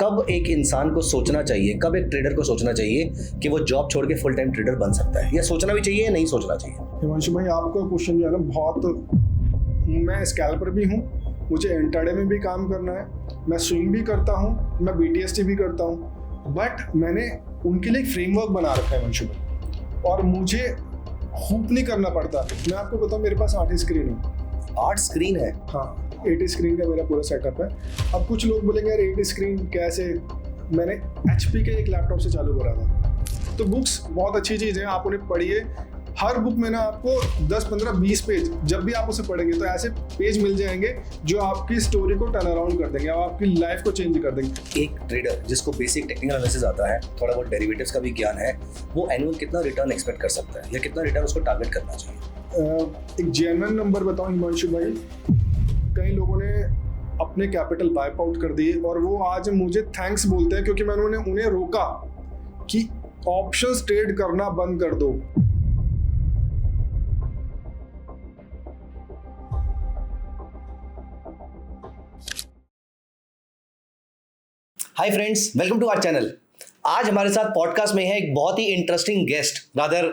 कब एक इंसान को सोचना चाहिए, कब एक ट्रेडर को सोचना चाहिए कि वो जॉब छोड़ के फुल टाइम ट्रेडर बन सकता है, या सोचना भी चाहिए या नहीं सोचना चाहिए? हिमांशु भाई, आपका क्वेश्चन जो है ना बहुत, मैं स्कैल्पर भी हूँ, मुझे इंट्राडे में भी काम करना है, मैं स्विंग भी करता हूँ, मैं BTST भी करता हूँ, बट मैंने उनके लिए एक फ्रेमवर्क बना रखा है हिमांशु भाई, और मुझे खूब नहीं करना पड़ता। मैं आपको बताऊँ, मेरे पास 8 स्क्रीन है। 8 स्क्रीन है? हाँ, 8 स्क्रीन का मेरा पूरा सेटअप है। अब कुछ लोग बोलेंगे यार 8 स्क्रीन कैसे, मैंने HP के एक लैपटॉप से चालू करा था। तो बुक्स बहुत अच्छी चीज़ है, आप उन्हें पढ़िए। हर बुक में ना आपको 10, 15, 20 पेज, जब भी आप उसे पढ़ेंगे तो ऐसे पेज मिल जाएंगे जो आपकी स्टोरी को टर्न अराउंड कर देंगे और आपकी लाइफ को चेंज कर देंगे। एक ट्रेडर जिसको बेसिक टेक्निकल एनालिसिस आता है, थोड़ा बहुत डेरिवेटिव्स का भी ज्ञान है, वो एनुअल कितना रिटर्न एक्सपेक्ट कर सकता है, या कितना रिटर्न उसको टारगेट करना चाहिए? एक जेन्युइन नंबर बताऊं हिमांशु भाई, कई लोगों ने अपने कैपिटल वाइप आउट कर दिए और वो आज मुझे थैंक्स बोलते हैं क्योंकि मैंने उन्हें रोका कि ऑप्शंस ट्रेड करना बंद कर दो। Hi friends, welcome to our channel. आज हमारे साथ पॉडकास्ट में है एक बहुत ही इंटरेस्टिंग गेस्ट, रादर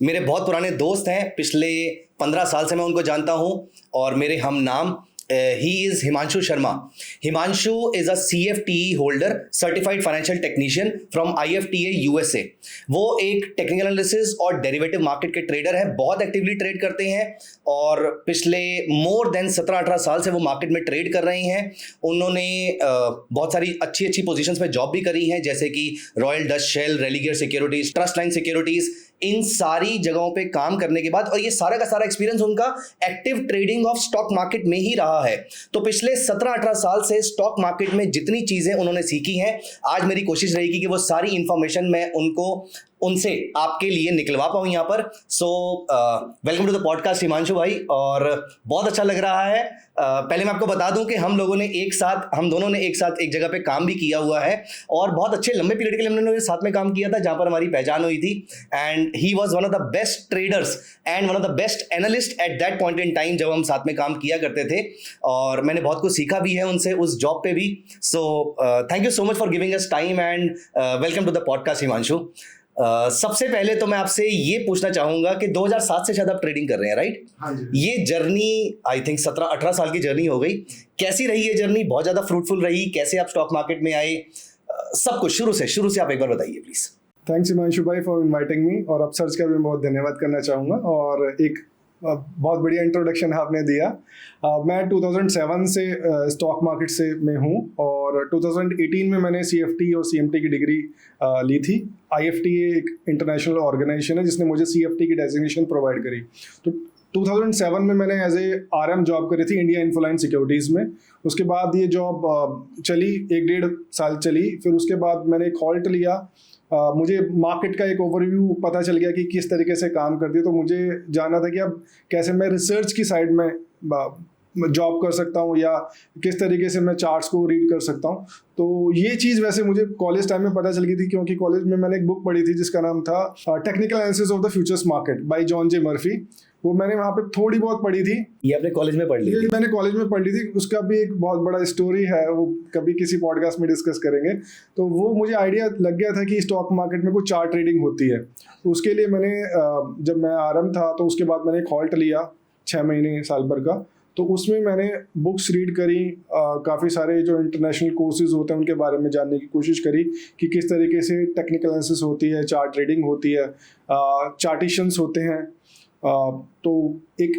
मेरे बहुत पुराने दोस्त हैं, पिछले 15 साल से मैं उनको जानता हूं और मेरे हम नाम। He is Himanshu Sharma. Himanshu is a CFTE holder, certified financial technician from IFTA USA। वो एक टेक्निकल एनालिसिस और डेरिवेटिव मार्केट के ट्रेडर हैं, बहुत एक्टिवली ट्रेड करते हैं और पिछले मोर देन 17-18 साल से वो मार्केट में ट्रेड कर रहे हैं। उन्होंने बहुत सारी अच्छी पोजीशंस पे जॉब भी करी हैं, जैसे कि Royal Dutch Shell, Religare securities, trust line securities. इन सारी जगहों पे काम करने के बाद, और ये सारा का सारा एक्सपीरियंस उनका active trading of stock market में ही रहा है। तो पिछले 17-18 साल से स्टॉक मार्केट में जितनी चीजें उन्होंने सीखी हैं, आज मेरी कोशिश रहेगी कि वो सारी इंफॉर्मेशन मैं उनसे आपके लिए निकलवा पाऊं यहाँ पर। So welcome to the podcast Himanshu भाई, और बहुत अच्छा लग रहा है। पहले मैं आपको बता दूं कि हम दोनों ने एक साथ एक जगह पे काम भी किया हुआ है और बहुत अच्छे लंबे पीरियड के लिए हमने साथ में काम किया था, जहां पर हमारी पहचान हुई थी। And he was one of the best traders and one of the best analyst at that point in time, जब हम साथ में काम किया करते थे, और मैंने बहुत कुछ सीखा भी है उनसे उस जॉब पे भी। So thank you so much for giving us time and welcome to the podcast Himanshu. सबसे पहले तो मैं आपसे ये पूछना चाहूंगा कि 2007 से शायद आप ट्रेडिंग कर रहे हैं, राइट? हाँ जी। ये जर्नी आई थिंक 17-18 साल की जर्नी हो गई। कैसी रही ये जर्नी? बहुत ज्यादा फ्रूटफुल रही? कैसे आप स्टॉक मार्केट में आए? सब कुछ शुरू से आप एक बार बताइए प्लीज। थैंक्स हिमांशु भाई फॉर इनवाइटिंग मी, और अपसर्च का भी बहुत धन्यवाद करना चाहूँगा, और एक बहुत बढ़िया इंट्रोडक्शन आपने दिया। मैं 2007 से स्टॉक मार्केट से में हूँ, और 2018 में मैंने CFT और CMT की डिग्री ली थी। IFTA एक इंटरनेशनल ऑर्गेनाइजेशन है जिसने मुझे CFT की डेजिग्नेशन प्रोवाइड करी। तो 2007 में मैंने एज ए RM जॉब करी थी इंडिया इन्फोलाइन सिक्योरिटीज़ में। उसके बाद ये जॉब चली, 1-1.5 साल चली। फिर उसके बाद मैंने एक हॉल्ट लिया। मुझे मार्केट का एक ओवरव्यू पता चल गया कि किस तरीके से काम करती है, तो मुझे जानना था कि अब कैसे मैं रिसर्च की साइड में जॉब कर सकता हूँ या किस तरीके से मैं चार्ट्स को रीड कर सकता हूँ। तो ये चीज़ वैसे मुझे कॉलेज टाइम में पता चल गई थी, क्योंकि कॉलेज में मैंने एक बुक पढ़ी थी जिसका नाम था technical analysis of the futures market bye John J Murphy. वो मैंने वहाँ पे थोड़ी बहुत पढ़ी थी। ये आपने कॉलेज में पढ़ ली थी? मैंने कॉलेज में पढ़ ली थी। उसका भी एक बहुत बड़ा स्टोरी है, वो कभी किसी पॉडकास्ट में डिस्कस करेंगे। तो वो मुझे आइडिया लग गया था कि स्टॉक मार्केट में कुछ चार्ट ट्रेडिंग होती है। तो उसके लिए मैंने जब मैं RM था तो उसके बाद मैंने एक हॉल्ट लिया 6 महीने साल भर का। तो उसमें मैंने बुक्स रीड करी, काफ़ी सारे जो इंटरनेशनल कोर्सेज होते हैं उनके बारे में जानने की कोशिश करी कि किस तरीके से टेक्निकल एनालिसिस होती है, चार्ट ट्रेडिंग होती है, चार्टिशियंस होते हैं। तो एक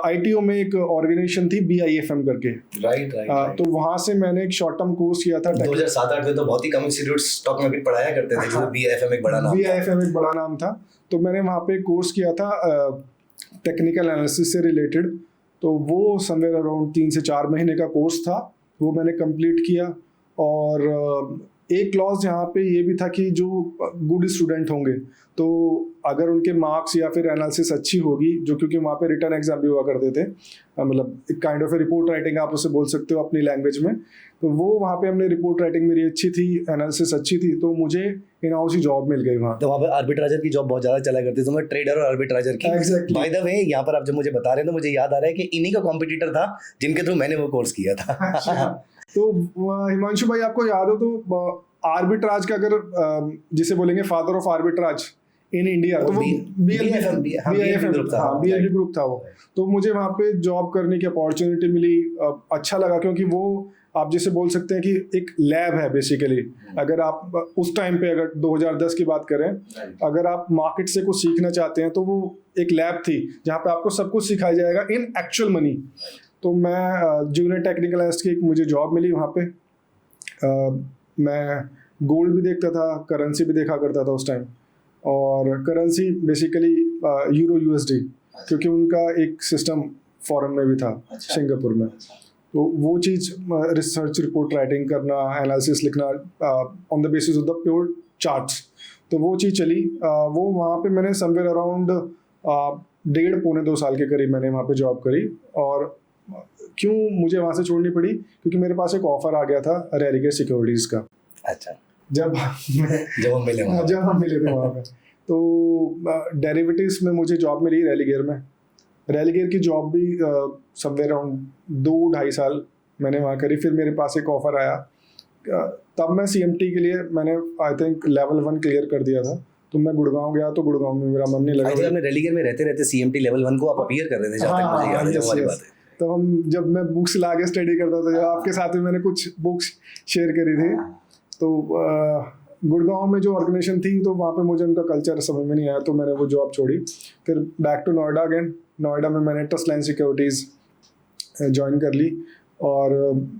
ITO में एक ऑर्गेनाइजेशन थी BIFM करके, राइट। तो वहाँ से मैंने एक शॉर्ट टर्म कोर्स किया था। 2007-8 में तो बहुत ही कम इंस्टीट्यूट स्टॉक मार्केट पढ़ाया करते थे, जिसमें BIFM एक बड़ा नाम था। BIFM एक बड़ा नाम था। तो मैंने वहाँ पे कोर्स किया था टेक्निकल एनालिसिस से रिलेटेड। तो वो समवेयर अराउंड 3 से 4 महीने का कोर्स था, वो मैंने कंप्लीट किया। और एक क्लॉज यहाँ पे ये भी था कि जो गुड स्टूडेंट होंगे, तो अगर उनके मार्क्स या फिर एनालिसिस अच्छी होगी, जो क्योंकि वहाँ पे रिटर्न एग्जाम भी हुआ करते थे, मतलब एक काइंड ऑफ रिपोर्ट राइटिंग आप उसे बोल सकते हो अपनी लैंग्वेज में। तो वो वहाँ पे हमने रिपोर्ट राइटिंग मेरी अच्छी थी, एनालिसिस अच्छी थी, तो मुझे इन हाउस ही जॉब मिल गई वहाँ। तो वहाँ पे आर्बिट्राजर की जॉब बहुत ज़्यादा चला करती थी, ट्रेडर और आर्बिट्राजर की। बाय द वे, यहाँ पर आप जब मुझे बता रहे हैं तो मुझे याद आ रहा है कि इन्हीं का कॉम्पिटिटर था जिनके थ्रू मैंने वो कोर्स किया था। तो हिमांशु भाई आपको याद हो तो आर्बिट्राज का अगर जिसे बोलेंगे father of arbitrage in India तो वो BIFM ग्रुप था वो। तो मुझे वहाँ पे जॉब करने की अपॉर्चुनिटी मिली, अच्छा लगा क्योंकि वो आप जैसे बोल सकते हैं कि एक लैब है बेसिकली। अगर आप उस टाइम पे अगर 2010 की बात करें, अगर आप मार्केट से कुछ सीखना चाहते हैं तो वो एक लैब थी जहाँ पे आपको सब कुछ सिखाया जाएगा इन एक्चुअल मनी। तो मैं जूनियर टेक्निकल एनालिस्ट की मुझे जॉब मिली वहाँ पे। मैं गोल्ड भी देखता था, करेंसी भी देखा करता था उस टाइम, और करेंसी बेसिकली यूरो USD, क्योंकि उनका एक सिस्टम फॉरेन में भी था, सिंगापुर में। तो वो चीज़ रिसर्च रिपोर्ट राइटिंग करना, एनालिसिस लिखना on the basis of the pure charts, तो वो चीज़ चली। वो वहाँ पे मैंने समवेयर अराउंड 1.5-2 साल के करीब मैंने वहाँ पे जॉब करी। और क्यों मुझे वहाँ से छोड़नी पड़ी, क्योंकि मेरे पास एक ऑफर आ गया था रेलिगेयर सिक्योरिटीज़ का। अच्छा। जब हम मिले थे वहाँ पे, तो डेरिवेटिव्स में मुझे जॉब मिली रेलिगेयर में। रेलिगेयर की जॉब भी समवेयर अराउंड 2-2.5 साल मैंने वहाँ करी। फिर मेरे पास एक ऑफर आया, तब मैं CMT के लिए मैंने आई थिंक लेवल 1 क्लियर कर दिया था। तो मैं गुड़गांव गया, तो गुड़गांव में मेरा मन नहीं लगा। आपने रेलिगेयर में रहते रहते CMT लेवल 1 को आप अपीयर कर रहे थे, जहाँ तक मुझे याद है वो वाली बात है। तो जब मैं बुक्स ला के स्टडी करता था, आपके साथ में मैंने कुछ बुक्स शेयर करी थी, तो गुड़गांव में जो ऑर्गेनाइजेशन थी तो वहाँ पे मुझे उनका कल्चर समझ में नहीं आया, तो मैंने वो जॉब छोड़ी। फिर back to Noida again. Noida में मैंने ट्रस्टलाइन सिक्योरिटीज़ ज्वाइन कर ली, और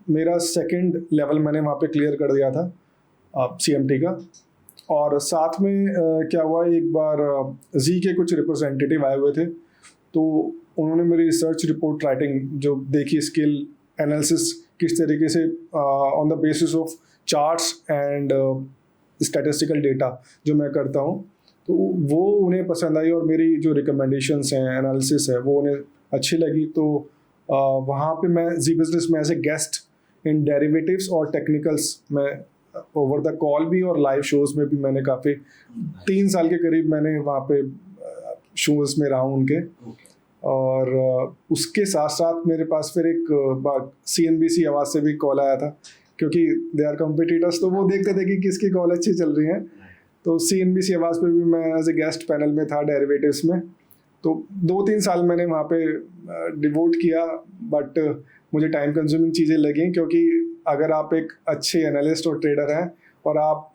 मेरा 2nd लेवल मैंने वहाँ पे क्लियर कर दिया था CMT का। और साथ में क्या हुआ, एक बार जी के कुछ रिप्रेजेंटेटिव आए हुए थे, तो उन्होंने मेरी रिसर्च रिपोर्ट राइटिंग जो देखी, स्किल एनालिसिस किस तरीके से on the basis of charts and statistical data जो मैं करता हूँ, तो वो उन्हें पसंद आई, और मेरी जो रिकमेंडेशंस हैं, एनालिसिस है, वो उन्हें अच्छी लगी। तो वहाँ पे मैं जी बिजनेस में as a guest in derivatives और टेक्निकल्स में ओवर द कॉल भी और लाइव शोज़ में भी मैंने काफ़ी 3 साल के करीब मैंने वहाँ पे शोज़ में रहा हूँ उनके। और उसके साथ साथ मेरे पास फिर एक बार CNBC आवाज़ से भी कॉल आया था, क्योंकि दे आर कॉम्पिटिटर्स, तो वो देखते थे कि किसकी कॉल अच्छी चल रही है। तो CNBC आवाज़ पे भी मैं एज ए गेस्ट पैनल में था डेरिवेटिव्स में। तो 2-3 साल मैंने वहाँ पे डिवोट किया, बट मुझे टाइम कंज्यूमिंग चीज़ें लगी, क्योंकि अगर आप एक अच्छे एनालिस्ट और ट्रेडर हैं और आप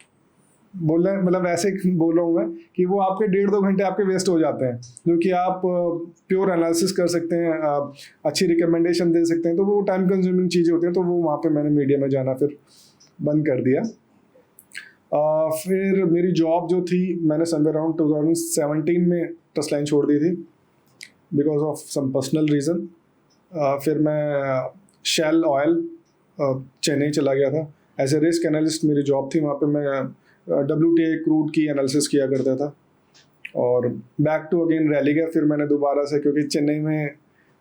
बोल रहे हैं, मतलब ऐसे बोल रहा हूँ मैं कि वो आपके 1.5-2 घंटे आपके वेस्ट हो जाते हैं, जो कि आप प्योर एनालिसिस कर सकते हैं, आप अच्छी रिकमेंडेशन दे सकते हैं, तो वो टाइम कंज्यूमिंग चीज़ें होती हैं। तो वो वहाँ पे मैंने मीडिया में जाना फिर बंद कर दिया। फिर मेरी जॉब जो थी, मैंने समवेयर अराउंड 2017 में ट्रस्टलाइन छोड़ दी थी because of some personal reason. फिर मैं शेल ऑयल चेन्नई चला गया था एज ए रिस्क एनालिस्ट। मेरी जॉब थी वहाँ पे, मैं WTA क्रूड की एनालिसिस किया करता था। और बैक टू अगेन रेलिगेयर फिर मैंने दोबारा से, क्योंकि चेन्नई में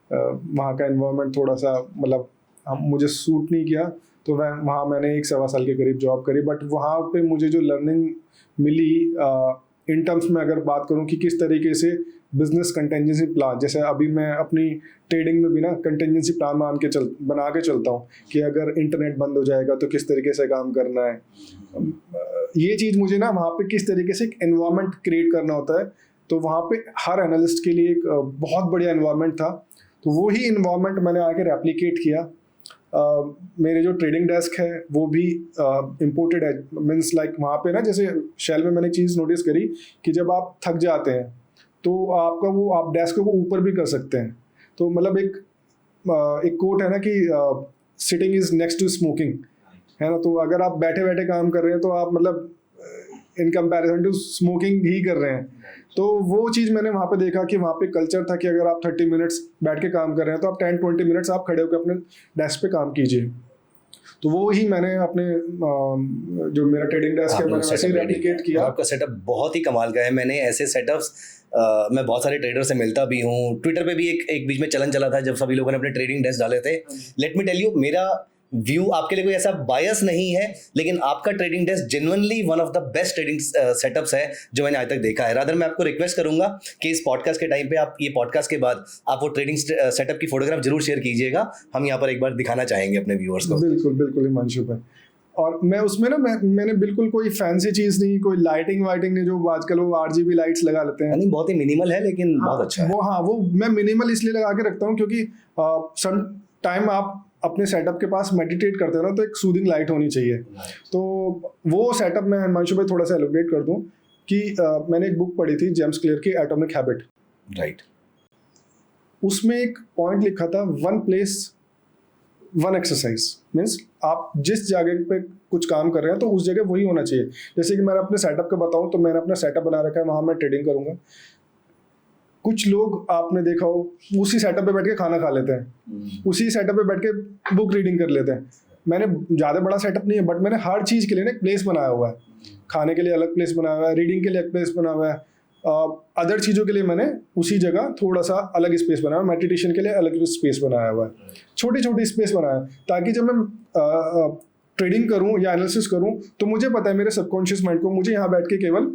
वहाँ का एनवायरनमेंट थोड़ा सा मतलब मुझे सूट नहीं किया, तो वहाँ मैंने 1-1.25 साल के करीब जॉब करी। बट वहाँ पे मुझे जो लर्निंग मिली इन टर्म्स में अगर बात करूँ कि किस तरीके से बिजनेस कंटेंजेंसी प्लान, जैसे अभी मैं अपनी ट्रेडिंग में भी ना कंटेंजेंसी प्लान बना के चलता हूँ कि अगर इंटरनेट बंद हो जाएगा तो किस तरीके से काम करना है। ये चीज़ मुझे ना वहाँ पे किस तरीके से एक एनवायरनमेंट क्रिएट करना होता है, तो वहाँ पे हर एनालिस्ट के लिए एक बहुत बढ़िया एनवायरनमेंट था। तो वो ही एनवायरनमेंट मैंने आके रेप्लिकेट किया। मेरे जो ट्रेडिंग डेस्क है वो भी इम्पोर्टेड है, मीन्स लाइक वहाँ पे ना, जैसे शेल में मैंने चीज़ नोटिस करी कि जब आप थक जाते हैं तो आपका वो आप डेस्क को ऊपर भी कर सकते हैं। तो मतलब एक कोट है ना कि sitting is next to smoking, है ना। तो अगर आप बैठे बैठे काम कर रहे हैं तो आप मतलब इन कंपैरिजन टू स्मोकिंग ही कर रहे हैं। तो वो चीज़ मैंने वहाँ पे देखा कि वहाँ पे कल्चर था कि अगर आप 30 मिनट्स बैठ के काम कर रहे हैं तो आप 10-20 मिनट्स आप खड़े होकर अपने डेस्क पे काम कीजिए। तो वो ही मैंने अपने जो मेरा ट्रेडिंग डेस्क है मैंने वैसे रेप्लिकेट किया। आपका सेटअप बहुत ही कमाल का है। मैंने ऐसे सेटअप्स मैं बहुत सारे ट्रेडर से मिलता भी हूँ। ट्विटर पे भी एक बीच में चलन चला था जब सभी लोगों ने अपने ट्रेडिंग डेस्क डाले थे। लेट मी टेल यू, मेरा व्यू आपके लिए कोई ऐसा बायस नहीं है, लेकिन आपका trading desk genuinely one of the best trading setups है जो मैंने आज तक देखा है। रादर मैं आपको रिक्वेस्ट करूंगा कि इस पॉडकास्ट के टाइम पे आप, ये पॉडकास्ट के बाद आप वो ट्रेडिंग सेटअप की फोटोग्राफ जरूर शेयर कीजिएगा, हम यहाँ पर एक बार दिखाना चाहेंगे अपने व्यूअर्स को। बिल्कुल बिल्कुल हिमांशु भाई। और मैं उसमें ना मैंने बिल्कुल कोई फैंसी चीज नहीं, कोई लाइटिंग वाइटिंग नहीं, जो आजकल वो RGB लाइट्स लगा लेते हैं। नहीं, बहुत ही मिनिमल है लेकिन बहुत अच्छा है। वो मैं मिनिमल इसलिए लगा के रखता हूँ क्योंकि सम टाइम आप अपने सेटअप के पास मेडिटेट करते हो ना, तो एक सूदिंग लाइट होनी चाहिए। तो वो सेटअप मैं हिमांशु भाई थोड़ा सा एलोबरेट कर दूं कि मैंने एक बुक पढ़ी थी जेम्स क्लियर की एटॉमिक हैबिट। राइट। उसमें एक पॉइंट लिखा था, one place one exercise, means आप जिस जगह पे कुछ काम कर रहे हैं तो उस जगह वही होना चाहिए। जैसे कि मैं अपने सेटअप का बताऊं तो मैंने अपना सेटअप बना रखा है, वहां मैं ट्रेडिंग करूंगा। कुछ लोग आपने देखा हो उसी सेटअप पे बैठ के खाना खा लेते हैं, उसी सेटअप पे बैठ के बुक रीडिंग कर लेते हैं। मैंने ज़्यादा बड़ा सेटअप नहीं है, बट मैंने हर चीज़ के लिए ना एक प्लेस बनाया हुआ है। खाने के लिए अलग प्लेस बनाया हुआ है, रीडिंग के लिए अलग प्लेस बना हुआ है, अदर चीज़ों के लिए मैंने उसी जगह थोड़ा सा अलग स्पेस बनाया, मेडिटेशन के लिए अलग स्पेस बनाया हुआ है, छोटी छोटी स्पेस बनाया है, ताकि जब मैं ट्रेडिंग करूं या एनालिसिस करूं तो मुझे पता है मेरे सबकॉन्शियस माइंड को मुझे यहाँ बैठ के केवल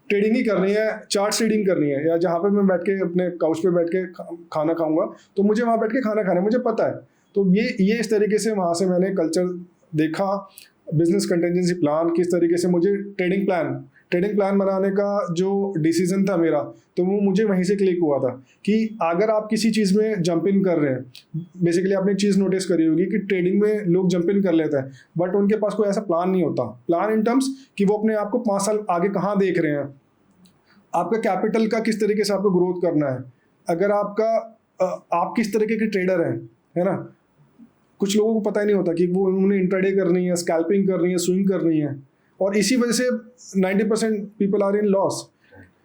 ट्रेडिंग ही करनी है, चार्ट रीडिंग करनी है, या जहाँ पे मैं बैठ के अपने काउच पे बैठ के खाना खाऊंगा तो मुझे वहाँ बैठ के खाना खाना है, मुझे पता है। तो ये इस तरीके से वहाँ से मैंने कल्चर देखा, बिजनेस कंटिजेंसी प्लान, किस तरीके से मुझे ट्रेडिंग प्लान बनाने का जो डिसीजन था मेरा, तो वो मुझे वहीं से क्लिक हुआ था कि अगर आप किसी चीज़ में जंप इन कर रहे हैं, बेसिकली आपने एक चीज़ नोटिस करी होगी कि ट्रेडिंग में लोग जंप इन कर लेते हैं बट उनके पास कोई ऐसा प्लान नहीं होता। प्लान इन टर्म्स कि वो अपने आप को 5 साल आगे कहाँ देख रहे हैं, आपका कैपिटल का किस तरीके से आपको ग्रोथ करना है, अगर आप किस तरीके के ट्रेडर हैं, है ना। कुछ लोगों को पता ही नहीं होता कि वो उन्हें इंट्राडे करनी है, स्कैल्पिंग करनी है, स्विंग करनी है, और इसी वजह से 90% पीपल आर इन लॉस।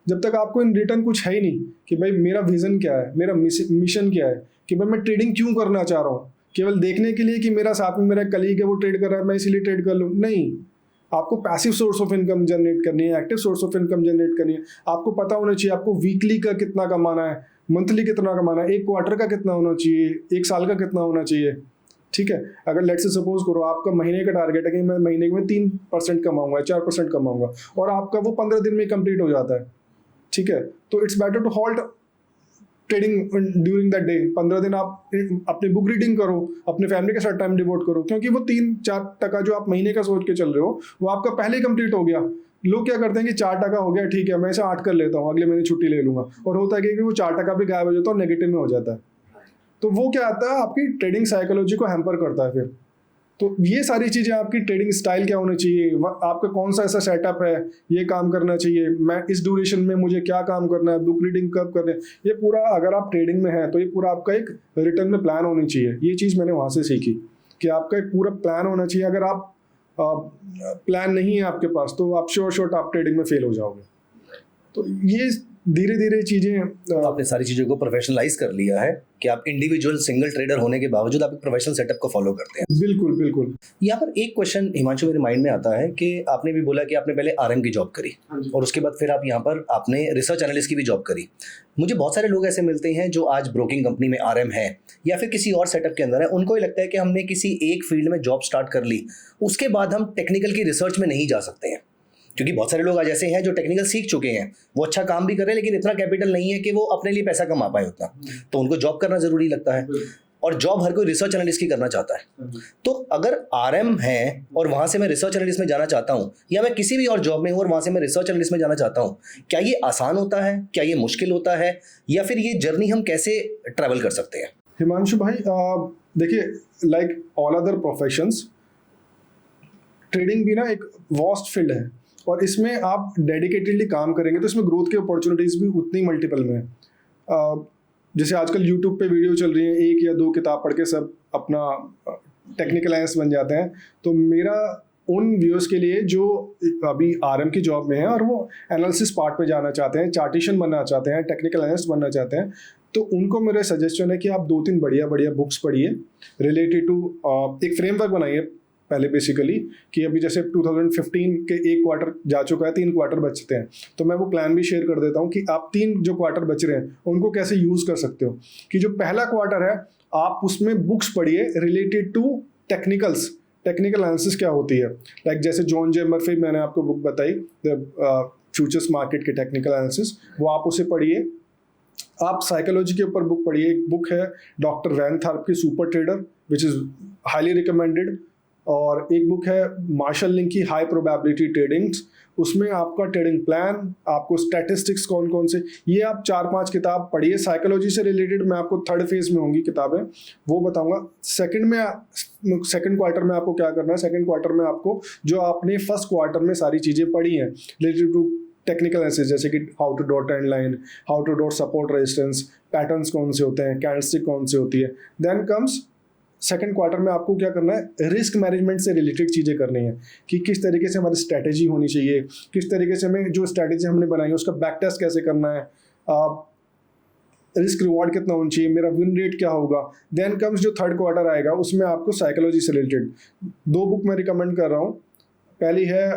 जब तक आपको इन रिटर्न कुछ है ही नहीं कि भाई मेरा विजन क्या है, मेरा मिशन क्या है, कि भाई मैं ट्रेडिंग क्यों करना चाह रहा हूँ, केवल देखने के लिए कि मेरा साथ में मेरा कलीग है वो ट्रेड कर रहा है मैं इसीलिए ट्रेड कर लूँ, नहीं। आपको passive source of income generate करनी है, active source of income generate करनी है। आपको पता होना चाहिए आपको वीकली का कितना कमाना है, मंथली कितना कमाना है, एक क्वार्टर का कितना होना चाहिए, एक साल का कितना होना चाहिए, ठीक है। अगर लेट्स से सपोज करो आपका महीने का टारगेट है कि मैं महीने में 3% कमाऊंगा, 4% कमाऊंगा, और आपका वो 15 दिन में कंप्लीट हो जाता है, ठीक है, तो it's better to halt trading during that day. 15 दिन आप अपनी बुक रीडिंग करो, अपने फैमिली के साथ टाइम डिवोट करो, क्योंकि वो 3-4% जो आप महीने का सोच के चल रहे हो वो आपका पहले ही कंप्लीट हो गया। लोग क्या करते हैं कि 4% हो गया, ठीक है मैं इसे 8 कर लेता हूँ, अगले महीने छुट्टी ले लूंगा, और होता है कि वो 4% भी गायब हो जाता है और नेगेटिव में हो जाता है। तो वो क्या आता है, आपकी ट्रेडिंग साइकोलॉजी को हैम्पर करता है फिर। तो ये सारी चीज़ें, आपकी ट्रेडिंग स्टाइल क्या होनी चाहिए, आपका कौन सा ऐसा सेटअप है, ये काम करना चाहिए, मैं इस ड्यूरेशन में मुझे क्या काम करना है, बुक रीडिंग कब करना है, ये पूरा अगर आप ट्रेडिंग में है तो ये पूरा आपका एक रिटर्न में प्लान होनी चाहिए। ये चीज़ मैंने वहाँ से सीखी कि आपका एक पूरा प्लान होना चाहिए। अगर आप प्लान नहीं है आपके पास तो आप श्योर आप ट्रेडिंग में फेल हो जाओगे। तो ये धीरे धीरे चीज़ें, आपने सारी चीज़ों को प्रोफेशनलाइज कर लिया है कि आप इंडिविजुअल सिंगल ट्रेडर होने के बावजूद आप एक प्रोफेशनल सेटअप को फॉलो करते हैं। बिल्कुल बिल्कुल। यहाँ पर एक क्वेश्चन हिमांशु मेरे माइंड में आता है कि आपने भी बोला कि आपने पहले आरएम की जॉब करी और उसके बाद फिर आप यहाँ पर आपने रिसर्च एनालिस्ट की भी जॉब करी। मुझे बहुत सारे लोग ऐसे मिलते हैं जो आज ब्रोकिंग कंपनी में आरएम है या फिर किसी और सेटअप के अंदर है, उनको ये लगता है कि हमने किसी एक फील्ड में जॉब स्टार्ट कर ली उसके बाद हम टेक्निकल की रिसर्च में नहीं जा सकते हैं, क्योंकि बहुत सारे लोग आज ऐसे हैं जो टेक्निकल सीख चुके हैं, वो अच्छा काम भी कर रहे हैं लेकिन इतना कैपिटल नहीं है कि वो अपने लिए पैसा कमा पाए उतना, तो उनको जॉब करना जरूरी लगता है और जॉब हर कोई रिसर्च एनालिस्ट की करना चाहता है। तो अगर आरएम है और वहां से मैं रिसर्च एनालिस्ट में जाना चाहता हूं, या मैं किसी भी और जॉब में हूं और वहां से मैं रिसर्च एनालिस्ट में जाना चाहता हूं, क्या ये आसान होता है, क्या ये मुश्किल होता है, या फिर ये जर्नी हम कैसे ट्रैवल कर सकते हैं? हिमांशु भाई देखिए, like all other professions, trading भी ना एक वास्ट फील्ड है और इसमें आप डेडिकेटेडली काम करेंगे तो इसमें ग्रोथ की अपॉर्चुनिटीज़ भी उतनी मल्टीपल में है। जैसे आजकल यूट्यूब पे वीडियो चल रही है, 1 या 2 किताब पढ़ के सब अपना टेक्निकल एनालिस्ट बन जाते हैं। तो मेरा उन व्यूअर्स के लिए जो अभी आरएम की जॉब में है और वो एनालिसिस पार्ट पे जाना चाहते हैं, चार्टिशियन बनना चाहते हैं, टेक्निकल एनालिस्ट बनना चाहते हैं, तो उनको मेरा सजेशन है कि आप 2-3 बढ़िया बुक्स पढ़िए रिलेटेड टू, एक फ्रेमवर्क बनाइए पहले बेसिकली, कि अभी जैसे 2015 के 1 क्वार्टर जा चुका है, 3 क्वार्टर बचते हैं, तो मैं वो प्लान भी शेयर कर देता हूँ कि आप 3 जो क्वार्टर बच रहे हैं उनको कैसे यूज़ कर सकते हो। कि जो पहला क्वार्टर है आप उसमें बुक्स पढ़िए रिलेटेड टू टेक्निकल एनालिसिस क्या होती है। लाइक जैसे जॉन जे मर्फी मैंने आपको बुक बताई, द फ्यूचर्स मार्केट की टेक्निकल एनालिसिस, वो आप उसे पढ़िए। आप साइकोलॉजी के ऊपर बुक पढ़िए, एक बुक है डॉक्टर वैन थार्प की super trader, which is highly recommended. और एक बुक है मार्शल लिंक की हाई प्रोबेबिलिटी ट्रेडिंग्स, उसमें आपका ट्रेडिंग प्लान, आपको स्टैटिस्टिक्स कौन कौन से, ये आप 4-5 किताब पढ़िए। साइकोलॉजी से रिलेटेड मैं आपको थर्ड फेज में होंगी किताबें, वो बताऊंगा। सेकंड क्वार्टर में आपको क्या करना है, सेकंड क्वार्टर में आपको जो आपने फर्स्ट क्वार्टर में सारी चीज़ें पढ़ी हैं रिलेटेड टू टेक्निकल एनालिसिस, जैसे कि how to draw trend line, how to draw support resistance, patterns कौन से होते हैं, कैंडलस्टिक कौन से होती है। देन कम्स सेकंड क्वार्टर में आपको क्या करना है, रिस्क मैनेजमेंट से रिलेटेड चीज़ें करनी है कि किस तरीके से हमारी स्ट्रैटेजी होनी चाहिए, किस तरीके से हमें जो स्ट्रैटेजी हमने बनाई है उसका बैक टेस्ट कैसे करना है, रिस्क रिवॉर्ड कितना होना चाहिए, मेरा विन रेट क्या होगा। देन कम्स जो थर्ड क्वार्टर आएगा, उसमें आपको साइकोलॉजी से रिलेटेड 2 बुक मैं रिकमेंड कर रहा हूँ। पहली है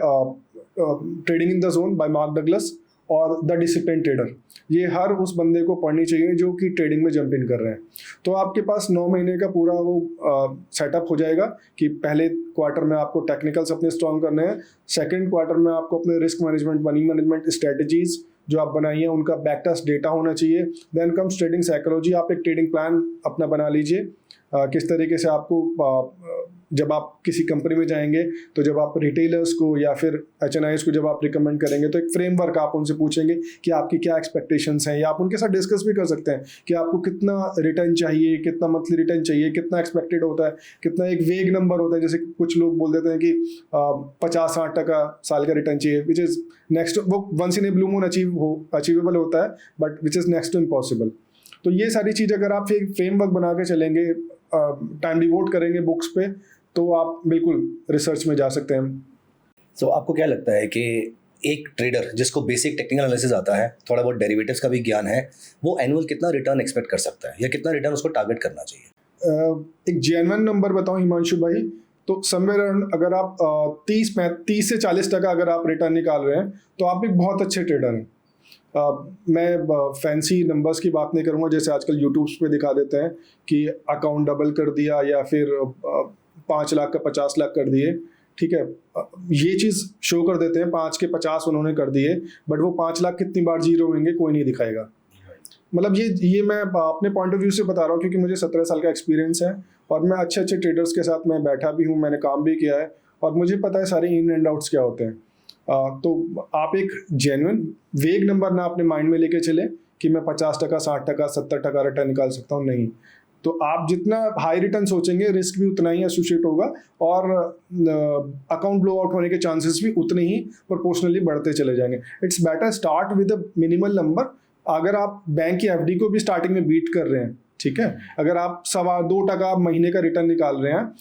trading in the zone bye mark Douglas और द डिसिप्लिन ट्रेडर। ये हर उस बंदे को पढ़नी चाहिए जो कि ट्रेडिंग में जंप इन कर रहे हैं। तो आपके पास 9 महीने का पूरा वो सेटअप हो जाएगा कि पहले क्वार्टर में आपको टेक्निकल्स अपने स्ट्रॉन्ग करने हैं, सेकंड क्वार्टर में आपको अपने risk management, money management strategies जो आप बनाई हैं उनका बैक टेस्ट डेटा होना चाहिए। देन कम्स ट्रेडिंग साइकोलॉजी, आप एक ट्रेडिंग प्लान अपना बना लीजिए, किस तरीके से आपको जब आप किसी कंपनी में जाएंगे तो जब आप रिटेलर्स को या फिर HNIs को जब आप रिकमेंड करेंगे तो एक फ्रेमवर्क आप उनसे पूछेंगे कि आपकी क्या एक्सपेक्टेशंस हैं, या आप उनके साथ डिस्कस भी कर सकते हैं कि आपको कितना रिटर्न चाहिए, कितना मंथली रिटर्न चाहिए, कितना एक्सपेक्टेड होता है, कितना एक वेग नंबर होता है। जैसे कुछ लोग बोल देते हैं कि 50-60% साल का रिटर्न चाहिए, विच इज़ नेक्स्ट, वो once in a blue moon achievable होता है, but which is next to impossible. तो ये सारी चीज़ अगर आप एक फ्रेमवर्क बना के चलेंगे, टाइम डिवोट करेंगे बुक्स पे, तो आप बिल्कुल रिसर्च में जा सकते हैं। So, आपको क्या लगता है कि एक ट्रेडर जिसको बेसिक टेक्निकल एनालिसिस आता है, थोड़ा बहुत डेरिवेटिव्स का भी ज्ञान है, वो एनुअल कितना रिटर्न एक्सपेक्ट कर सकता है, या कितना रिटर्न उसको टारगेट करना चाहिए? एक जेन्युइन नंबर बताऊं हिमांशु भाई, तो समवेयर अगर आप 30 से 40% अगर आप रिटर्न निकाल रहे हैं तो आप एक बहुत अच्छे ट्रेडर हैं। मैं फैंसी नंबर्स की बात नहीं करूँगा, जैसे आजकल यूट्यूब्स पे दिखा देते हैं कि अकाउंट डबल कर दिया या फिर 5 लाख का 50 लाख कर दिए, ठीक है, ये चीज़ शो कर देते हैं 5 के 50 उन्होंने कर दिए, बट वो 5 लाख कितनी बार जीरो होंगे कोई नहीं दिखाएगा। मतलब ये मैं अपने पॉइंट ऑफ व्यू से बता रहा हूँ, क्योंकि मुझे 17 साल का एक्सपीरियंस है और मैं अच्छे ट्रेडर्स के साथ मैं बैठा भी हूँ, मैंने काम भी किया है और मुझे पता है सारे इन एंड आउट्स क्या होते हैं। तो आप एक जेन्युइन वेग नंबर ना अपने माइंड में लेके चले कि मैं 50%, 60%, 70% रिटर्न निकाल सकता हूँ, नहीं। तो आप जितना हाई रिटर्न सोचेंगे रिस्क भी उतना ही एसोसिएट होगा और अकाउंट ब्लो आउट होने के चांसेस भी उतने ही प्रोपोर्शनली बढ़ते चले जाएंगे। It's better start with a minimal number. अगर आप बैंक की FD को भी स्टार्टिंग में बीट कर रहे हैं, ठीक है, अगर आप 2.25% महीने का रिटर्न निकाल रहे हैं,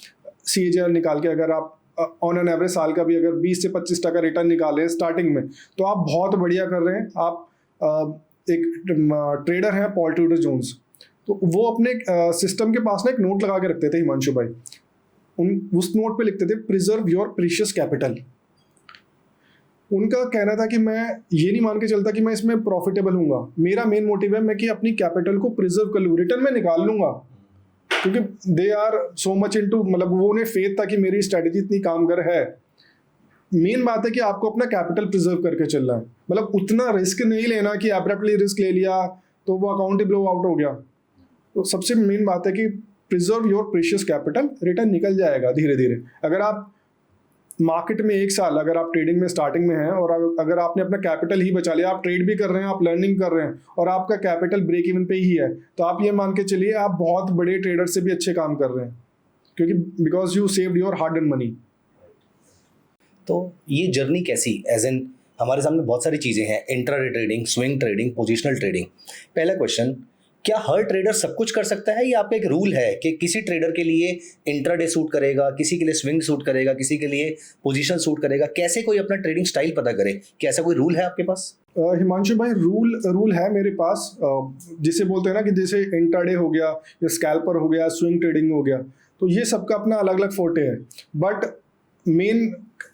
CAGR निकाल के अगर आप ऑन एन एवरेज साल का भी अगर 20 से 25% रिटर्न निकाल रहे हैं स्टार्टिंग में, तो आप बहुत बढ़िया कर रहे हैं। आप एक ट्रेडर हैं पॉल ट्यूडर जोन्स, तो वो अपने सिस्टम के पास ना एक नोट लगा के रखते थे हिमांशु भाई, उस नोट पे लिखते थे प्रिजर्व योर प्रीशियस कैपिटल। उनका कहना था कि मैं ये नहीं मान के चलता कि मैं इसमें प्रॉफिटेबल हूँगा, मेरा मेन मोटिव है मैं कि अपनी कैपिटल को प्रिजर्व कर लूँ, रिटर्न में निकाल लूँगा, क्योंकि they are so much into, मतलब वो उन्हें फेथ था कि मेरी स्ट्रैटेजी इतनी कामगर है। मेन बात है कि आपको अपना कैपिटल प्रिजर्व करके चलना है, मतलब उतना रिस्क नहीं लेना कि एब्रप्टली रिस्क ले लिया तो वो अकाउंट ही ब्लो आउट हो गया। तो सबसे मेन बात है कि preserve your precious capital, return निकल जाएगा धीरे धीरे। अगर आप मार्केट में 1 साल अगर आप ट्रेडिंग में स्टार्टिंग में हैं और अगर आपने अपना कैपिटल ही बचा लिया, आप ट्रेड भी कर रहे हैं, आप लर्निंग कर रहे हैं और आपका कैपिटल ब्रेक इवन पे ही है, तो आप ये मान के चलिए आप बहुत बड़े ट्रेडर से भी अच्छे काम कर रहे हैं, क्योंकि because you saved your hard and money. तो ये जर्नी कैसी, एज इन हमारे सामने बहुत सारी चीज़ें हैं, intraday trading, swing trading, positional trading. पहला क्वेश्चन, क्या हर ट्रेडर सब कुछ कर सकता है, या आपका एक रूल है कि किसी ट्रेडर के लिए इंट्राडे सूट करेगा, किसी के लिए स्विंग सूट करेगा, किसी के लिए पोजीशन सूट करेगा? कैसे कोई अपना ट्रेडिंग स्टाइल पता करे? क्या ऐसा कोई रूल है आपके पास? हिमांशु भाई, रूल है मेरे पास, जिसे बोलते हैं ना कि जैसे इंट्राडे हो गया या स्कैल्पर हो गया, स्विंग ट्रेडिंग हो गया, तो ये सबका अपना अलग अलग फोटे है। बट मेन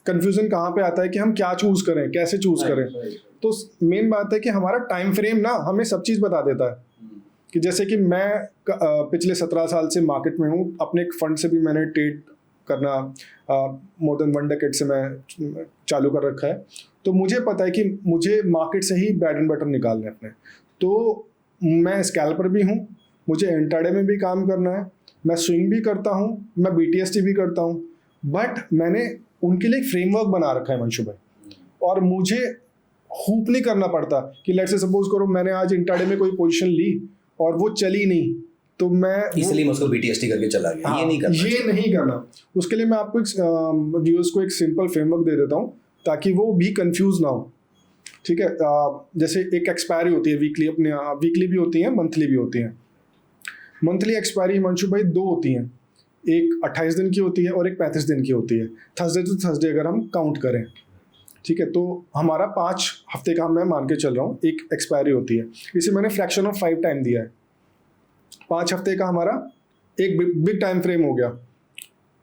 कंफ्यूजन कहाँ पे आता है कि हम क्या चूज करें, कैसे चूज करें। तो मेन बात है कि हमारा टाइम फ्रेम ना हमें सब चीज़ बता देता है। कि जैसे कि मैं पिछले 17 साल से मार्केट में हूँ, अपने एक फंड से भी मैंने ट्रेड करना मोर देन 1 डेकेड से मैं चालू कर रखा है। तो मुझे पता है कि मुझे मार्केट से ही ब्रेड एंड बटर निकालने अपने। तो मैं स्कैल्पर भी हूँ, मुझे इंट्राडे में भी काम करना है, मैं स्विंग भी करता हूँ, मैं BTST भी करता हूँ, बट मैंने उनके लिए एक फ्रेमवर्क बना रखा है मंशु भाई। और मुझे हूप नहीं करना पड़ता कि लेट्स से सपोज करो मैंने आज इंट्राडे में कोई पोजीशन ली और वो चली नहीं, तो मैं इसलिए मैं उसको BTST करके चला गया। ये नहीं करना। उसके लिए मैं आपको व्यूअर्स को एक सिंपल फ्रेमवर्क दे देता हूँ ताकि वो भी कंफ्यूज ना हो। ठीक है, जैसे एक एक्सपायरी होती है वीकली, अपने वीकली भी होती है, मंथली भी होती है। मंथली एक्सपायरी मंशु भाई 2 होती हैं, एक 28 दिन की होती है और एक 35 दिन की होती है, थर्सडे टू थर्सडे अगर हम काउंट करें। ठीक है, तो हमारा 5 हफ्ते का मैं मान के चल रहा हूँ एक एक्सपायरी होती है। इसे मैंने फ्रैक्शन ऑफ 5 टाइम दिया है। 5 हफ्ते का हमारा एक बिग टाइम फ्रेम हो गया।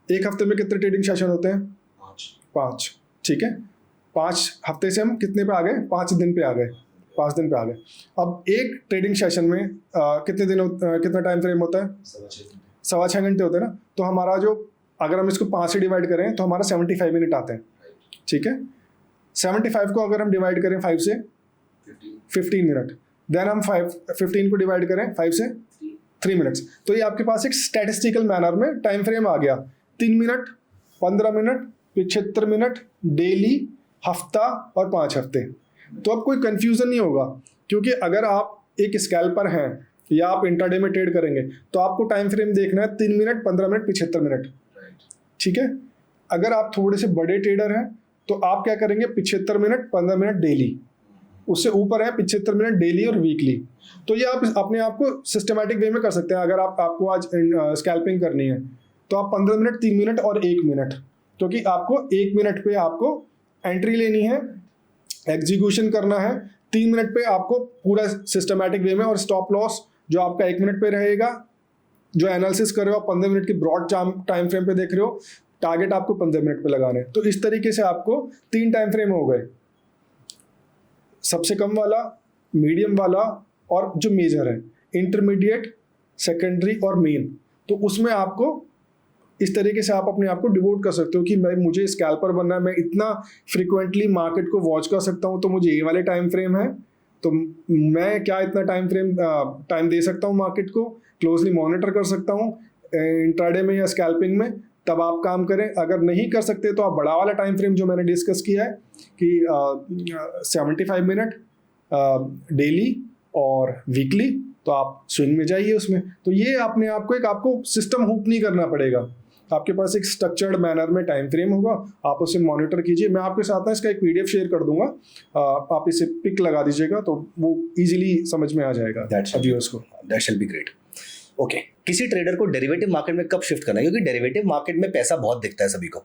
एक हफ्ते में कितने ट्रेडिंग सेशन होते हैं? 5। ठीक है, 5 हफ्ते से हम कितने पे आ गए? 5 दिन पे आ गए, 5 दिन पे आ गए। अब एक ट्रेडिंग सेशन में कितना टाइम फ्रेम होता है? 6.25 घंटे होते हैं ना। तो हमारा जो, अगर हम इसको 5 से डिवाइड करें तो हमारा 75 मिनट आते हैं। ठीक है, 75 को अगर हम डिवाइड करें 5 से 15 मिनट, देन हम 15 को डिवाइड करें 5 से 3 मिनट्स, तो ये आपके पास एक स्टैटिस्टिकल मैनर में टाइम फ्रेम आ गया। 3 मिनट, 15 मिनट, 75 मिनट, डेली, हफ्ता और 5 हफ्ते। तो अब कोई कंफ्यूजन नहीं होगा, क्योंकि अगर आप एक स्कैल्पर हैं या आप इंट्राडे में ट्रेड करेंगे तो आपको टाइम फ्रेम देखना है 3 मिनट, 15 मिनट, 75 मिनट। ठीक है, अगर आप थोड़े से बड़े ट्रेडर हैं तो आप क्या करेंगे? 75 मिनट, 15 मिनट डेली, उससे ऊपर है 75 मिनट डेली और वीकली। तो ये आप अपने आप को सिस्टमैटिक वे में कर सकते हैं। अगर आपको आज स्कैल्पिंग करनी है तो आप 15 मिनट, 3 मिनट और 1 मिनट, क्योंकि आपको 1 मिनट पे आपको एंट्री लेनी है, एग्जीक्यूशन करना है, 3 मिनट पे आपको पूरा सिस्टमैटिक वे में, और स्टॉप लॉस जो आपका 1 मिनट पे रहेगा। जो एनालिसिस कर रहे हो आप 15 मिनट की ब्रॉड टाइम फ्रेम पे देख रहे हो, टारगेट आपको 15 मिनट पे लगाने। तो इस तरीके से आपको 3 टाइम फ्रेम हो गए, सबसे कम वाला, मीडियम वाला और जो मेजर है, इंटरमीडिएट, सेकेंडरी और मेन। तो उसमें आपको इस तरीके से आप अपने आप को डिवोट कर सकते हो कि मैं, मुझे स्कैल्पर बनना है, मैं इतना फ्रिक्वेंटली मार्केट को वॉच कर सकता हूँ, तो मुझे ये वाले टाइम फ्रेम है, तो मैं क्या इतना टाइम दे सकता हूँ मार्केट को, क्लोजली मॉनिटर कर सकता हूँ इंट्राडे में या स्कैल्पिंग में, तब आप काम करें। अगर नहीं कर सकते तो आप बड़ा वाला टाइम फ्रेम जो मैंने डिस्कस किया है कि 75 मिनट डेली और वीकली, तो आप स्विंग में जाइए उसमें। तो ये अपने आप को आपको सिस्टम हुक नहीं करना पड़ेगा, आपके पास एक स्ट्रक्चर्ड मैनर में टाइम फ्रेम होगा, आप उसे मॉनिटर कीजिए। मैं आपके साथ ना इसका एक PDF शेयर कर दूंगा, आप इसे पिक लगा दीजिएगा तो वो इजीली समझ में आ जाएगा व्यूअर्स को। That shall be great. Okay, किसी ट्रेडर को डेरिवेटिव मार्केट में कब शिफ्ट करना है? क्योंकि डेरिवेटिव मार्केट में पैसा बहुत दिखता है सभी को,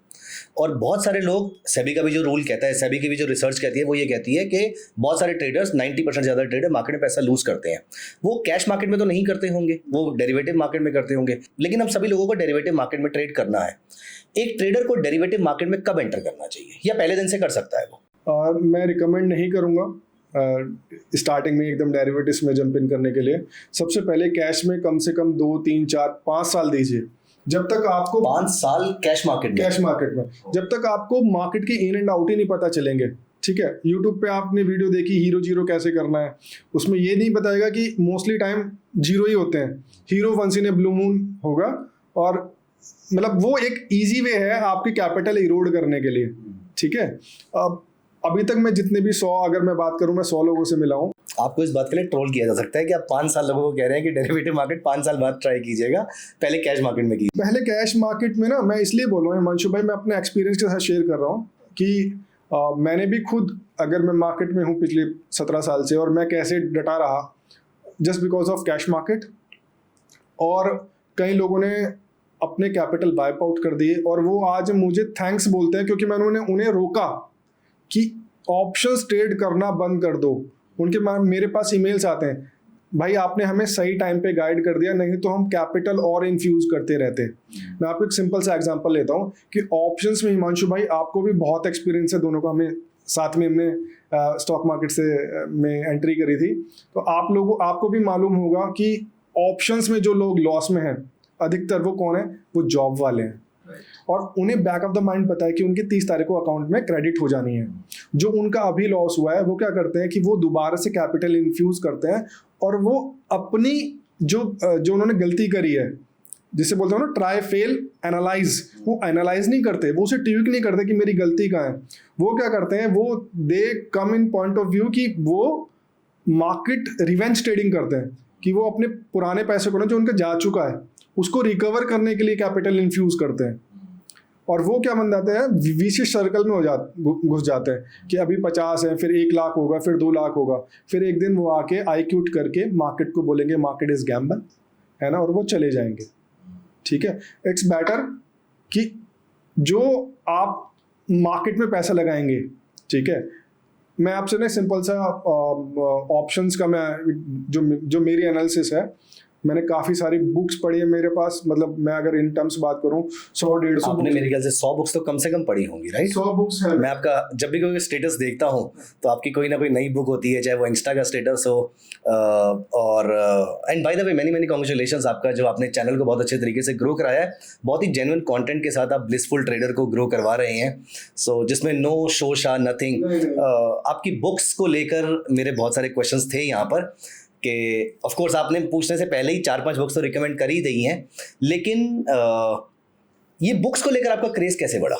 और बहुत सारे लोग, सेबी का भी जो रूल कहता है, सेबी की भी जो रिसर्च कहती है, वो ये कहती है कि बहुत सारे ट्रेडर्स, 90% ज़्यादा ट्रेडर मार्केट में पैसा लूज करते हैं। वो कैश मार्केट में तो नहीं करते होंगे, वो डेरिवेटिव मार्केट में करते होंगे, लेकिन हम सभी लोगों को डेरिवेटिव मार्केट में ट्रेड करना है। एक ट्रेडर को डेरिवेटिव मार्केट में कब एंटर करना चाहिए, या पहले दिन से कर सकता है वो? मैं रिकमेंड नहीं करूँगा स्टार्टिंग में एकदम डेरिवेटिव्स में जंप इन करने के लिए। सबसे पहले कैश में कम से कम 2, 3, 4, 5 साल दीजिए, जब तक आपको 5 साल कैश मार्केट में, जब तक आपको मार्केट के इन एंड आउट ही नहीं पता चलेंगे। ठीक है, यूट्यूब पे आपने वीडियो देखी हीरो जीरो कैसे करना है, उसमें ये नहीं बताएगा कि मोस्टली टाइम जीरो ही होते हैं, hero once in a blue moon होगा, और मतलब वो एक ईजी वे है आपकी कैपिटल इरोड करने के लिए। ठीक है, अभी तक मैं जितने भी 100, अगर मैं बात करूं, मैं 100 लोगों से मिला हूं। आपको इस बात के लिए ट्रोल किया जा सकता है कि आप 5 साल लोगों को कह रहे हैं कि डेरिवेटिव मार्केट 5 साल बाद ट्राई कीजिएगा, पहले कैश मार्केट में कीजिए। पहले कैश मार्केट में ना, मैं इसलिए बोल रहा हूँ हिमांशु भाई, मैं अपने एक्सपीरियंस के साथ शेयर कर रहा हूँ कि मैंने भी खुद, अगर मैं मार्केट में हूँ पिछले 17 साल से, और मैं कैसे डटा रहा just because of cash market, और कई लोगों ने अपने कैपिटल वाइप आउट कर दिए, और वो आज मुझे थैंक्स बोलते हैं क्योंकि मैंने उन्हें रोका कि ऑप्शंस ट्रेड करना बंद कर दो। उनके मेरे पास ईमेल्स आते हैं, भाई आपने हमें सही टाइम पे गाइड कर दिया, नहीं तो हम कैपिटल और इन्फ्यूज करते रहते। मैं आपको एक सिंपल सा एग्जांपल लेता हूँ कि ऑप्शंस में हिमांशु भाई आपको भी बहुत एक्सपीरियंस है, दोनों को हमें साथ में हमने स्टॉक मार्केट से में एंट्री करी थी, तो आपको भी मालूम होगा कि ऑप्शंस में जो लोग लॉस में हैं अधिकतर वो कौन है? वो जॉब वाले हैं। और उन्हें बैक ऑफ द माइंड पता है कि उनकी 30 तारीख को अकाउंट में क्रेडिट हो जानी है। जो उनका अभी लॉस हुआ है वो क्या करते हैं कि वो दोबारा से कैपिटल इन्फ्यूज करते हैं और वो अपनी जो उन्होंने गलती करी है, जिसे बोलते हैं ना ट्राई फेल एनालाइज, वो एनालाइज नहीं करते, वो उसे ट्यूक नहीं करते कि मेरी गलती कहाँ है। वो क्या करते हैं, वो दे कम इन पॉइंट ऑफ व्यू कि वो मार्केट रिवेंज ट्रेडिंग करते हैं, कि वो अपने पुराने पैसे को ना जो उनका जा चुका है उसको रिकवर करने के लिए कैपिटल इन्फ्यूज करते हैं। और वो क्या बन जाते हैं, विशिश सर्कल में घुस जाते हैं कि अभी 50 है, फिर 1 लाख होगा, फिर 2 लाख होगा, फिर एक दिन वो आके आई क्यूट करके मार्केट को बोलेंगे मार्केट इज गैम्बल, है ना, और वो चले जाएंगे। ठीक है, इट्स बेटर कि जो आप मार्केट में पैसा लगाएंगे, ठीक है, मैं आपसे ना सिंपल सा ऑप्शंस का मैं जो मेरी एनालिसिस है, मैंने काफ़ी सारी बुक्स पढ़ी है मेरे पास, मतलब मैं अगर इन टर्म्स बात करूं 100-150 आपने मेरे ख्याल से 100 बुक्स तो कम से कम पढ़ी होंगी, राइट? 100 बुक्स है। मैं आपका जब भी कोई स्टेटस देखता हूं तो आपकी कोई ना कोई नई बुक होती है, चाहे वो इंस्टा का स्टेटस हो, और and by the way many congratulations आपका, जो आपने चैनल को बहुत अच्छे तरीके से ग्रो कराया है। बहुत ही जेन्युइन कंटेंट के साथ आप ब्लिसफुल ट्रेडर को ग्रो करवा रहे हैं, सो जिसमें नो शो शा नथिंग। आपकी बुक्स को लेकर मेरे बहुत सारे क्वेश्चंस थे यहाँ पर कि ऑफ कोर्स आपने पूछने से पहले ही 4-5 बुक्स तो रिकमेंड कर ही दी हैं, लेकिन ये बुक्स को लेकर आपका क्रेज कैसे बढ़ा?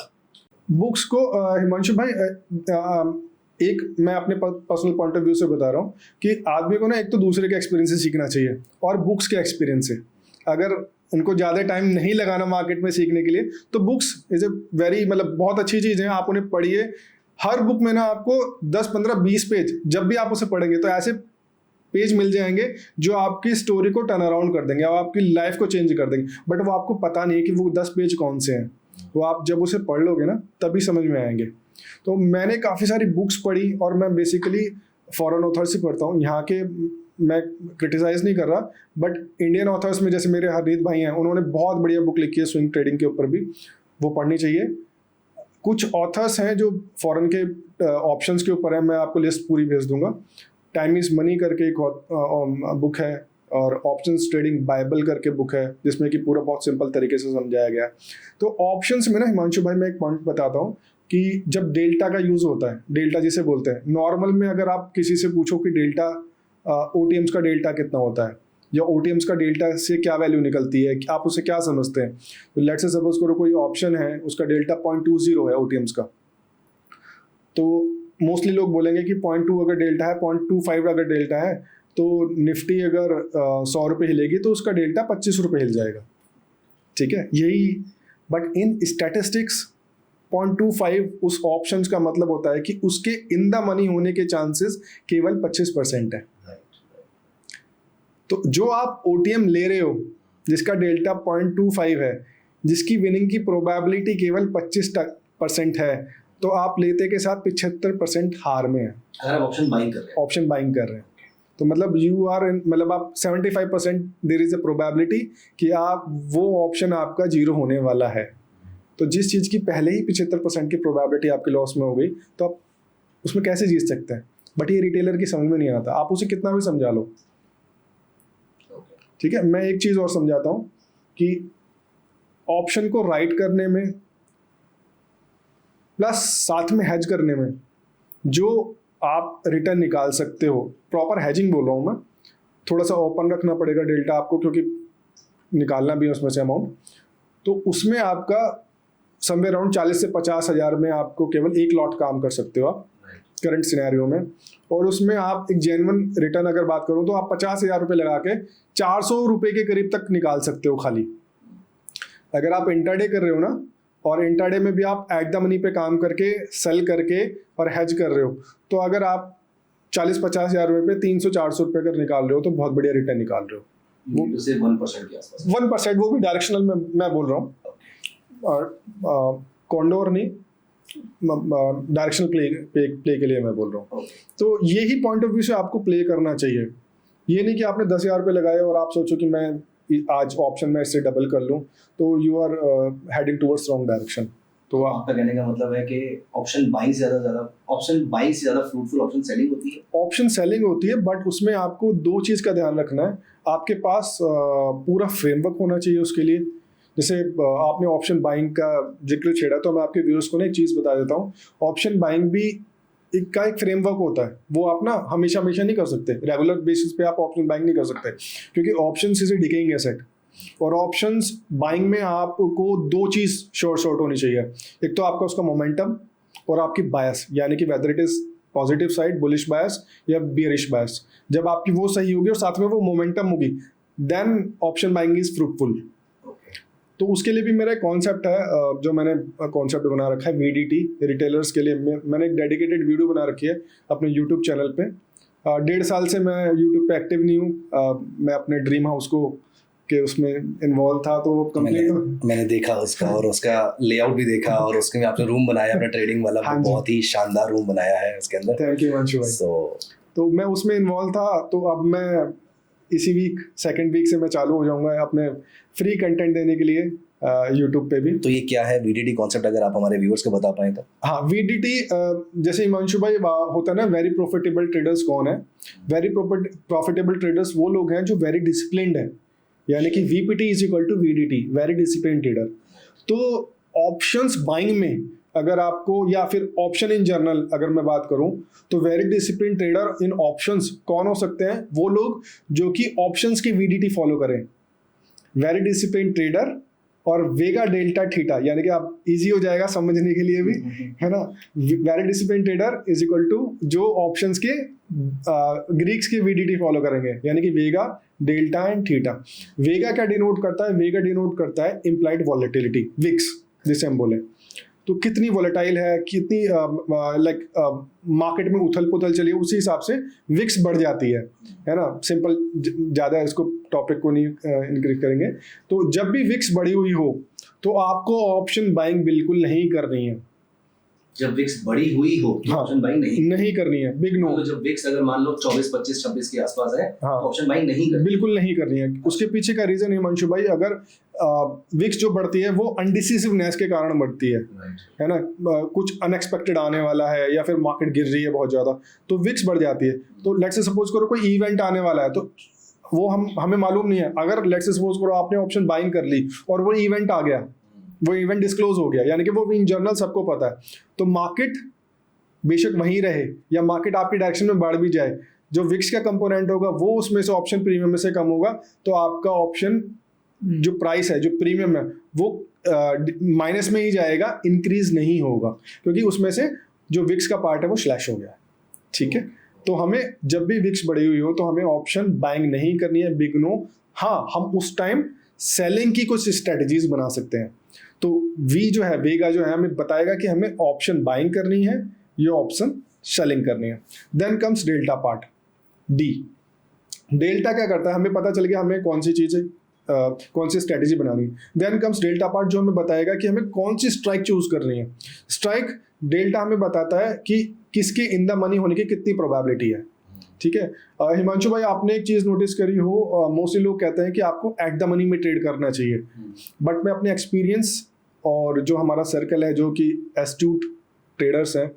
बुक्स को हिमांशु भाई, एक मैं अपने पर्सनल पॉइंट ऑफ व्यू से बता रहा हूँ कि आदमी को ना एक तो दूसरे के एक्सपीरियंस से सीखना चाहिए और बुक्स के एक्सपीरियंस से। अगर उनको ज़्यादा टाइम नहीं लगाना मार्केट में सीखने के लिए तो बुक्स इज ए वेरी, मतलब बहुत अच्छी चीज़ है, आप उन्हें पढ़िए। हर बुक में ना आपको 10, 15, 20 पेज, जब भी आप उसे पढ़ेंगे तो ऐसे पेज मिल जाएंगे जो आपकी स्टोरी को टर्न अराउंड कर देंगे और आपकी लाइफ को चेंज कर देंगे। बट वो आपको पता नहीं है कि वो 10 पेज कौन से हैं, वो आप जब उसे पढ़ लोगे ना तभी समझ में आएंगे। तो मैंने काफ़ी सारी बुक्स पढ़ी और मैं बेसिकली फॉरेन ऑथर्स ही पढ़ता हूँ, यहाँ के मैं क्रिटिसाइज नहीं कर रहा, बट इंडियन ऑथर्स में जैसे मेरे हरनीत भाई हैं, उन्होंने बहुत बढ़िया बुक लिखी है स्विंग ट्रेडिंग के ऊपर भी, वो पढ़नी चाहिए। कुछ ऑथर्स हैं जो फॉरेन के ऑप्शंस के ऊपर हैं, मैं आपको लिस्ट पूरी भेज दूंगा। टाइम इज मनी करके एक बुक है और ऑप्शंस ट्रेडिंग बाइबल करके बुक है, जिसमें कि पूरा बहुत सिंपल तरीके से समझाया गया है। तो ऑप्शंस में ना हिमांशु भाई मैं एक पॉइंट बताता हूँ कि जब डेल्टा का यूज़ होता है, डेल्टा जिसे बोलते हैं, नॉर्मल में अगर आप किसी से पूछो कि डेल्टा ओटीएम्स का डेल्टा कितना होता है या ओटीएम्स का डेल्टा से क्या वैल्यू निकलती है, आप उसे क्या समझते हैं, तो लेट्स से सपोज करो कोई ऑप्शन है, उसका डेल्टा 0.20 है ओटीएम्स का, तो मोस्टली लोग बोलेंगे कि 0.2 अगर डेल्टा है, 0.25 अगर डेल्टा है, तो निफ्टी अगर 100 रुपये हिलेगी तो उसका डेल्टा 25 रुपये हिल जाएगा। ठीक है, यही, बट इन स्टैटिस्टिक्स 0.25 उस ऑप्शंस का मतलब होता है कि उसके इन द मनी होने के चांसेस केवल 25% है। तो जो आप ओटीएम ले रहे हो जिसका डेल्टा 0.25 है, जिसकी विनिंग की प्रोबेबिलिटी केवल 25% है, तो आप लेते के साथ 75% हार में है अगर आप ऑप्शन बाइंग कर रहे हैं। ऑप्शन बाइंग कर रहे हैं तो मतलब यू आर, मतलब आप 75% देयर इज अ प्रोबेबिलिटी कि आप वो ऑप्शन आपका जीरो होने वाला है। तो जिस चीज़ की पहले ही 75% की प्रोबेबिलिटी आपके लॉस में हो गई, तो आप उसमें कैसे जीत सकते हैं? बट ये रिटेलर की समझ में नहीं आता, आप उसे कितना भी समझा लो। ठीक है, मैं एक चीज़ और समझाता हूँ कि ऑप्शन को राइट करने में प्लस साथ में हैज करने में जो आप रिटर्न निकाल सकते हो, प्रॉपर हैजिंग बोल रहा हूँ मैं, थोड़ा सा ओपन रखना पड़ेगा डेल्टा आपको, क्योंकि निकालना भी है उसमें से अमाउंट, तो उसमें आपका समवेयर अराउंड 40 से 50 हज़ार में आपको केवल एक लॉट काम कर सकते हो आप करंट सिनेरियो में। और उसमें आप एक जेन्युइन रिटर्न अगर बात करूँ तो आप 50,000 रुपये लगा के 400 रुपये के करीब तक निकाल सकते हो खाली। अगर आप इंटरडे कर रहे हो ना, और इंटरडे में भी आप एट द मनी पे काम करके सेल करके और हेज कर रहे हो, तो अगर आप 40-50 हज़ार रुपये पे 300-400 रुपये अगर निकाल रहे हो तो बहुत बढ़िया रिटर्न निकाल रहे हो। वो से 1% के आसपास, 1%, वो भी डायरेक्शनल में मैं बोल रहा हूँ, और कॉन्डोर नहीं, डायरेक्शनल प्ले के लिए मैं बोल रहा हूँ। तो यही पॉइंट ऑफ व्यू से आपको प्ले करना चाहिए। ये नहीं कि आपने 10,000 रुपये लगाए और आप सोचो कि मैं आज ऑप्शन में इससे डबल कर लूँ, तो you are heading towards wrong direction. तो आपका कहने का मतलब है कि ऑप्शन बाइंग से ज़्यादा फ्रूटफुल ऑप्शन सेलिंग होती है। ऑप्शन सेलिंग होती है, बट उसमें आपको दो चीज़ का ध्यान रखना है। आपके पास पूरा फ्रेमवर्क होना चाहिए उसके लिए, जैसे आपने ऑप्शन बाइंग का जिक्र छेड़ा, तो मैं आपके व्यूअर्स को ना एक चीज़ बता देता हूँ। ऑप्शन बाइंग भी एक फ्रेमवर्क होता है, वो आप ना हमेशा हमेशा नहीं कर सकते, रेगुलर बेसिस पे आप ऑप्शन बाइंग नहीं कर सकते, क्योंकि option is a decaying asset. और ऑप्शंस बाइंग में आपको दो चीज़ शॉर्ट होनी चाहिए। एक तो आपका उसका मोमेंटम और आपकी बायस, यानी कि whether it is positive side bullish bias या बियरिश बायस। जब आपकी वो सही होगी और साथ में वो मोमेंटम होगी, then option buying is fruitful. तो उसके लिए भी मेरा एक कॉन्सेप्ट है, जो मैंने कॉन्सेप्ट बना रखा है VDT रिटेलर्स के लिए। मैंने एक डेडिकेटेड वीडियो बना रखी है अपने यूट्यूब चैनल पे। 1.5 साल से मैं यूट्यूब पे एक्टिव नहीं हूँ। मैं अपने ड्रीम हाउस को के उसमें इन्वॉल्व था, तो कंप्लीट मैंने देखा उसका, और उसका लेआउट भी देखा, और उसके में आपने रूम बनाया अपना ट्रेडिंग वाला। हाँ जी। बहुत ही शानदार रूम बनाया है उसके अंदर। थैंक यू वंशु भाई। तो मैं उसमें इन्वॉल्व था, तो अब मैं इसी वीक सेकंड वीक से मैं चालू हो जाऊंगा अपने फ्री कंटेंट देने के लिए यूट्यूब पे भी। तो ये क्या है VDT कॉन्सेप्ट, अगर आप हमारे व्यूअर्स को बता पाए तो? हाँ, VDT जैसे हिमांशु भाई होता है ना, वेरी प्रॉफिटेबल ट्रेडर्स कौन है? वेरी प्रॉफिटेबल ट्रेडर्स वो लोग हैं जो वेरी डिसिप्लिन्ड है, यानी कि VPT is equal to VDT, very discipline trader. तो ऑप्शंस बाइंग में अगर आपको, या फिर ऑप्शन इन जनरल अगर मैं बात करूं, तो वेरी डिसिप्लिन ट्रेडर इन ऑप्शंस कौन हो सकते हैं? वो लोग जो कि ऑप्शंस की VDT फॉलो करें। वेरी डिसिप्लिन ट्रेडर और वेगा डेल्टा थीटा, यानी कि आप इजी हो जाएगा समझने के लिए भी, है ना। Very discipline trader is equal to जो ऑप्शंस के ग्रीक्स की VDT फॉलो करेंगे, यानी कि vega delta and theta. Vega क्या डिनोट करता है? वेगा डिनोट करता है इम्प्लाइड वॉलेटिलिटी, विक्स जिसे हम बोले। तो कितनी वॉलेटाइल है, कितनी मार्केट में उथल पुथल चली है, उसी हिसाब से विक्स बढ़ जाती है ना। सिंपल, ज़्यादा इसको टॉपिक को नहीं इंक्रीज करेंगे। तो जब भी विक्स बढ़ी हुई हो तो आपको ऑप्शन बाइंग बिल्कुल नहीं करनी है। जब विक्स बड़ी हुई हो तो ऑप्शन बाइंग नहीं करनी है, बिग नो। तो जब विक्स अगर मान लो 24, 25, 26 के आसपास है, हाँ, ऑप्शन बाइंग नहीं करनी, बिल्कुल नहीं करनी है। उसके पीछे का रीजन हिमांशु भाई, अगर विक्स जो बढ़ती है वो अनडिसिसिवनेस के कारण बढ़ती है ना। कुछ अनएक्सपेक्टेड आने वाला है या फिर मार्केट गिर रही है बहुत ज्यादा, तो विक्स बढ़ जाती है। तो लेट्स से सपोज करो कोई इवेंट आने वाला है, तो वो हमें मालूम नहीं है। अगर लेट्स से सपोज करो आपने ऑप्शन बाइंग कर ली और वो इवेंट आ गया, वो इवेंट डिस्क्लोज हो गया, यानी कि वो इन जनरल सबको पता है, तो मार्केट बेशक वहीं रहे या मार्केट आपकी डायरेक्शन में बढ़ भी जाए, जो विक्स का कंपोनेंट होगा वो उसमें से ऑप्शन प्रीमियम में से कम होगा, तो आपका ऑप्शन जो प्राइस है, जो प्रीमियम है, वो माइनस में ही जाएगा, इंक्रीज नहीं होगा, क्योंकि उसमें से जो विक्स का पार्ट है वो स्लैश हो गया है। ठीक है, तो हमें जब भी विक्स बढ़ी हुई हो तो हमें ऑप्शन बाइंग नहीं करनी है, बिग नो। हाँ, हम उस टाइम सेलिंग की कुछ स्ट्रेटजीज बना सकते हैं। तो वी जो है, वेगा जो है, हमें बताएगा कि हमें ऑप्शन बाइंग करनी है, ये ऑप्शन सेलिंग करनी है। Then comes delta part, D. Delta क्या करता है? हमें पता चल गया हमें कौन सी चीज़ कौन सी स्ट्रेटजी बनानी है। देन कम्स डेल्टा पार्ट, जो हमें बताएगा कि हमें कौन सी स्ट्राइक चूज करनी है। स्ट्राइक डेल्टा हमें बताता है कि किसके इन द मनी होने की कितनी प्रोबेबिलिटी है। ठीक है, हिमांशु भाई, आपने एक चीज़ नोटिस करी हो, मोस्टली लोग कहते हैं कि आपको एट द मनी में ट्रेड करना चाहिए, बट मैं अपने एक्सपीरियंस और जो हमारा सर्कल है, जो कि एस्ट्यूट ट्रेडर्स हैं,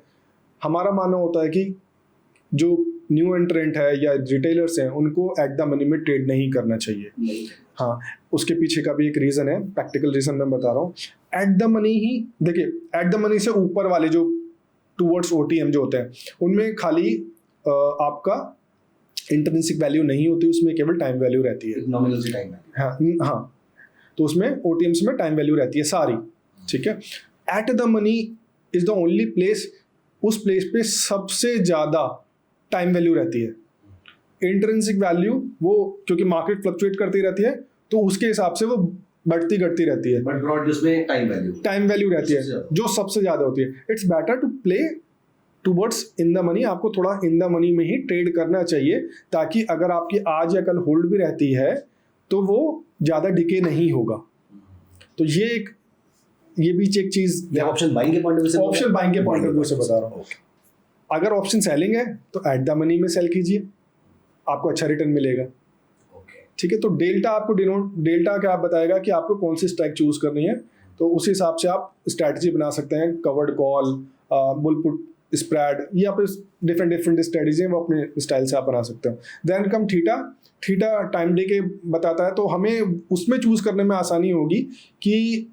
हमारा मानना होता है कि जो न्यू एंट्रेंट है या रिटेलर्स हैं, उनको एट द मनी में ट्रेड नहीं करना चाहिए। हाँ, उसके पीछे का भी एक रीज़न है, प्रैक्टिकल रीज़न मैं बता रहा हूँ। एट द मनी ही देखिए, एट द मनी से ऊपर वाले जो टूवर्ड्स OTM जो होते हैं, उनमें खाली आपका इंट्रिंसिक वैल्यू नहीं होती, उसमें केवल टाइम वैल्यू रहती है, नॉमिनल सी टाइम है। हाँ, तो उसमें OTMs में टाइम वैल्यू रहती है सारी। ठीक है, at the money is the only place, उस प्लेस पे सबसे ज़्यादा टाइम वैल्यू रहती है। इंट्रिंसिक वैल्यू वो, क्योंकि मार्केट फ्लक्चुएट करती रहती है, तो उसके हिसाब से वो बढ़ती घटती रहती है, बट ब्रॉडली उसमें टाइम वैल्यू रहती है जो सबसे ज़्यादा होती है। It's better to play towards in the money, आपको थोड़ा इन द मनी में ही ट्रेड करना चाहिए, ताकि अगर आपकी आज या कल होल्ड भी रहती है तो वो ज़्यादा डिके नहीं होगा। तो ये बीच एक चीज़ ऑप्शन बाइंग के पॉइंट ऑफ व्यू से, ऑप्शन बाइंग के पॉइंट ऑफ व्यू से बता रहा हूँ। अगर ऑप्शन सेलिंग है तो एट द मनी में सेल कीजिए, आपको अच्छा रिटर्न मिलेगा। ठीक है, तो डेल्टा क्या बताएगा कि आपको कौन सी स्ट्राइक चूज करनी है, तो उस हिसाब से आप स्ट्रैटेजी बना सकते हैं। Covered call, bull put spread, ये आप डिफरेंट डिफरेंट स्ट्रेटजी हैं वो अपने स्टाइल से आप बना सकते हो। Then come theta, theta time decay बताता है, तो हमें उसमें चूज करने में आसानी होगी कि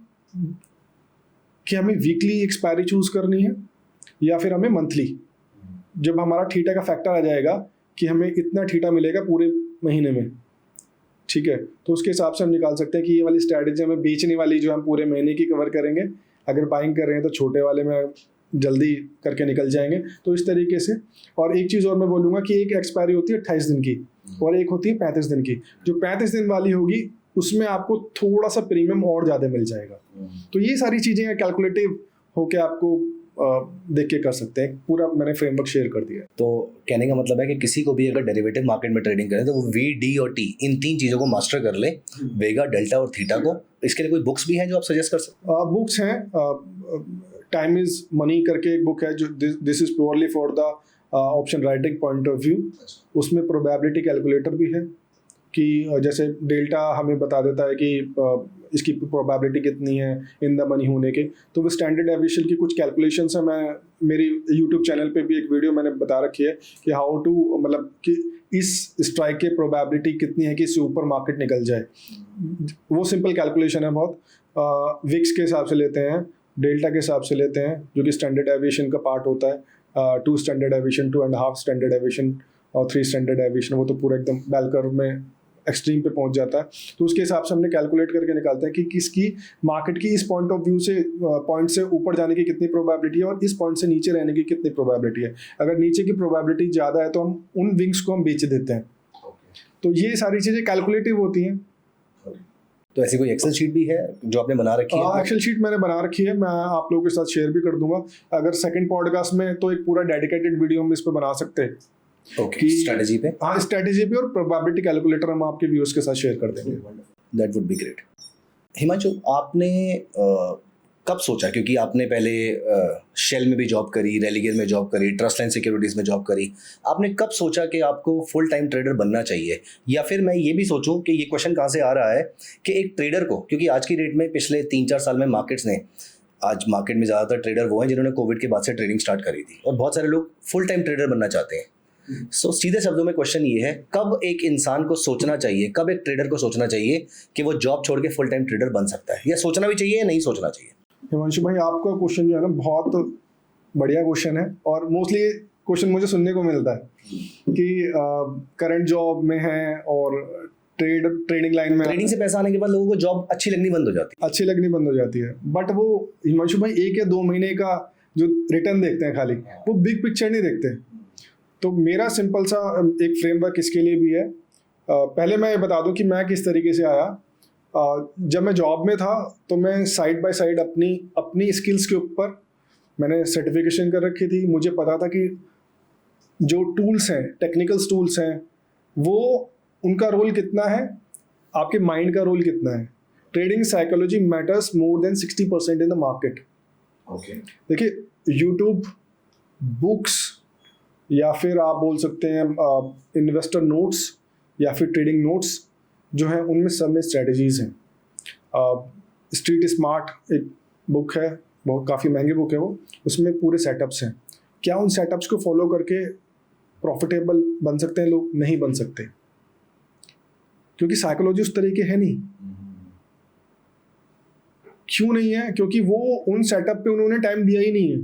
हमें वीकली एक्सपायरी चूज करनी है या फिर हमें मंथली। जब हमारा थीटा का फैक्टर आ जाएगा कि हमें इतना थीटा मिलेगा पूरे महीने में, ठीक है, तो उसके हिसाब से हम निकाल सकते हैं कि ये वाली स्ट्रैटेजी हमें बेचने वाली जो हम पूरे महीने की कवर करेंगे, अगर बाइंग कर रहे हैं तो छोटे वाले में जल्दी करके निकल जाएंगे। तो इस तरीके से। और एक चीज़ और मैं बोलूँगा कि एक एक्सपायरी होती है 28 दिन की और एक होती है 35 दिन की। जो 35 दिन वाली होगी उसमें आपको थोड़ा सा प्रीमियम और ज़्यादा मिल जाएगा। तो ये सारी चीज़ें कैलकुलेटिव होके आपको देख के कर सकते हैं। पूरा मैंने फ्रेमवर्क शेयर कर दिया है। तो कहने का मतलब है कि किसी को भी अगर डेरिवेटिव मार्केट में ट्रेडिंग करें तो वो वी, डी और टी, इन 3 चीज़ों को मास्टर कर ले, वेगा, डेल्टा और थीटा को। इसके लिए कोई बुक्स भी हैं जो आप सजेस्ट कर सकते हैं? बुक्स हैं, टाइम इज मनी करके एक बुक है जो this is purely for the option writing point of view. उसमें प्रोबेबिलिटी कैलकुलेटर भी है कि जैसे डेल्टा हमें बता देता है कि इसकी प्रोबेबिलिटी कितनी है इन द मनी होने के। तो वो स्टैंडर्ड डेविएशन की कुछ कैलकुलेशंस है। मैं मेरी यूट्यूब चैनल पे भी एक वीडियो मैंने बता रखी है कि हाउ टू, मतलब कि इस स्ट्राइक के प्रोबेबिलिटी कितनी है कि इससे ऊपर मार्केट निकल जाए। वो सिंपल कैलकुलेशन है बहुत। विक्स के हिसाब से लेते हैं, डेल्टा के हिसाब से लेते हैं जो कि स्टैंडर्ड डेविएशन का पार्ट होता है। 2 स्टैंडर्ड डेविएशन, 2.5 स्टैंडर्ड डेविएशन और 3 स्टैंडर्ड डेविएशन, वो तो पूरा एकदम बेल कर्व में एक्सट्रीम पे पहुंच जाता है। तो उसके हिसाब से हमने कैलकुलेट करके निकालते हैं कि किसकी मार्केट की इस पॉइंट ऑफ व्यू से पॉइंट से ऊपर जाने की कितनी प्रोबेबिलिटी है और इस पॉइंट से नीचे रहने की कितनी प्रोबेबिलिटी है। अगर नीचे की प्रोबेबिलिटी ज़्यादा है तो हम उन विंग्स को हम बेच देते हैं। तो ये सारी चीज़ें कैलकुलेटिव होती हैं। तो ऐसी कोई एक्सेल शीट भी है जो आपने बना रखी है? एक्सेल शीट मैंने बना रखी है, मैं आप लोगों के साथ शेयर भी कर दूंगा। अगर सेकंड पॉडकास्ट में तो एक पूरा डेडिकेटेड वीडियो हम इस पर बना सकते हैं। ओके, स्ट्रेटजी पे? हाँ, स्ट्रेटजी पे और प्रोबेबिलिटी कैलकुलेटर हम आपके व्यूअर्स के साथ शेयर कर देंगे। That would be great. Himanshu, आपने कब सोचा, क्योंकि आपने पहले शेल में भी जॉब करी, रेलिगेयर में जॉब करी, ट्रस्ट लाइन सिक्योरिटीज़ में जॉब करी, आपने कब सोचा कि आपको फुल टाइम ट्रेडर बनना चाहिए? या फिर मैं ये भी सोचूं कि ये क्वेश्चन कहाँ से आ रहा है कि एक ट्रेडर को, क्योंकि आज की डेट में पिछले 3-4 साल में मार्केट्स ने, आज मार्केट में ज़्यादातर ट्रेडर वो हैं जिन्होंने कोविड के बाद से ट्रेडिंग स्टार्ट करी थी और बहुत सारे लोग फुल टाइम ट्रेडर बनना चाहते हैं। सो सीधे शब्दों में क्वेश्चन ये है, कब एक इंसान को सोचना चाहिए, कब एक ट्रेडर को सोचना चाहिए कि वो जॉब छोड़ के फुल टाइम ट्रेडर बन सकता है, या सोचना भी चाहिए या नहीं सोचना चाहिए? हिमांशु भाई, आपका क्वेश्चन जो है ना बहुत बढ़िया क्वेश्चन है और मोस्टली ये क्वेश्चन मुझे सुनने को मिलता है कि करंट जॉब में है और ट्रेडिंग लाइन में, ट्रेडिंग से पैसा आने के बाद लोगों को जॉब अच्छी लगनी बंद हो जाती है। बट वो हिमांशु भाई 1 या 2 महीने का जो रिटर्न देखते हैं खाली, वो बिग पिक्चर नहीं देखते। तो मेरा सिंपल सा एक फ्रेमवर्क इसके लिए भी है। पहले मैं ये बता दूं कि मैं किस तरीके से आया। जब मैं जॉब में था तो मैं साइड बाय साइड अपनी स्किल्स के ऊपर मैंने सर्टिफिकेशन कर रखी थी। मुझे पता था कि जो टूल्स हैं, टेक्निकल टूल्स हैं, वो उनका रोल कितना है, आपके माइंड का रोल कितना है। Trading psychology matters more than 60% in the market. देखिए, यूट्यूब, बुक्स, या फिर आप बोल सकते हैं इन्वेस्टर नोट्स या फिर ट्रेडिंग नोट्स जो हैं, उनमें सब में स्ट्रेटजीज़ हैं। स्ट्रीट स्मार्ट एक बुक है, बहुत काफ़ी महंगी बुक है वो, उसमें पूरे सेटअप्स हैं। क्या उन सेटअप्स को फॉलो करके प्रॉफिटेबल बन सकते हैं लोग? नहीं बन सकते, क्योंकि साइकोलॉजी उस तरीके है नहीं। क्यों नहीं है? क्योंकि वो उन सेटअप पे उन्होंने टाइम दिया ही नहीं है।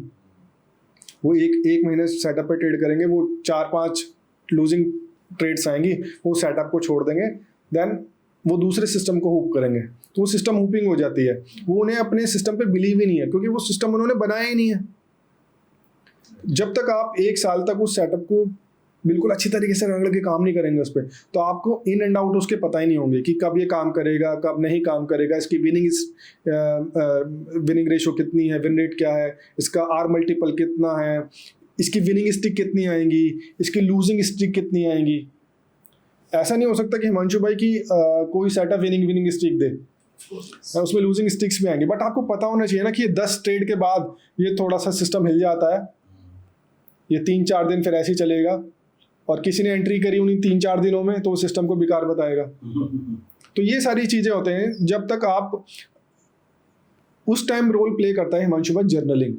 वो एक महीने सेटअप पे ट्रेड करेंगे, वो 4-5 लूजिंग ट्रेड्स आएंगी, वो सेटअप को छोड़ देंगे, देन वो दूसरे सिस्टम को हुप करेंगे, तो वो सिस्टम हुपिंग हो जाती है। वो उन्हें अपने सिस्टम पे बिलीव ही नहीं है, क्योंकि वो सिस्टम उन्होंने बनाया ही नहीं है। जब तक आप 1 साल तक उस सेटअप को बिल्कुल अच्छी तरीके से रगड़ के काम नहीं करेंगे उस पर, तो आपको इन एंड आउट उसके पता ही नहीं होंगे कि कब ये काम करेगा, कब नहीं काम करेगा, इसकी विनिंग रेशो कितनी है, विन रेट क्या है, इसका आर मल्टीपल कितना है, इसकी विनिंग स्टिक कितनी आएंगी, इसकी लूजिंग स्टिक कितनी आएंगी। ऐसा नहीं हो सकता कि हिमांशु भाई की कोई सेटअप विनिंग स्टिक दे, उसमें लूजिंग स्टिक्स भी आएंगी। बट आपको पता होना चाहिए ना कि 10 ट्रेड के बाद ये थोड़ा सा सिस्टम हिल जाता है, ये 3-4 दिन फिर ऐसे ही चलेगा, और किसी ने एंट्री करी उन्हीं 3-4 दिनों में, तो वो सिस्टम को बेकार बताएगा। तो ये सारी चीजें होते हैं। जब तक आप उस टाइम रोल प्ले करता है हिमांशु भाई जर्नलिंग।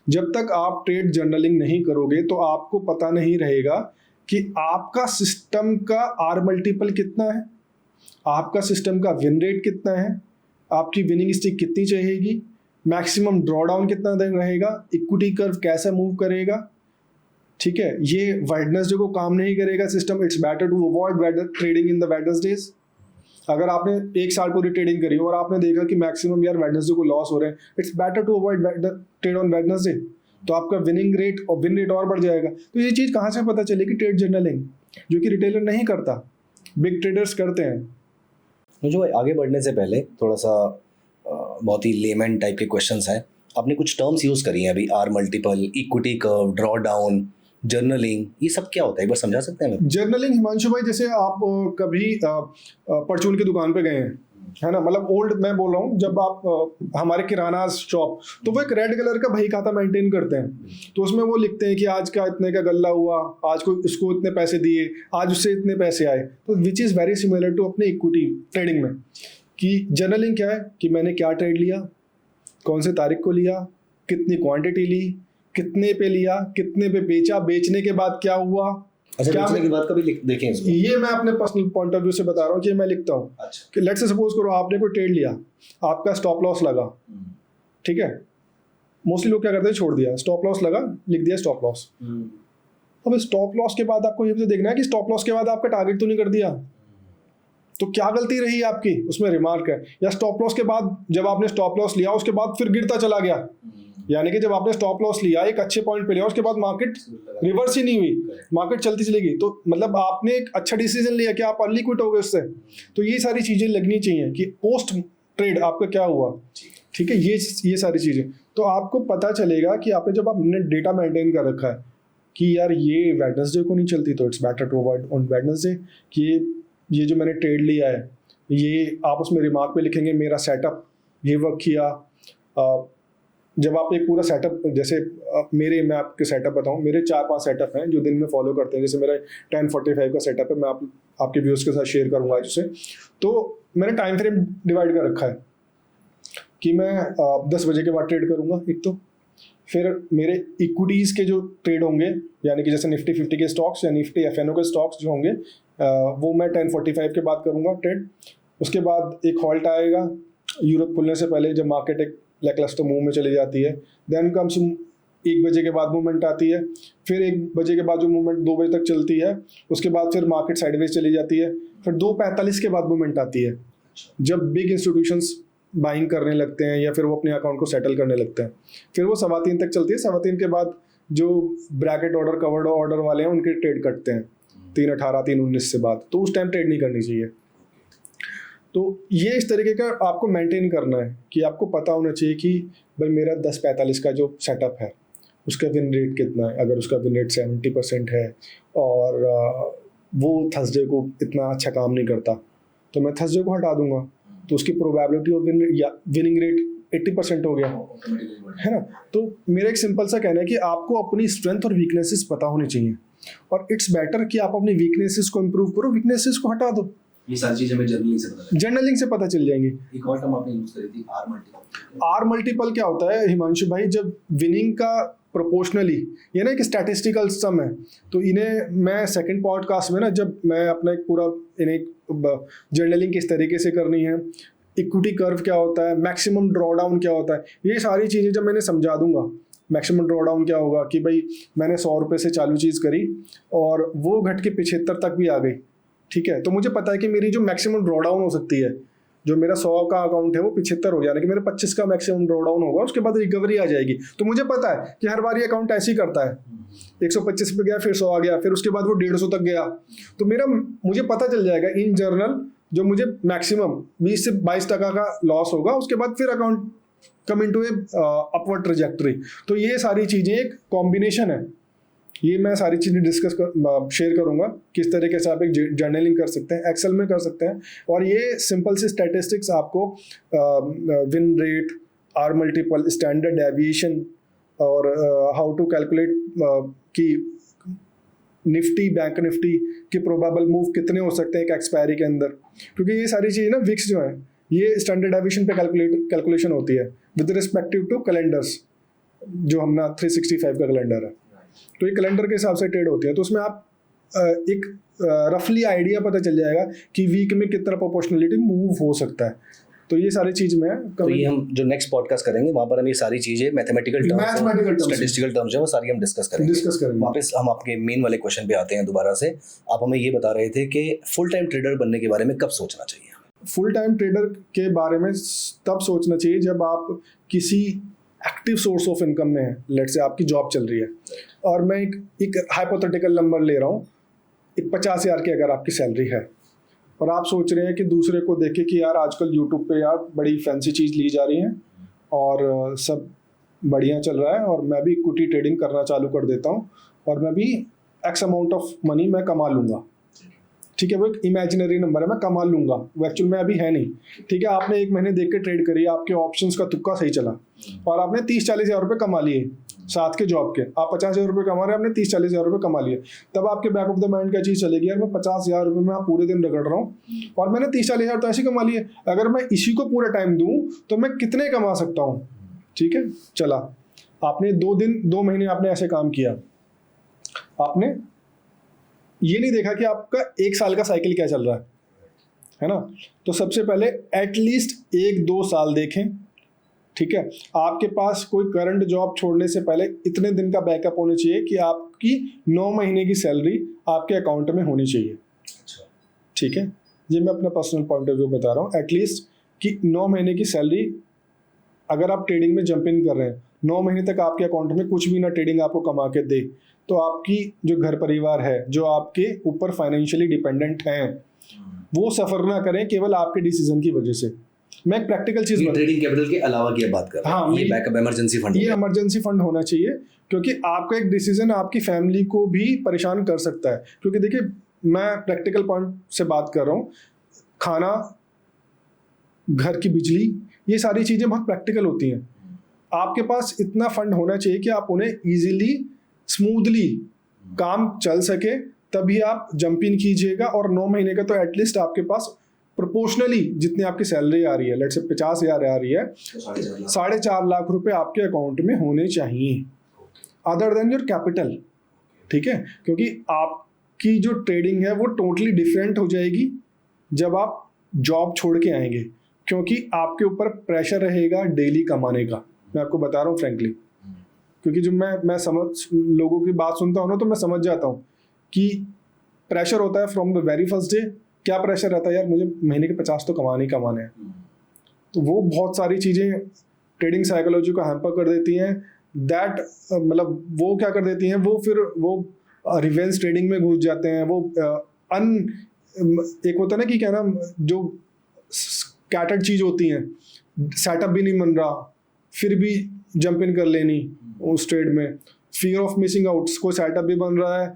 जब तक आप ट्रेड जर्नलिंग नहीं करोगे तो आपको पता नहीं रहेगा कि आपका सिस्टम का आर मल्टीपल कितना है, आपका सिस्टम का विन रेट कितना है, आपकी विनिंग स्टिक कितनी चाहिएगी, मैक्सिमम ड्रॉडाउन कितना रहेगा, इक्विटी कर्व कैसा मूव करेगा। ठीक है, ये वेडनेसडे को काम नहीं करेगा system. It's better to avoid trading in the Wednesdays. अगर आपने एक साल पूरी ट्रेडिंग करी और आपने देखा कि मैक्सिमम यार वेडनेसडे को लॉस हो रहे हैं, it's better to avoid trade on Wednesday. तो आपका विनिंग रेट और विन रेट और बढ़ जाएगा। तो ये चीज़ कहाँ से पता चलेगी? ट्रेड जर्नलिंग, जो कि रिटेलर नहीं करता, बिग ट्रेडर्स करते हैं। मुझे आगे बढ़ने से पहले थोड़ा सा बहुत ही लेमैन टाइप के क्वेश्चंस हैं। आपने कुछ टर्म्स यूज़ करी हैं अभी, R multiple, equity curve, draw down, journaling, ये सब क्या होता है, एक बार समझा सकते हैं? जर्नलिंग हिमांशु भाई, जैसे आप कभी परचून की दुकान पे गए हैं, है ना, मतलब ओल्ड मैं बोल रहा हूँ, जब आप हमारे किराना शॉप, तो वो एक रेड कलर का बही खाता मेंटेन करते हैं। तो उसमें वो लिखते हैं कि आज का इतने का गल्ला हुआ, आज को इसको इतने पैसे दिए, आज उससे इतने पैसे आए। तो which is very similar to अपने इक्विटी ट्रेडिंग में, कि जर्नलिंग क्या है कि मैंने क्या ट्रेड लिया, कौन से तारीख को लिया, कितनी क्वांटिटी ली, कितने पे लिया, कितने पे बेचा, बेचने के बाद क्या हुआ। अच्छा, क्या बेचने के बाद कभी देखें इसको? ये मैं अपने पर्सनल पॉइंट ऑफ व्यू से बता रहा हूँ कि मैं लिखता हूँ। अच्छा। कि लेट्स से सपोज करो आपने कोई ट्रेड लिया, आपका स्टॉप लॉस लगा, ठीक है, मोस्टली लोग क्या करते हैं, छोड़ दिया, स्टॉप लॉस लगा, लिख दिया स्टॉप लॉस। अब स्टॉप लॉस के बाद आपको ये भी तो देखना है कि स्टॉप लॉस के बाद आपका टारगेट तो नहीं कर दिया, तो क्या गलती रही आपकी, उसमें रिमार्क है। या स्टॉप लॉस के बाद जब आपने स्टॉप लॉस लिया, उसके बाद फिर गिरता चला गया, यानी कि जब आपने स्टॉप लॉस लिया, एक अच्छे पॉइंट पे लिया, उसके बाद मार्केट रिवर्स ही नहीं हुई, मार्केट चलती चली गई, तो मतलब आपने एक अच्छा डिसीजन लिया कि आप अर्ली क्विट हो गए उससे। तो ये सारी चीजें लगनी चाहिए कि पोस्ट ट्रेड आपका क्या हुआ। ठीक है, ये सारी चीजें तो आपको पता चलेगा कि आपने जब आपने डेटा मेंटेन कर रखा है कि यार ये वेडनेसडे को नहीं चलती, तो it's better to avoid on Wednesday, कि ये जो मैंने ट्रेड लिया है, ये आप उसमें रिमार्क पे लिखेंगे मेरा सेटअप ये वर्क किया। जब आप एक पूरा सेटअप, जैसे मैं आपके सेटअप बताऊं, मेरे 4-5 सेटअप हैं जो दिन में फॉलो करते हैं। जैसे मेरा 10:45 का सेटअप है, मैं आपके व्यूअर्स के साथ शेयर करूंगा आज उसे। तो मैंने टाइम फ्रेम डिवाइड कर रखा है कि मैं 10 बजे के बाद ट्रेड करूंगा एक, तो फिर मेरे इक्विटीज़ के जो ट्रेड होंगे, यानी कि जैसे निफ्टी 50 के स्टॉक्स या निफ्टी एफएनओ के स्टॉक्स जो होंगे, वो मैं 10:45 के बाद करूंगा ट्रेड। उसके बाद एक हॉल्ट आएगा यूरोप खुलने से पहले, जब मार्केट एक लैकलस्टर मूव में चली जाती है। देन कम्स 1 बजे के बाद मूवमेंट आती है, फिर 1 बजे के बाद जो मूवमेंट 2 बजे तक चलती है, उसके बाद फिर मार्केट साइडवेज चली जाती है, फिर 2:45 के बाद मूवमेंट आती है, जब बिग इंस्टीट्यूशंस बाइंग करने लगते हैं या फिर वो अपने अकाउंट को सेटल करने लगते हैं। फिर वो 3:15 तक चलती है। 3:15 के बाद जो ब्रैकेट ऑर्डर, कवर्ड ऑर्डर वाले हैं, उनके ट्रेड कटते हैं 3:18, 3:19 से बाद, तो उस टाइम ट्रेड नहीं करनी चाहिए। तो ये इस तरीके का आपको मेंटेन करना है कि आपको पता होना चाहिए कि भाई मेरा 10:45 का जो सेटअप है उसका विन रेट कितना है। अगर उसका विन रेट 70% है और वो थर्सडे को इतना अच्छा काम नहीं करता, तो मैं थर्सडे को हटा दूंगा, तो उसकी प्रोबेबिलिटी ऑफ विनिंग रेट 80% हो गया, है ना। तो मेरा एक सिंपल सा कहना है कि आपको अपनी स्ट्रेंथ और वीकनेसेस पता होनी चाहिए, और इट्स बेटर कि आप अपनी वीकनेसेस को इम्प्रूव करो, वीकनेसेस को हटा दो। ये सारी चीजें हमें जर्नलिंग से पता चल जाएंगी। एक और टर्म आपने यूज करी थी, आर मल्टीपल। आर मल्टीपल क्या होता है हिमांशु भाई? जब विनिंग का प्रोपोर्शनली, ये ना एक स्टैटिस्टिकल सम है, तो इन्हें मैं सेकंड पॉडकास्ट में ना, जब मैं अपना एक पूरा इन्हें जर्नलिंग किस तरीके से करनी है, इक्विटी कर्व क्या होता है, मैक्सिमम ड्रॉडाउन क्या होता है, ये सारी चीज़ें जब मैंने समझा दूंगा। मैक्सिमम ड्रॉडाउन क्या होगा कि भाई मैंने 100 रुपये से चालू चीज़ करी और वो घट के 75 तक भी आ गई, ठीक है, तो मुझे पता है कि मेरी जो मैक्सिमम ड्रॉडाउन हो सकती है, जो मेरा 100 का अकाउंट है वो 75 हो, यानी कि मेरा 25 का मैक्सिमम ड्रॉडाउन होगा, उसके बाद रिकवरी आ जाएगी। तो मुझे पता है कि हर बार ये अकाउंट ऐसे ही करता है, 125 पे गया, फिर 100 आ गया, फिर उसके बाद वो 150 तक गया, तो मुझे पता चल जाएगा इन जर्नल जो मुझे मैक्सिमम 20 से 22% का लॉस होगा, उसके बाद फिर अकाउंट कम इनटू ए अपवर्ड ट्रेजेक्टरी। तो ये सारी चीज़ें एक कॉम्बिनेशन है, ये मैं सारी चीज़ें शेयर करूंगा किस तरीके से आप एक जर्नलिंग कर सकते हैं, एक्सेल में कर सकते हैं। और ये सिंपल सी स्टैटिस्टिक्स आपको win rate, R multiple, standard deviation और हाउ टू कैलकुलेट कि निफ्टी, बैंक निफ्टी के प्रोबेबल मूव कितने हो सकते हैं एक एक्सपायरी के अंदर, क्योंकि ये सारी चीज़ें ना विक्स जो है ये स्टैंडर्ड डेविएशन पे कैलकुलेशन होती है विद रिस्पेक्टिव टू कैलेंडर्स। जो अपना 365 का कैलेंडर है, तो ये कैलेंडर के हिसाब से ट्रेड होती है। तो उसमें आप एक रफली आइडिया पता चल जाएगा कि वीक में कितना प्रोपोर्शनलिटी मूव हो सकता है। तो ये सारी चीज में तो ये हम जो नेक्स्ट पॉडकास्ट करेंगे वहां पर हम ये सारी चीजें मैथमेटिकल टर्म्स, स्टैटिस्टिकल टर्म्स है वो सारी हम डिस्कस करेंगे। वापस हम आपके मेन वाले क्वेश्चन पे आते हैं दोबारा से। आप हमें ये बता रहे थे कि फुल टाइम ट्रेडर बनने के बारे में कब सोचना चाहिए? फुल टाइम ट्रेडर के बारे में तब सोचना चाहिए जब आप किसी एक्टिव सोर्स ऑफ इनकम में है। लेट्स से आपकी जॉब चल रही है और मैं एक हाइपोथेटिकल नंबर ले रहा हूँ, 50,000 की अगर आपकी सैलरी है और आप सोच रहे हैं कि दूसरे को देखे कि यार आजकल यूट्यूब पे यार बड़ी फैंसी चीज़ ली जा रही है और सब बढ़िया चल रहा है और मैं भी इक्विटी ट्रेडिंग करना चालू कर देता हूँ और मैं भी एक्स अमाउंट ऑफ मनी मैं कमा लूँगा। ठीक है, वो एक इमेजिनरी नंबर है, मैं कमा लूँगा, वो एक्चुअल में अभी है नहीं। ठीक है, आपने 1 महीने देख के ट्रेड करी, आपके ऑप्शंस का तुक्का सही चला और आपने 30-40 हज़ार रुपये कमा लिए साथ के जॉब के। आप 50,000 रुपये कमा रहे हैं, आपने 30-40 हज़ार रुपये कमा लिए। तब आपके बैक ऑफ द माइंड क्या चीज़ चलेगी, यार मैं 50,000 रुपये में पूरे दिन रगड़ रहा हूँ और मैंने 30-40 हज़ार तो ऐसे कमा लिए, अगर मैं इसी को पूरा टाइम दूँ तो मैं कितने कमा सकता हूँ। ठीक है, चला, आपने 2 महीने आपने ऐसे काम किया, आपने ये नहीं देखा कि आपका 1 साल का साइकिल क्या चल रहा है ना। तो सबसे पहले एटलीस्ट 1-2 साल देखें। ठीक है, आपके पास कोई करंट जॉब छोड़ने से पहले इतने दिन का बैकअप होना चाहिए कि आपकी 9 महीने की सैलरी आपके अकाउंट में होनी चाहिए। ठीक है, ये मैं अपना पर्सनल पॉइंट ऑफ व्यू बता रहा हूँ। एटलीस्ट कि 9 महीने की सैलरी, अगर आप ट्रेडिंग में जंप इन कर रहे हैं, 9 महीने तक आपके अकाउंट में कुछ भी ना ट्रेडिंग आपको कमा के दे, तो आपकी जो घर परिवार है, जो आपके ऊपर फाइनेंशियली डिपेंडेंट हैं, वो सफ़र ना करें केवल आपके डिसीजन की वजह से। मैं एक प्रैक्टिकल चीज़, ट्रेडिंग कैपिटल के अलावा की बात कर रहा हूं। हाँ, ये बैकअप इमरजेंसी फंड, ये इमरजेंसी फंड होना चाहिए, क्योंकि आपका एक डिसीजन आपकी फैमिली को भी परेशान कर सकता है। क्योंकि देखिए, मैं प्रैक्टिकल पॉइंट से बात कर रहा हूँ, खाना, घर की बिजली, ये सारी चीज़ें बहुत प्रैक्टिकल होती हैं। आपके पास इतना फंड होना चाहिए कि आप उन्हें ईजिली, स्मूथली काम चल सके, तभी आप जंप इन कीजिएगा। और 9 महीने का तो एटलीस्ट आपके पास प्रोपोर्शनली जितनी आपकी सैलरी आ रही है, लेट्स से 50,000 आ रही है, 4.5 लाख रुपए आपके अकाउंट में होने चाहिए, अदर देन योर कैपिटल। ठीक है, क्योंकि आपकी जो ट्रेडिंग है वो टोटली डिफरेंट हो जाएगी जब आप जॉब छोड़ के आएंगे, क्योंकि आपके ऊपर प्रेशर रहेगा डेली कमाने का। मैं आपको बता रहा हूँ फ्रेंकली, क्योंकि जब मैं समझ लोगों की बात सुनता हूँ ना, तो मैं समझ जाता हूँ कि प्रेशर होता है from the very first day. क्या प्रेशर रहता है, यार मुझे महीने के 50 तो कमाने ही कमाने हैं। तो वो बहुत सारी चीज़ें ट्रेडिंग साइकोलॉजी को हैम्पर कर देती हैं। दैट मतलब वो क्या कर देती हैं, वो फिर वो रिवेंज ट्रेडिंग में घुस जाते हैं। वो एक होता है ना कि क्या नाम, जो स्कैटर्ड चीज़ होती हैं, सेटअप भी नहीं बन रहा फिर भी जंप इन कर लेनी उस ट्रेड में, फियर ऑफ मिसिंग आउट, कोई सेटअप भी बन रहा है,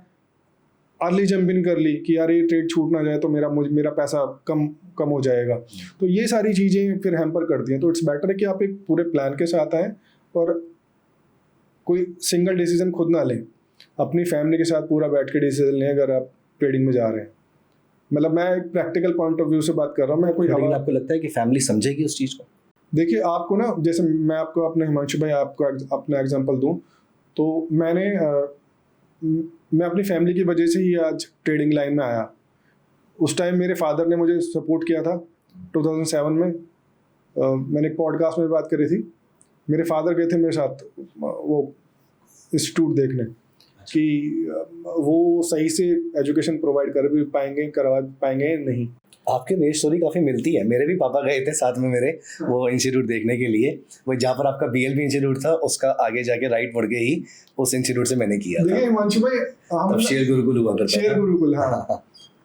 अर्ली जंप इन कर ली कि यार ये ट्रेड छूट ना जाए तो मेरा पैसा कम हो जाएगा। तो ये सारी चीज़ें फिर हैम्पर करती हैं। तो इट्स बेटर है कि आप एक पूरे प्लान के साथ आएँ और कोई सिंगल डिसीजन खुद ना लें, अपनी फैमिली के साथ पूरा बैठ के डिसीजन लें अगर आप ट्रेडिंग में जा रहे हैं। मतलब मैं एक प्रैक्टिकल पॉइंट ऑफ व्यू से बात कर रहा हूँ। मैं कोई आपको लगता है कि फैमिली समझेगी उस चीज़ को? देखिए, आपको ना, जैसे मैं आपको अपने हिमांशु भाई आपको अपना एग्जांपल दूं, तो मैं अपनी फैमिली की वजह से ही आज ट्रेडिंग लाइन में आया। उस टाइम मेरे फादर ने मुझे सपोर्ट किया था 2007 में। मैंने एक पॉडकास्ट में बात करी थी, मेरे फादर गए थे मेरे साथ वो इंस्टीट्यूट देखने कि वो सही से एजुकेशन प्रोवाइड करवा पाएंगे नहीं। आपके मेरी स्टोरी काफ़ी मिलती है, मेरे भी पापा गए थे साथ में मेरे वो इंस्टीट्यूट देखने के लिए। वो जहाँ पर आपका BLB इंस्टीट्यूट था, उसका आगे जाके राइट मुड़ के ही उस इंस्टीट्यूट से मैंने किया था। देखिए हिमांशु भाई, तब शेर गुरुकुल हुआ करता था। शेर गुरुकुल, हाँ।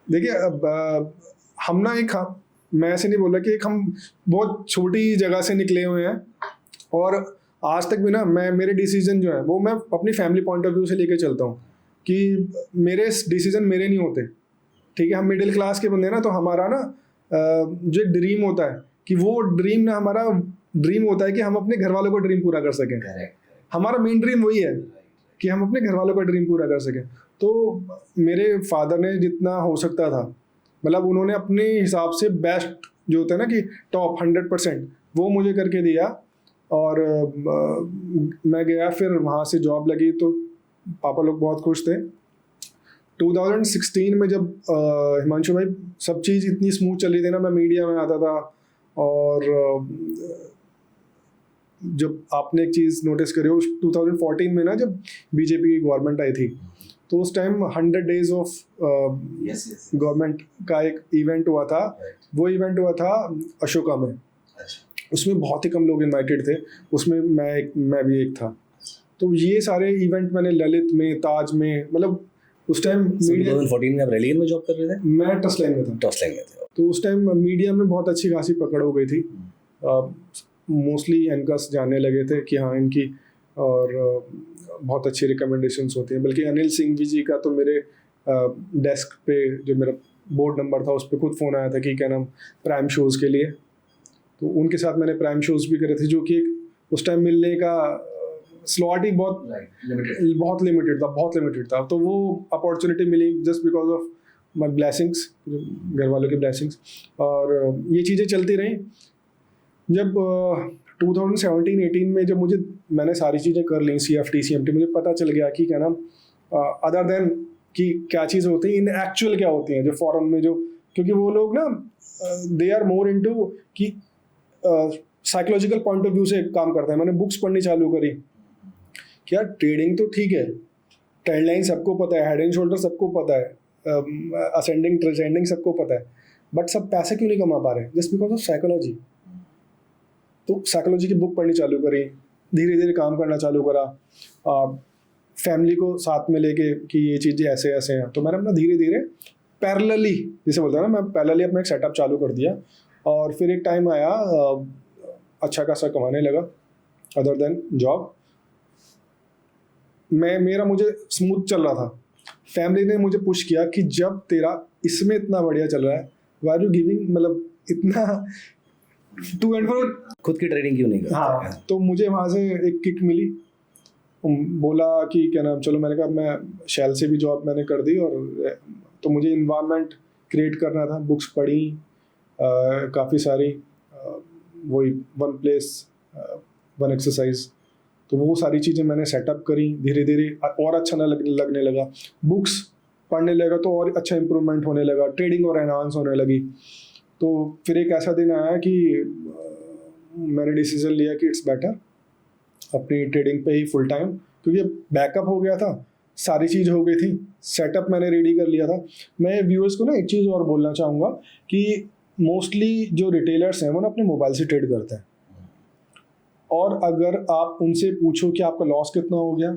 देखिए, अब हम ना मैं ऐसे नहीं बोल रहा कि एक हम बहुत छोटी जगह से निकले हुए हैं, और आज तक भी ना मेरे डिसीजन जो है वो मैं अपनी फैमिली पॉइंट ऑफ व्यू से लेके चलता हूँ कि मेरे डिसीजन मेरे नहीं होते। ठीक है, हम मिडिल क्लास के बंदे ना, तो हमारा ना जो ड्रीम होता है कि वो ड्रीम ना, हमारा ड्रीम होता है कि हम अपने घर वालों का ड्रीम पूरा कर सकें। हमारा मेन ड्रीम वही है कि हम अपने घर वालों का ड्रीम पूरा कर सकें। तो मेरे फादर ने जितना हो सकता था, मतलब उन्होंने अपने हिसाब से बेस्ट जो होता है ना कि टॉप 100% वो मुझे करके दिया। और मैं गया, फिर वहाँ से जॉब लगी तो पापा लोग बहुत खुश थे। 2016 में जब हिमांशु भाई सब चीज़ इतनी स्मूथ चल रही थी ना, मैं मीडिया में आता था, और जब आपने एक चीज़ नोटिस करी हो 2014 में ना, जब बीजेपी की गवर्नमेंट आई थी, तो उस टाइम 100 डेज ऑफ गवर्नमेंट का एक इवेंट हुआ था। वो इवेंट हुआ था अशोका में। उसमें बहुत ही कम लोग इनवाइटेड थे, उसमें मैं भी एक था। तो ये सारे इवेंट मैंने ललित में, ताज में, मतलब उस टाइम 2014 में आप रेलियन में जॉब कर रहे थे? मैं ट्रस्ट लाइन में था। ट्रस्ट लाइन में थे। तो उस टाइम मीडिया में बहुत अच्छी खासी पकड़ हो गई थी। मोस्टली एंकर्स जानने लगे थे कि हाँ इनकी और बहुत अच्छी रिकमेंडेशंस होती हैं। बल्कि अनिल सिंह जी का तो मेरे डेस्क पे जो मेरा बोर्ड नंबर था उस पर खुद फ़ोन आया था कि क्या नाम प्राइम शोज़ के लिए। तो उनके साथ मैंने प्राइम शोज़ भी करे थे, जो कि उस टाइम मिलने का स्लॉट ही बहुत लिमिटेड था। तो वो अपॉर्चुनिटी मिली just because of my blessings, घर वालों की ब्लेसिंग्स, और ये चीज़ें चलती रहीं। जब 2017-18 में जब मैंने सारी चीज़ें कर ली, CFT CMT, मुझे पता चल गया कि क्या नाम अदर देन कि क्या चीज़ होती है, इन एक्चुअल क्या होती हैं जो फॉरेन में, जो क्योंकि वो लोग ना दे आर मोर इनटू कि साइकोलॉजिकल पॉइंट ऑफ व्यू से काम करते हैं। मैंने बुक्स पढ़नी चालू करी कि यार ट्रेडिंग तो ठीक है, ट्रेंड लाइन सबको पता है, हेड एंड शोल्डर सबको पता है, असेंडिंग डिसेंडिंग सबको पता है, बट सब पैसे क्यों नहीं कमा पा रहे? Just because of psychology. तो साइकोलॉजी की बुक पढ़नी चालू करी, धीरे धीरे काम करना चालू करा, फैमिली को साथ में लेके कि ये चीज़ें ऐसे ऐसे हैं। तो मैंने अपना धीरे धीरे पैरेलली, जैसे बोलते हैं ना, मैं पैरेलली अपना एक सेटअप चालू कर दिया। और फिर एक टाइम आया अच्छा खासा कमाने लगा अदर देन जॉब। मेरा मुझे स्मूथ चल रहा था। फैमिली ने मुझे पुश किया कि जब तेरा इसमें इतना बढ़िया चल रहा है, वाई आर यू गिविंग, मतलब इतना टू एंड फ्रो, खुद की ट्रेडिंग क्यों नहीं करते? हाँ, तो मुझे वहाँ से एक किक मिली। बोला कि क्या नाम, चलो, मैंने कहा मैं शैल से भी जॉब मैंने कर दी, और तो मुझे इन्वायरमेंट क्रिएट करना था। बुक्स पढ़ी काफ़ी सारी, वही वन प्लेस वन एक्सरसाइज, तो वो सारी चीज़ें मैंने सेटअप करी। धीरे धीरे और अच्छा लगने लगा, बुक्स पढ़ने लगा तो और अच्छा इम्प्रूवमेंट होने लगा, ट्रेडिंग और एनहांस होने लगी। तो फिर एक ऐसा दिन आया कि मैंने डिसीजन लिया कि इट्स बेटर अपनी ट्रेडिंग पे ही फुल टाइम, क्योंकि बैकअप हो गया था, सारी चीज़ हो गई थी, सेटअप मैंने रेडी कर लिया था। मैं व्यूअर्स को ना एक चीज़ और बोलना चाहूँगा कि मोस्टली जो रिटेलर्स हैं वो ना अपने मोबाइल से ट्रेड करते हैं, और अगर आप उनसे पूछो कि आपका लॉस कितना हो गया,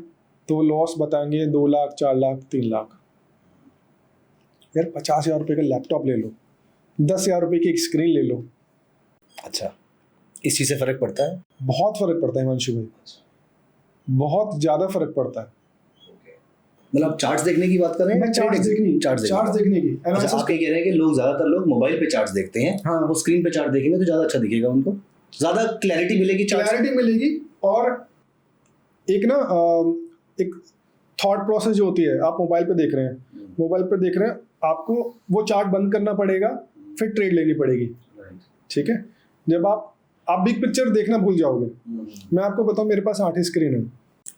तो लॉस बताएंगे 2 लाख, 4 लाख, 3 लाख। यार 50,000 रुपये का लैपटॉप ले लो, 10,000 रुपये की एक स्क्रीन ले लो। अच्छा, इस चीज़ से फ़र्क पड़ता है? बहुत फ़र्क पड़ता है हिमांशु भाई, बहुत ज़्यादा फ़र्क पड़ता है। मतलब चार्ट्स देखने की बात कर रहे हैं? मैं चार्ट्स देखने की अच्छा, आप ये कह रहे हैं कि ज़्यादातर लोग मोबाइल पे चार्ट्स देखते हैं। हाँ, वो स्क्रीन पे चार्ट देखेंगे तो ज़्यादा अच्छा दिखेगा, उनको ज़्यादा क्लैरिटी मिलेगी। और एक ना एक थॉट प्रोसेस जो होती है, आप मोबाइल पे देख रहे हैं, आपको वो चार्ट बंद करना पड़ेगा, फिर ट्रेड लेनी पड़ेगी, ठीक है? जब आप बिग पिक्चर देखना भूल जाओगे। मैं आपको बताऊं, मेरे पास 8 स्क्रीन है।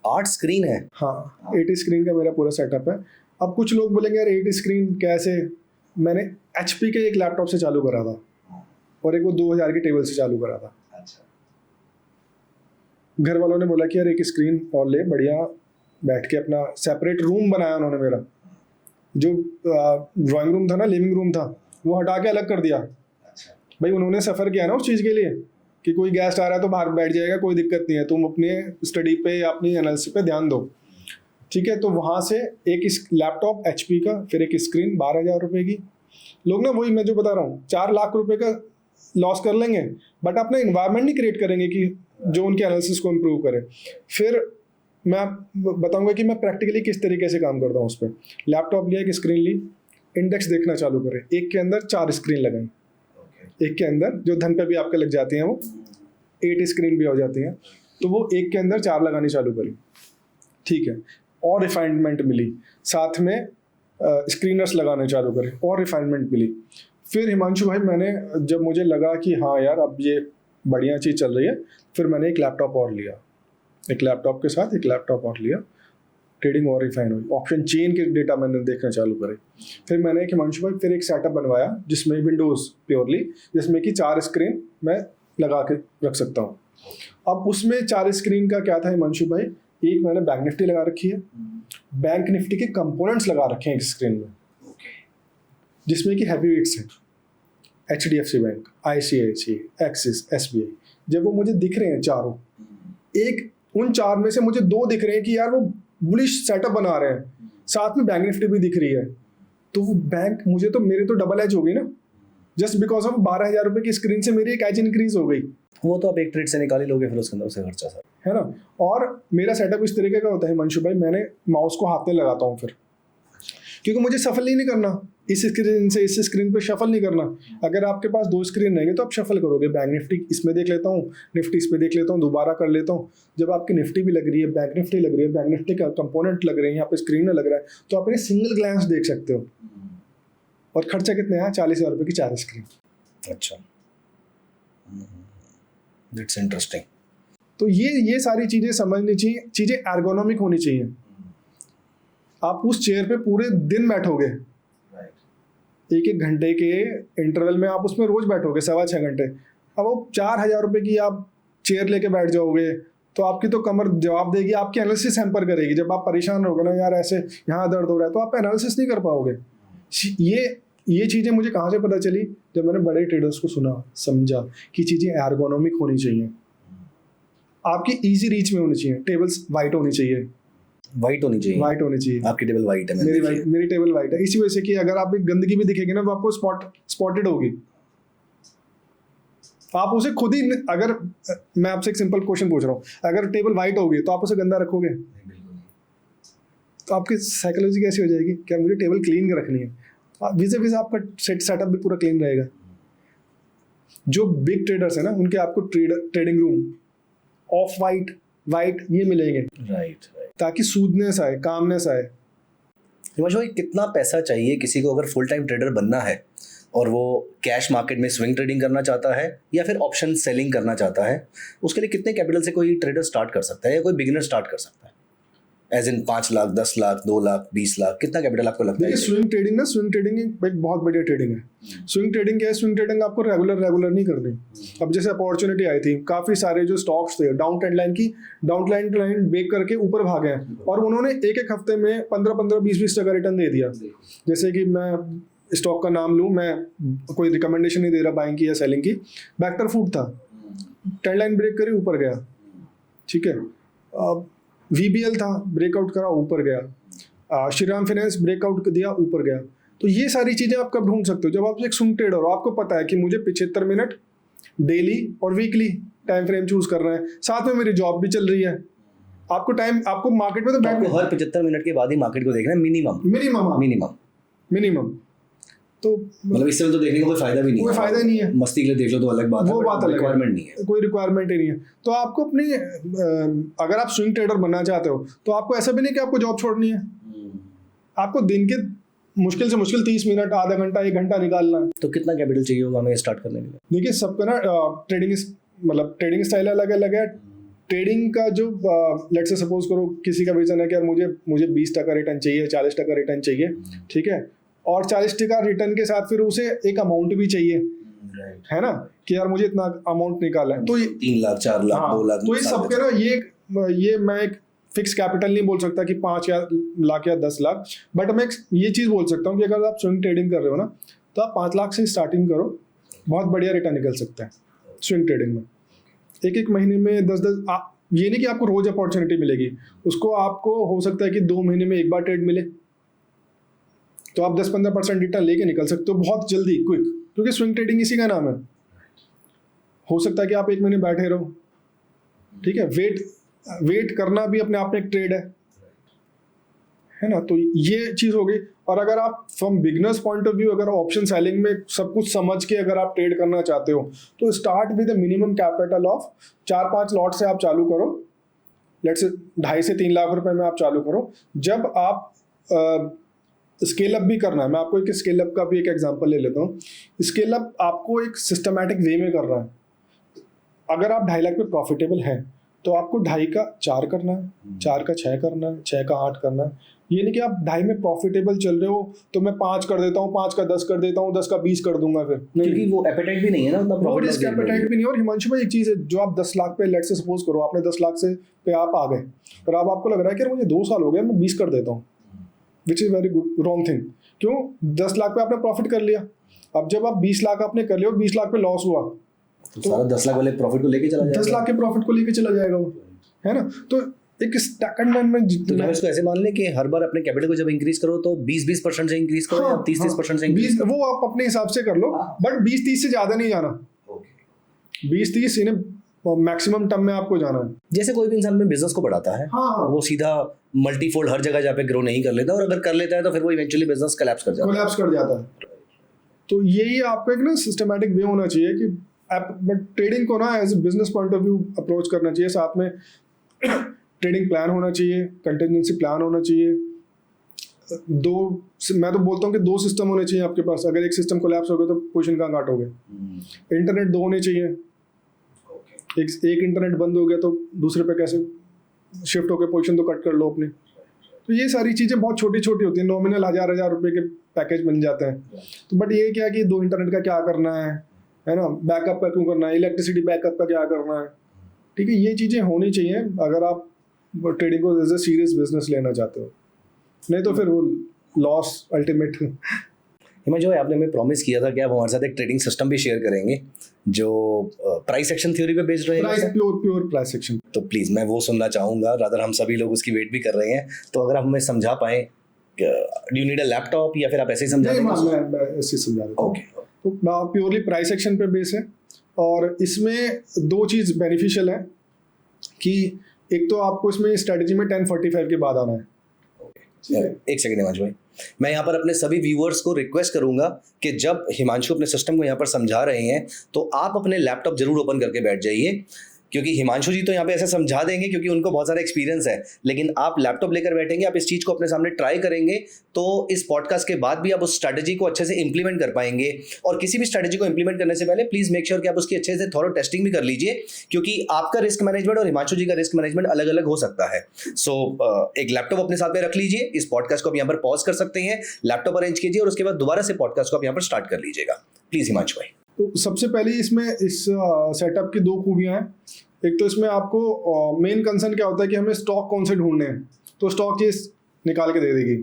8 स्क्रीन है? हाँ, 8 स्क्रीन का मेरा पूरा सेटअप है। अब कुछ लोग बोलेंगे यार 8 स्क्रीन कैसे? मैंने HP के एक लैपटॉप से चालू करा था, और एक वो 2000 की टेबल से चालू करा था। घर वालों ने बोला कि यार एक स्क्रीन और ले, बढ़िया बैठ के अपना सेपरेट रूम बनाया उन्होंने। मेरा जो ड्राइंग रूम था ना, लिविंग रूम था, वो हटा के अलग कर दिया। भाई उन्होंने सफ़र किया ना उस चीज़ के लिए कि कोई गेस्ट आ रहा है तो बाहर बैठ जाएगा, कोई दिक्कत नहीं है, तुम अपने स्टडी पे या अपनी एनालिसिस पे ध्यान दो, ठीक है? तो वहाँ से एक लैपटॉप HP का, फिर एक स्क्रीन 12,000 रुपये की। लोग ना वही मैं जो बता रहा हूँ, 4 लाख रुपए का लॉस कर लेंगे, बट अपना इन्वायरमेंट नहीं क्रिएट करेंगे कि जो उनके एनालिसिस को इम्प्रूव करे। फिर मैं बताऊंगा कि मैं प्रैक्टिकली किस तरीके से काम करता हूँ उस पर। लैपटॉप लिया, एक स्क्रीन ली, इंडेक्स देखना चालू करें, एक के अंदर 4 स्क्रीन लगाएं, एक के अंदर जो धन पे भी आपके लग जाती हैं वो 8 स्क्रीन भी हो जाती हैं, तो वो एक के अंदर 4 लगानी चालू करी, ठीक है? और रिफाइनमेंट मिली, साथ में स्क्रीनर्स लगाने चालू करें, और रिफाइनमेंट मिली। फिर हिमांशु भाई, मैंने जब मुझे लगा कि हाँ यार अब ये बढ़िया चीज़ चल रही है। फिर मैंने एक लैपटॉप और लिया, एक लैपटॉप के साथ एक लैपटॉप और लिया, ट्रेडिंग और रिफाइन हुई, ऑप्शन चेन के डेटा मैंने देखना चालू करे। फिर मैंने हिमांशु भाई फिर एक सेटअप बनवाया जिसमें विंडोज़ प्योरली, जिसमें कि 4 स्क्रीन मैं लगा के रख सकता हूँ। अब उसमें 4 स्क्रीन का क्या था हिमांशु भाई, एक मैंने बैंक निफ्टी लगा रखी है, बैंक निफ्टी के कंपोनेंट्स लगा रखे हैं एक स्क्रीन में, जिसमें कि हैवी वेट्स हैं, HDFC bank, ICICI, axis, SBI। जब वो मुझे दिख रहे हैं चारों, एक उन 4 में से मुझे 2 दिख रहे हैं कि यार वो बुलिश सेटअप बना रहे हैं, साथ में बैंक निफ्टी भी दिख रही है, तो वो बैंक मुझे तो मेरे तो डबल एज हो गई ना, जस्ट बिकॉज ऑफ 12,000 रुपये की स्क्रीन से मेरी एक एज इंक्रीज हो गई। वो तो आप एक ट्रेड से निकाल ही लोगे, फिर उसके अंदर से खर्चा सर, है ना। और मेरा सेटअप इस तरीके का होता है हिमांशु भाई, मैंने माउस को हाथ में लगाता हूँ फिर, क्योंकि मुझे सफल ही नहीं करना, इस स्क्रीन से इस स्क्रीन पे शफल नहीं करना। अगर आपके पास 2 स्क्रीन रहेंगे तो आप शफल करोगे, बैंक निफ्टी इसमें देख लेता हूँ, निफ्टी इस पे देख लेता हूँ, दोबारा कर लेता हूँ। जब आपकी निफ्टी भी लग रही है, बैंक निफ्टी लग रही है, बैंक निफ्टी का कंपोनेंट लग रहे हैं, यहाँ पे स्क्रीन में लग रहा है, तो आप इन्हें सिंगल ग्लांस देख सकते हो। और खर्चा कितने हैं, 40,000 रुपये की 4 स्क्रीन। अच्छा, इट्स इंटरेस्टिंग। तो ये सारी चीज़ें समझनी चाहिए, चीज़ें एर्गोनॉमिक होनी चाहिए। आप उस चेयर पे पूरे दिन बैठोगे, 1-1 घंटे के इंटरवल में आप उसमें रोज बैठोगे 6.25 घंटे। अब वो 4,000 रुपये की आप चेयर लेके बैठ जाओगे तो आपकी तो कमर जवाब देगी, आपकी एनालिसिस हैम्पर करेगी। जब आप परेशान रहोगे ना, यार ऐसे यहाँ दर्द हो रहा है, तो आप एनालिसिस नहीं कर पाओगे। ये चीज़ें मुझे कहाँ से पता चली, जब मैंने बड़े ट्रेडर्स को सुना, समझा कि चीज़ें एर्गोनॉमिक होनी चाहिए, आपकी ईजी रीच में होनी चाहिए, टेबल्स वाइट होनी चाहिए, वाइट होनी चाहिए, वाइट होनी चाहिए। आपकी टेबल वाइट है, मेरी टेबल वाइट है, इसी वजह से कि अगर आप एक गंदगी भी दिखेगी ना, तो आपको स्पॉटेड होगी। आप उसे खुद ही, अगर मैं आपसे एक सिंपल क्वेश्चन पूछ रहा हूँ, अगर टेबल वाइट होगी तो आप उसे गंदा रखोगे? तो आपकी साइकोलॉजी कैसी हो जाएगी, क्या मुझे टेबल क्लीन रखनी है, विज़ आपका सेटअप भी पूरा क्लीन रहेगा। जो बिग ट्रेडर्स है ना, उनके आपको ट्रेडिंग रूम ऑफ वाइट ये मिलेंगे, राइट, ताकि सूदनेस आए, कामनेस आए। हिमांशु भाई, कितना पैसा चाहिए किसी को अगर फुल टाइम ट्रेडर बनना है और वो कैश मार्केट में स्विंग ट्रेडिंग करना चाहता है या फिर ऑप्शन सेलिंग करना चाहता है? उसके लिए कितने कैपिटल से कोई ट्रेडर स्टार्ट कर सकता है या कोई बिगिनर स्टार्ट कर सकता है? एज इन 5 लाख, 10 लाख, 2 लाख, 20 लाख, कितना कैपिटल आपको लगता है? स्विंग ट्रेडिंग एक बहुत बढ़िया ट्रेडिंग है। स्विंग ट्रेडिंग क्या है, स्विंग ट्रेडिंग आपको रेगुलर नहीं करनी। अब जैसे अपॉर्चुनिटी आई थी, काफी सारे जो स्टॉक्स थे डाउन ट्रेंड लाइन ब्रेक करके ऊपर भागे हैं, और उन्होंने एक हफ्ते में 15-15, 20-20% रिटर्न दे दिया। जैसे कि मैं स्टॉक का नाम लूँ, मैं कोई रिकमेंडेशन नहीं दे रहा बाइंग की या सेलिंग की, बैक्टर फूड था, ट्रेंड लाइन ब्रेक करी ऊपर गया, ठीक है। VBL था, ब्रेकआउट करा ऊपर गया, श्रीराम फाइनेंस ब्रेकआउट दिया ऊपर गया। तो ये सारी चीज़ें आप कब ढूंढ सकते हो, जब आप एक स्विंग ट्रेडर हो, आपको पता है कि मुझे 75 मिनट डेली और वीकली टाइम फ्रेम चूज कर रहे हैं, साथ में मेरी जॉब भी चल रही है। आपको मार्केट में तो आपको हर 75 मिनट के बाद ही मार्केट को देखना है, मिनिमम। तो मतलब इससे तो देखने का कोई फायदा भी नहीं है, कोई फायदा नहीं है। मस्ती के लिए देख लो तो अलग बात है, वो बात अलग, रिक्वायरमेंट नहीं है, कोई रिक्वायरमेंट ही नहीं है। तो आपको अपनी अगर आप स्विंग ट्रेडर बनना चाहते हो तो आपको ऐसा भी नहीं कि आपको जॉब छोड़नी है, आपको दिन के मुश्किल से मुश्किल 30 मिनट, आधा घंटा, 1 घंटा निकालना है। तो कितना कैपिटल चाहिए होगा हमें स्टार्ट करने के लिए? देखिए, सबका ना ट्रेडिंग स्टाइल अलग है। ट्रेडिंग का जो लेट्स से सपोज करो किसी का विजन है कि यार मुझे 20% रिटर्न चाहिए, 40% रिटर्न चाहिए, ठीक है, और 40% रिटर्न के साथ फिर उसे एक अमाउंट भी चाहिए, है ना, कि यार मुझे इतना अमाउंट निकालना है। तो 3 लाख, 4 लाख, 2 लाख, तो ये सबके ना, ये मैं एक फिक्स कैपिटल नहीं बोल सकता कि 5 लाख या 10 लाख, बट मैं ये चीज़ बोल सकता हूँ कि अगर आप स्विंग ट्रेडिंग कर रहे हो ना, तो आप 5 लाख से स्टार्टिंग करो, बहुत बढ़िया रिटर्न निकल सकता है स्विंग ट्रेडिंग में। एक महीने में 10-10, ये नहीं कि आपको रोज अपॉर्चुनिटी मिलेगी, उसको आपको हो सकता है कि 2 महीने में एक बार ट्रेड मिले, तो आप 10-15% रिटर्न लेके निकल सकते हो बहुत जल्दी, क्विक, क्योंकि स्विंग ट्रेडिंग इसी का नाम है। हो सकता है कि आप 1 महीने बैठे रहो, ठीक है, वेट करना भी अपने आप में एक ट्रेड है ना। तो ये चीज़ हो गई। और अगर आप from beginners point of view, अगर ऑप्शन सेलिंग में सब कुछ समझ के अगर आप ट्रेड करना चाहते हो, तो start with minimum capital of 4-5 lot से आप चालू करो। लेट्स से 2.5 से 3 लाख रुपए में आप चालू करो। जब आप स्केल अप भी करना है, मैं आपको एक स्केल अप का भी एक एग्जांपल ले लेता हूँ। स्केल अप आपको एक सिस्टमैटिक वे में करना है। अगर आप 2.5 लाख पे प्रॉफिटेबल हैं तो आपको 2.5 का 4 करना है, 4 का 6 करना है, 6 का 8 करना है। ये नहीं कि आप 2.5 में प्रॉफिटेबल चल रहे हो तो मैं 5 कर देता हूँ, 5 का 10 कर देता हूँ, 10 का 20 कर दूंगा, फिर नहीं, क्योंकि वो एपेटाइट भी नहीं है ना उतना वो प्रॉफिट रिस्क एपेटाइट भी नहीं है। और हिमांशु भाई, एक चीज़ है, जो आप 10 लाख पे, लेट से सपोज करो आपने 10 लाख से पे आप आ गए, पर अब आपको लग रहा है कि यार मुझे 2 साल हो गए, मैं 20 कर देता हूँ, विच is very good wrong thing. क्यों? 10 लाख पे आपने प्रॉफिट कर लिया, अब जब आप 20 लाख आपने कर लिया और 20 लाख पे लॉस हुआ तो सारा 10 लाख वाले प्रॉफिट को लेके चला जाएगा, 10 लाख के प्रॉफिट को लेके चला जाएगा वो, है ना। तो एक स्टैकर्ड में तो हम इसको ऐसे मान लें कि हर बार अपने कैपिटल को जब इंक्रीज करो तो 20% से इंक्रीज करो या 30% से इंक्रीज 20 वो आप अपने हिसाब से कर लो, बट 20-30 से ज्यादा नहीं जाना। 20-30 इन्हें मैक्सिमम टर्म में आपको जाना है। जैसे कोई भी इंसान में बिजनेस को बढ़ाता है, हाँ, वो सीधा मल्टीफोल्ड हर जगह जहाँ पे ग्रो नहीं कर लेता, और अगर कर लेता है तो फिर वो इवेंचुअली बिजनेस कोलैप्स कर जाता है। कोलैप्स कर जाता है। तो यही आपको एक ना सिस्टमैटिक वे होना चाहिए कि आप ट्रेडिंग को ना as a business point of view approach करना चाहिए, साथ में ट्रेडिंग प्लान होना चाहिए, कंटिजेंसी प्लान होना चाहिए। मैं तो बोलता हूँ कि 2 सिस्टम होने चाहिए आपके पास। अगर एक सिस्टम कोलैप्स हो गया तो पोजीशन कहाँ काटोगे? इंटरनेट 2 होने चाहिए। एक इंटरनेट बंद हो गया तो दूसरे पे कैसे शिफ्ट होकर पोजीशन तो कट कर लो अपने। तो ये सारी चीज़ें बहुत छोटी छोटी होती हैं, नॉमिनल 1000 रुपए के पैकेज बन जाते हैं। तो बट ये क्या है कि 2 इंटरनेट का क्या करना है ना, बैकअप का क्यों करना है, इलेक्ट्रिसिटी बैकअप का क्या करना है, ठीक है। ये चीज़ें होनी चाहिए अगर आप ट्रेडिंग को एज ए सीरियस बिजनेस लेना चाहते हो, नहीं तो फिर वो लॉस अल्टीमेट। हिमांशु भाई, आपने हमें प्रॉमिस किया था कि आप हमारे साथ एक ट्रेडिंग सिस्टम भी शेयर करेंगे जो प्राइस एक्शन थ्योरी पे बेस्ड रहेगा। Pure price action. तो प्लीज़ मैं वो सुनना चाहूँगा, रादर हम सभी लोग उसकी वेट भी कर रहे हैं। तो अगर आप हमें समझा पाएँ, do you need a laptop या फिर आप ऐसे ही समझा देंगे? मैं ऐसे ही समझा देता हूँ। ओके। तो प्योरली प्राइस एक्शन पे बेस है, और इसमें 2 चीज़ बेनिफिशियल है कि एक तो आपको इसमें स्ट्रेटजी में 10:45 के बाद आना है। एक सेकंड हिमांशु भाई, मैं यहाँ पर अपने सभी व्यूअर्स को रिक्वेस्ट करूंगा कि जब हिमांशु अपने सिस्टम को यहाँ पर समझा रहे हैं तो आप अपने लैपटॉप जरूर ओपन करके बैठ जाइए, क्योंकि हिमांशु जी तो यहाँ पे ऐसे समझा देंगे क्योंकि उनको बहुत सारा एक्सपीरियंस है, लेकिन आप लैपटॉप लेकर बैठेंगे, आप इस चीज़ को अपने सामने ट्राई करेंगे तो इस पॉडकास्ट के बाद भी आप उस स्ट्रैटेजी को अच्छे से इंप्लीमेंट कर पाएंगे। और किसी भी स्ट्रैटेजी को इंप्लीमेंट करने से पहले प्लीज़ मेक श्योर कि आप उसकी अच्छे से थॉरो टेस्टिंग भी कर लीजिए, क्योंकि आपका रिस्क मैनेजमेंट और हिमांशु जी का रिस्क मैनेजमेंट अलग अलग हो सकता है। सो एक लैपटॉप अपने साथ में रख लीजिए, इस पॉडकास्ट को आप यहाँ पर पॉज कर सकते हैं, लैपटॉप अरेंज कीजिए और उसके बाद दोबारा से पॉडकास्ट को आप यहाँ पर स्टार्ट कर लीजिएगा। प्लीज़ हिमांशु भाई। तो सबसे पहले इसमें इस सेटअप की 2 खूबियाँ हैं। एक तो इसमें आपको मेन कंसर्न क्या होता है कि हमें स्टॉक कौन से ढूंढने हैं, तो स्टॉक चीज निकाल के दे देगी,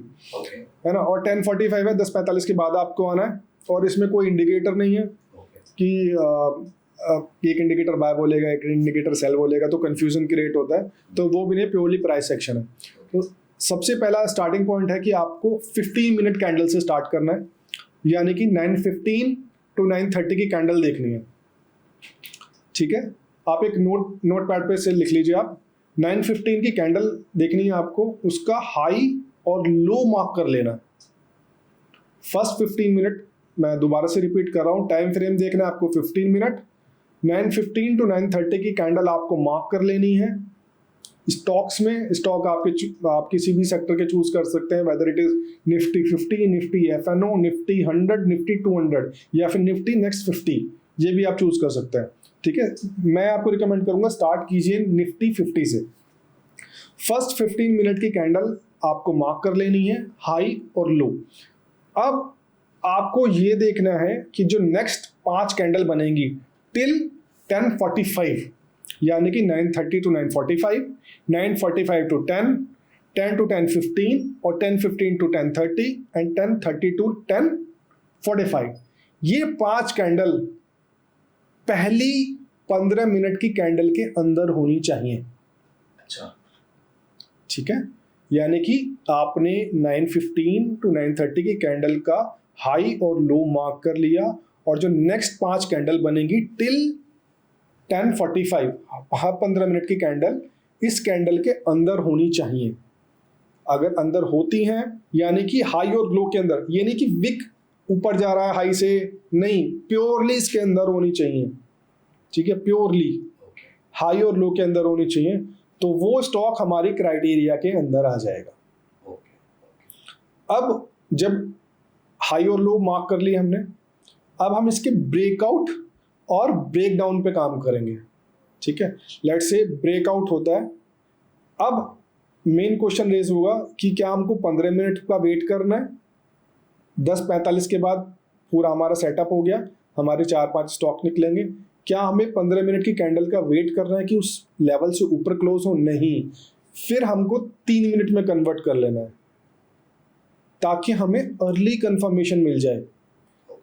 है ना। और 10:45 है, 10:45 के बाद आपको आना है, और इसमें कोई इंडिकेटर नहीं है कि एक इंडिकेटर बाय बोलेगा, एक इंडिकेटर सेल बोलेगा, तो कंफ्यूजन क्रिएट होता है। तो वो भी नहीं, प्योरली प्राइस सेक्शन है। तो सबसे पहला स्टार्टिंग पॉइंट है कि आपको 15 मिनट कैंडल से स्टार्ट करना है, यानी कि 9:15 to 9:30 की कैंडल देखनी है, ठीक है। आप एक नोट पैड पे से लिख लीजिए, आप 9:15 की कैंडल देखनी है आपको, उसका हाई और लो मार्क कर लेना। फर्स्ट 15 मिनट, मैं दोबारा से रिपीट कर रहा हूँ, टाइम फ्रेम देखना है आपको 15 मिनट। 9:15 to 9:30 की कैंडल आपको मार्क कर लेनी है। स्टॉक्स में स्टॉक आप किसी भी सेक्टर के चूज कर सकते हैं, weather it is Nifty 50, Nifty FNO, Nifty 100, Nifty 200 या फिर निफ्टी नेक्स्ट 50, ये भी आप चूज कर सकते हैं, ठीक है। मैं आपको रिकमेंड करूंगा स्टार्ट कीजिए निफ्टी 50 से। फर्स्ट 15 मिनट की कैंडल आपको मार्क कर लेनी है, हाई और लो। अब आपको ये देखना है कि जो नेक्स्ट 5 कैंडल बनेंगी टिल 10:45, यानी कि 9:30 to 9:45, 9:45 to 10, 10 to 10:15 और 10:15 to 10:30 एंड 10:30 to 10:45। ये 5 कैंडल पहली 15 मिनट की कैंडल के अंदर होनी चाहिए। अच्छा, ठीक है, यानी कि आपने 9:15 to 9:30 की कैंडल का हाई और लो मार्क कर लिया, और जो नेक्स्ट 5 कैंडल बनेंगी टिल 10:45, 15 मिनट की कैंडल इस कैंडल के अंदर होनी चाहिए। अगर अंदर होती हैं, यानी कि हाई और लो के अंदर, ये नहीं कि विक ऊपर जा रहा है हाई से, नहीं, प्योरली इसके अंदर होनी चाहिए, ठीक है, प्योरली हाई और लो के अंदर होनी चाहिए, तो वो स्टॉक हमारी क्राइटेरिया के अंदर आ जाएगा। अब जब हाई और लो मार्क कर लिए हमने, अब हम इसके ब्रेकआउट और ब्रेक डाउन पे काम करेंगे। ठीक है, लेट से ब्रेकआउट होता है। अब मेन क्वेश्चन रेज होगा कि क्या हमको 15 मिनट का वेट करना है, 10:45 के बाद पूरा हमारा सेटअप हो गया, हमारे 4-5 स्टॉक निकलेंगे, क्या हमें 15 मिनट की कैंडल का वेट करना है कि उस लेवल से ऊपर क्लोज हो? नहीं, फिर हमको 3 मिनट में कन्वर्ट कर लेना है ताकि हमें अर्ली कंफर्मेशन मिल जाए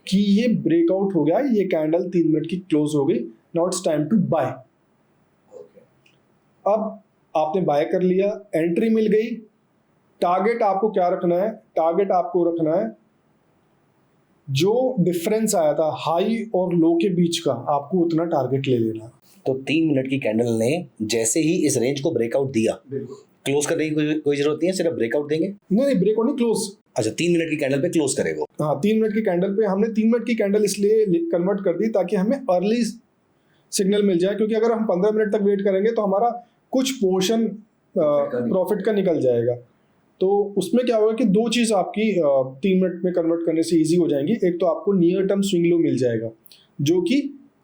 कि ये ब्रेकआउट हो गया, ये कैंडल 3 मिनट की क्लोज हो गई, now it's time to buy. अब आपने बाय कर लिया, एंट्री मिल गई, टारगेट आपको क्या रखना है? टारगेट आपको रखना है जो डिफरेंस आया था हाई और लो के बीच का, आपको उतना टारगेट ले लेना। तो 3 मिनट की कैंडल ने जैसे ही इस रेंज को ब्रेकआउट दिया, क्लोज करने की कोई जरूरत नहीं है, सिर्फ ब्रेकआउट देंगे? नहीं, ब्रेकआउट नहीं, क्लोज। अच्छा, 3 मिनट की कैंडल पे क्लोज करेगा? हाँ, 3 मिनट की कैंडल पे हमने 3 मिनट की कैंडल इसलिए कन्वर्ट कर दी ताकि हमें अर्ली सिग्नल मिल जाए, क्योंकि अगर हम 15 मिनट तक वेट करेंगे तो हमारा कुछ पोर्शन प्रॉफिट का निकल जाएगा। तो उसमें क्या होगा कि दो चीज़ आपकी 3 मिनट में कन्वर्ट करने से इजी हो जाएंगी। एक तो आपको नियर टर्म स्विंग लो मिल जाएगा जो कि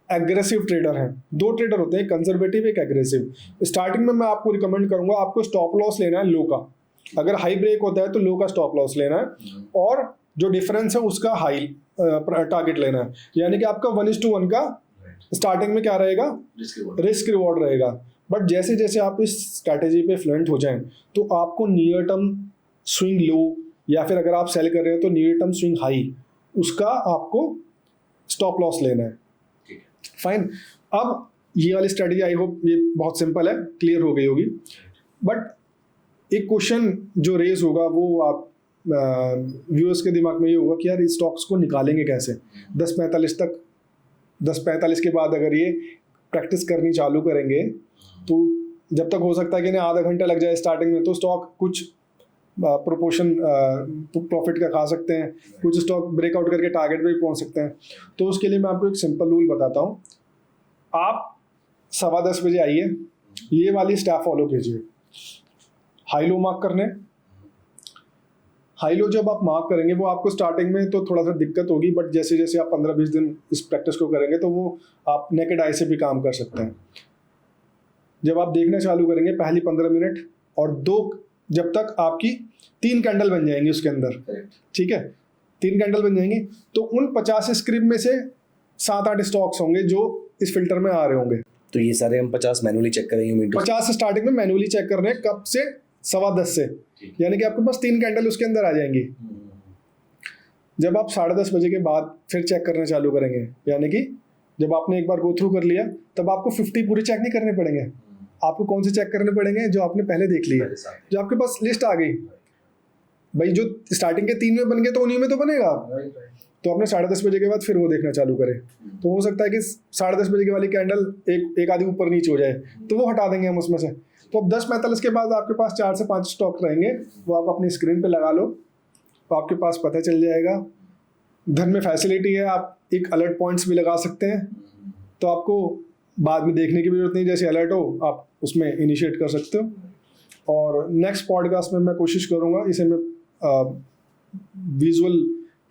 एग्रेसिव ट्रेडर हैं। 2 ट्रेडर होते हैं, कंजर्वेटिव, एक एग्रेसिव। स्टार्टिंग में मैं आपको रिकमेंड करूंगा, आपको स्टॉप लॉस लेना है लो का। अगर हाई ब्रेक होता है तो लो का स्टॉप लॉस लेना है और जो डिफरेंस है उसका हाई टारगेट लेना है। यानी कि आपका 1:1 का स्टार्टिंग में क्या रहेगा? रिस्क रिवॉर्ड रहेगा। बट जैसे जैसे आप इस स्ट्रैटेजी पे फ्लुएंट हो जाएं तो आपको नियर टर्म स्विंग लो, या फिर अगर आप सेल कर रहे हैं तो नियर टर्म स्विंग हाई, उसका आपको स्टॉप लॉस लेना है। फाइन। अब ये वाली स्ट्रैटेजी आई होप ये बहुत सिंपल है, क्लियर हो गई होगी। बट एक क्वेश्चन जो रेज होगा वो आप व्यूअर्स के दिमाग में ये होगा कि यार इस स्टॉक्स को निकालेंगे कैसे? 10:45 के बाद अगर ये प्रैक्टिस करनी चालू करेंगे तो जब तक हो सकता है कि इन्हें आधा घंटा लग जाए स्टार्टिंग में, तो स्टॉक कुछ प्रोपोर्शन प्रॉफिट का खा सकते हैं, कुछ स्टॉक ब्रेकआउट करके टारगेट पे भी पहुंच सकते हैं। तो उसके लिए मैं आपको एक सिंपल रूल बताता हूँ। आप 10:15 बजे आइए, ये वाली स्टेप फॉलो कीजिए। हाई लो मार्क करने, हाई लो जब आप मार्क करेंगे वो आपको स्टार्टिंग में तो थोड़ा सा दिक्कत होगी, बट जैसे जैसे आप 15-20 दिन इस प्रैक्टिस को करेंगे तो वो आप नेकेड आई से भी काम कर सकते हैं। जब आप देखना चालू करेंगे पहली 15 मिनट और 2, जब तक आपकी 3 कैंडल बन जाएंगी उसके अंदर, ठीक है, 3 कैंडल बन जाएंगी, तो उन 50 स्क्रिप्ट में से 7-8 स्टॉक्स होंगे जो इस फिल्टर में आ रहे होंगे। तो ये सारे हम 50 मैनुअली चेक करेंगे? 50 स्टार्टिंग में मैनुअली चेक कर रहे हैं, कब से? 10:15 से, यानी कि आपके पास 3 कैंडल उसके अंदर आ जाएंगी। जब आप 10:30 बजे के बाद फिर चेक करना चालू करेंगे, यानी कि जब आपने एक बार गो थ्रू कर लिया तब आपको 50 पूरे चेक नहीं करने पड़ेंगे। आपको कौन से चेक करने पड़ेंगे? जो आपने पहले देख लिए, जो आपके पास लिस्ट आ गई भाई, जो स्टार्टिंग के 3 में बन गए तो उन्हीं में तो बनेगा। तो आपने 10:30 बजे के बाद फिर वो देखना चालू करें, तो हो सकता है कि 10:30 बजे की वाली कैंडल एक आधी ऊपर नीचे हो जाए, तो वो हटा देंगे हम उसमें से। तो अब 10:45 के बाद आपके पास 4 से 5 स्टॉक रहेंगे, वो आप अपनी स्क्रीन पे लगा लो, तो आपके पास पता चल जाएगा। घर में फैसिलिटी है, आप एक अलर्ट पॉइंट्स भी लगा सकते हैं, तो आपको बाद में देखने की भी जरूरत नहीं, जैसे अलर्ट हो आप उसमें इनिशिएट कर सकते हो। और नेक्स्ट पॉडकास्ट में मैं कोशिश करूँगा इसे मैं विजुअल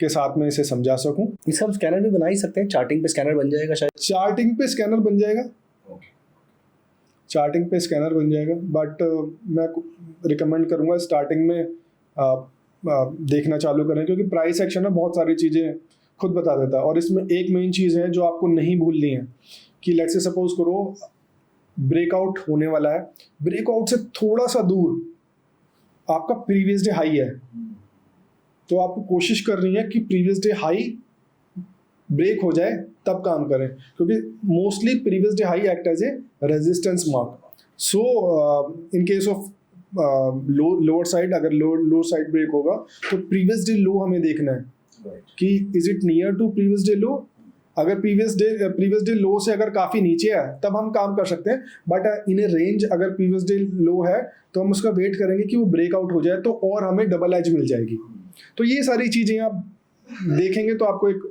के साथ में इसे समझा सकूं। इसका हम स्कैनर भी बना ही सकते हैं, चार्टिंग पे स्कैनर बन जाएगा शायद। चार्टिंग पे स्कैनर बन जाएगा, चार्टिंग पे स्कैनर बन जाएगा, बट मैं रिकमेंड करूंगा स्टार्टिंग में देखना चालू करें, क्योंकि प्राइस एक्शन में बहुत सारी चीज़ें खुद बता देता है। और इसमें एक मेन चीज़ है जो आपको नहीं भूलनी है कि लेट्स से सपोज करो ब्रेकआउट होने वाला है, ब्रेकआउट से थोड़ा सा दूर आपका प्रीवियस डे हाई है, तो आपको कोशिश करनी है कि प्रीवियस डे हाई ब्रेक हो जाए तब काम करें, क्योंकि mostly previous day high act as a resistance mark. So in case of lower side, अगर लोअर साइड ब्रेक होगा तो प्रीवियस डे लो हमें देखना है कि is it near to previous day low. अगर प्रीवियस डे लो से अगर काफ़ी नीचे है तब हम काम कर सकते हैं, बट इन ए रेंज अगर प्रीवियस डे लो है तो हम उसका वेट करेंगे कि वो ब्रेकआउट हो जाए, तो और हमें डबल एज मिल जाएगी। तो ये सारी चीज़ें आप देखेंगे तो आपको एक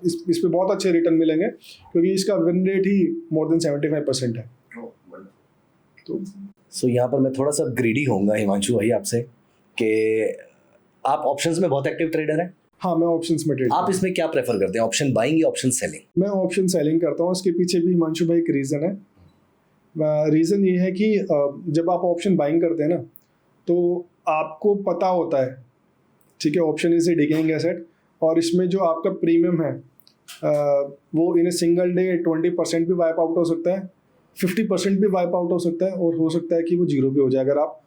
इस पे बहुत अच्छे रिटर्न मिलेंगे, क्योंकि इसका विन रेट ही मोर देन 75% है। तो यहाँ पर मैं थोड़ा सा ग्रीडी होऊंगा हिमांशु भाई आपसे कि आप ऑप्शंस में बहुत एक्टिव ट्रेडर हैं। हाँ, मैं ऑप्शंस में ट्रेड। आप इसमें क्या प्रेफर करते हैं, ऑप्शन बाइंग या ऑप्शन सेलिंग? मैं ऑप्शन सेलिंग करता हूँ। इसके पीछे भी हिमांशु भाई एक रीज़न है रीज़न ये है कि जब आप ऑप्शन बाइंग करते हैं ना, तो आपको पता होता है, ठीक है, ऑप्शन इज ए डिगेइंग एसेट, और इसमें जो आपका प्रीमियम है वो इन ए सिंगल डे 20% भी वाइप आउट हो सकता है, 50% भी वाइप आउट हो सकता है, और हो सकता है कि वो जीरो भी हो जाए अगर आप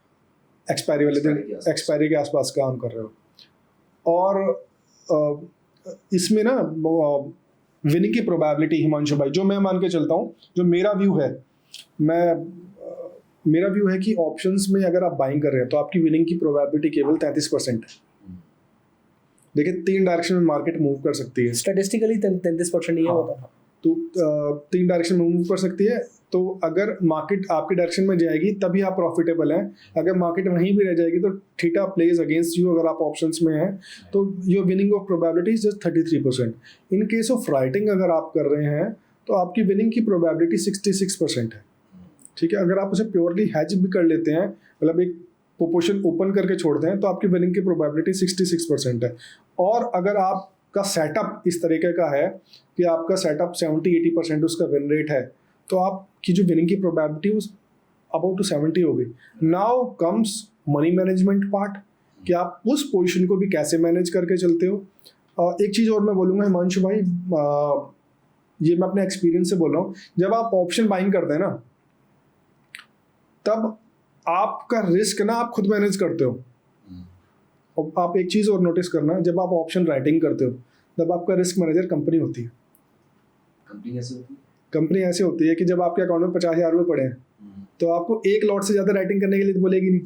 एक्सपायरी वाले दिन एक्सपायरी के आसपास काम कर रहे हो। और इसमें ना विनिंग की प्रोबेबिलिटी, हिमांशु भाई, जो मैं मान के चलता हूँ, जो मेरा व्यू है, मेरा व्यू है कि ऑप्शंस में अगर आप बाइंग कर रहे हैं तो आपकी विनिंग की प्रोबेबिलिटी केवल 33% है। देखिए 3 डायरेक्शन में मार्केट मूव कर सकती है, स्टैटिस्टिकली 33% ये होता है। तो 3 डायरेक्शन में मूव कर सकती है। तो अगर मार्केट आपके डायरेक्शन में जाएगी तभी आप प्रॉफिटेबल हैं, अगर मार्केट वहीं भी रह जाएगी तो थीटा प्लेज अगेंस्ट यू। अगर आप ऑप्शंस में हैं तो your winning of probability is just 33%। In case of writing अगर आप कर रहे हैं तो आपकी विनिंग की प्रोबेबिलिटी 66% है, ठीक है। अगर आप उसे प्योरली हैज भी कर लेते हैं, मतलब एक पोजीशन ओपन करके छोड़ते हैं, तो आपकी विनिंग की प्रोबेबिलिटी 66% है। और अगर आपका सेटअप इस तरीके का है कि आपका सेटअप 70-80% उसका विन रेट है, तो आपकी जो विनिंग की प्रोबेबिलिटी उस अबाउट टू 70 हो गई। Now comes money management part, कि आप उस पोजीशन को भी कैसे मैनेज करके चलते हो। एक चीज़ और मैं बोलूँगा हिमांशु भाई, ये मैं अपने एक्सपीरियंस से बोल रहा हूँ, जब आप ऑप्शन बाइंग करते हैं ना, तब आपका रिस्क ना आप खुद मैनेज करते हो। और आप एक चीज़ और नोटिस करना, जब आप ऑप्शन राइटिंग करते हो तब आपका रिस्क मैनेजर कंपनी होती है। कंपनी ऐसे होती है कि जब आपके अकाउंट में 50,000 रुपये पड़े हैं तो आपको एक लॉट से ज़्यादा राइटिंग करने के लिए तो बोलेगी नहीं।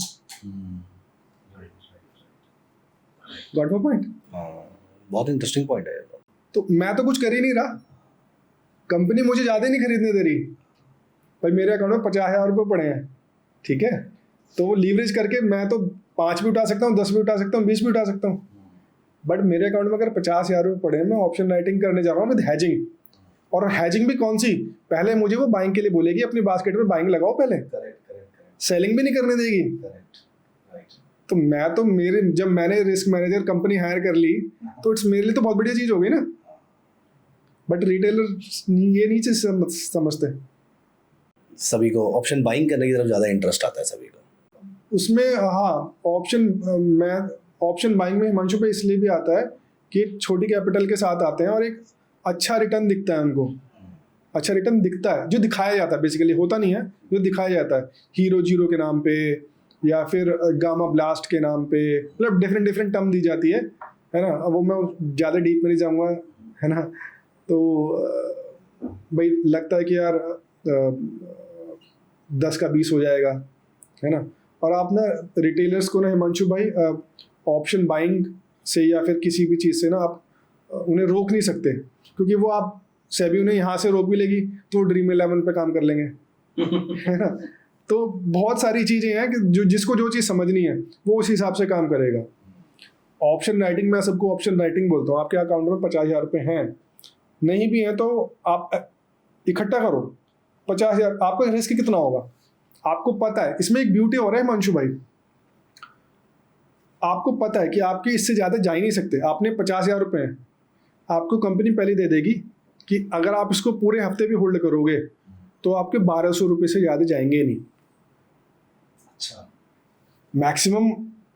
Got my point? बहुत इंटरेस्टिंग पॉइंट है। तो मैं तो कुछ कर ही नहीं रहा, कंपनी मुझे ज़्यादा नहीं खरीदने दे रही। भाई मेरे अकाउंट में 50,000 रुपये पड़े हैं, ठीक है, तो वो लीवरेज करके मैं तो 5 भी उठा सकता हूँ, 10 भी उठा सकता हूँ, 20 भी उठा सकता हूँ। बट मेरे अकाउंट में अगर 50,000 रुपये पड़े हैं, मैं ऑप्शन राइटिंग करने जा रहा हूँ विद हैजिंग। और हैजिंग भी कौन सी, पहले मुझे वो बाइंग के लिए बोलेगी, अपनी बास्केट में बाइंग लगाओ पहले, सेलिंग भी नहीं करने देगी। तो मैं तो जब मैंने रिस्क मैनेजर कंपनी हायर कर ली तो इट्स मेरे लिए तो बहुत बढ़िया चीज़ हो गई ना। बट रिटेलर ये नहीं चीज़ समझते। सभी को ऑप्शन बाइंग करने की तरफ ज़्यादा इंटरेस्ट आता है सभी को उसमें। हाँ, ऑप्शन बाइंग में हिमांशु पे इसलिए भी आता है कि एक छोटी कैपिटल के साथ आते हैं और एक अच्छा रिटर्न दिखता है उनको। अच्छा रिटर्न दिखता है, जो दिखाया जाता है, बेसिकली होता नहीं है, जो दिखाया जाता है हीरो जीरो के नाम पे या फिर गामा ब्लास्ट के नाम पे, मतलब डिफरेंट टर्म दी जाती है ना। वो मैं ज़्यादा डीप में नहीं जाऊँगा, है ना। तो भाई लगता है कि यार 10 का 20 हो जाएगा, है ना। और आप ना रिटेलर्स को ना हिमांशु भाई ऑप्शन बाइंग से या फिर किसी भी चीज़ से ना आप उन्हें रोक नहीं सकते, क्योंकि वो आप सेबी उन्हें यहाँ से रोक भी लेगी तो ड्रीम 11 पे काम कर लेंगे है ना। तो बहुत सारी चीज़ें हैं कि जिसको जो चीज़ समझनी है वो उस हिसाब से काम करेगा। ऑप्शन राइटिंग, मैं सबको ऑप्शन राइटिंग बोलता हूँ। आपके अकाउंट में 50,000 रुपये हैं, नहीं भी हैं तो आप इकट्ठा करो 50,000। आपका रिस्क कितना होगा आपको पता है। इसमें एक ब्यूटी हो रहा है हिमांशु भाई, आपको पता है कि आपके इससे ज़्यादा जा ही नहीं सकते। आपने 50,000 रुपये हैं, आपको कंपनी पहले दे देगी कि अगर आप इसको पूरे हफ्ते भी होल्ड करोगे तो आपके 1,200 रुपये से ज़्यादा जाएंगे नहीं। अच्छा, मैक्सिमम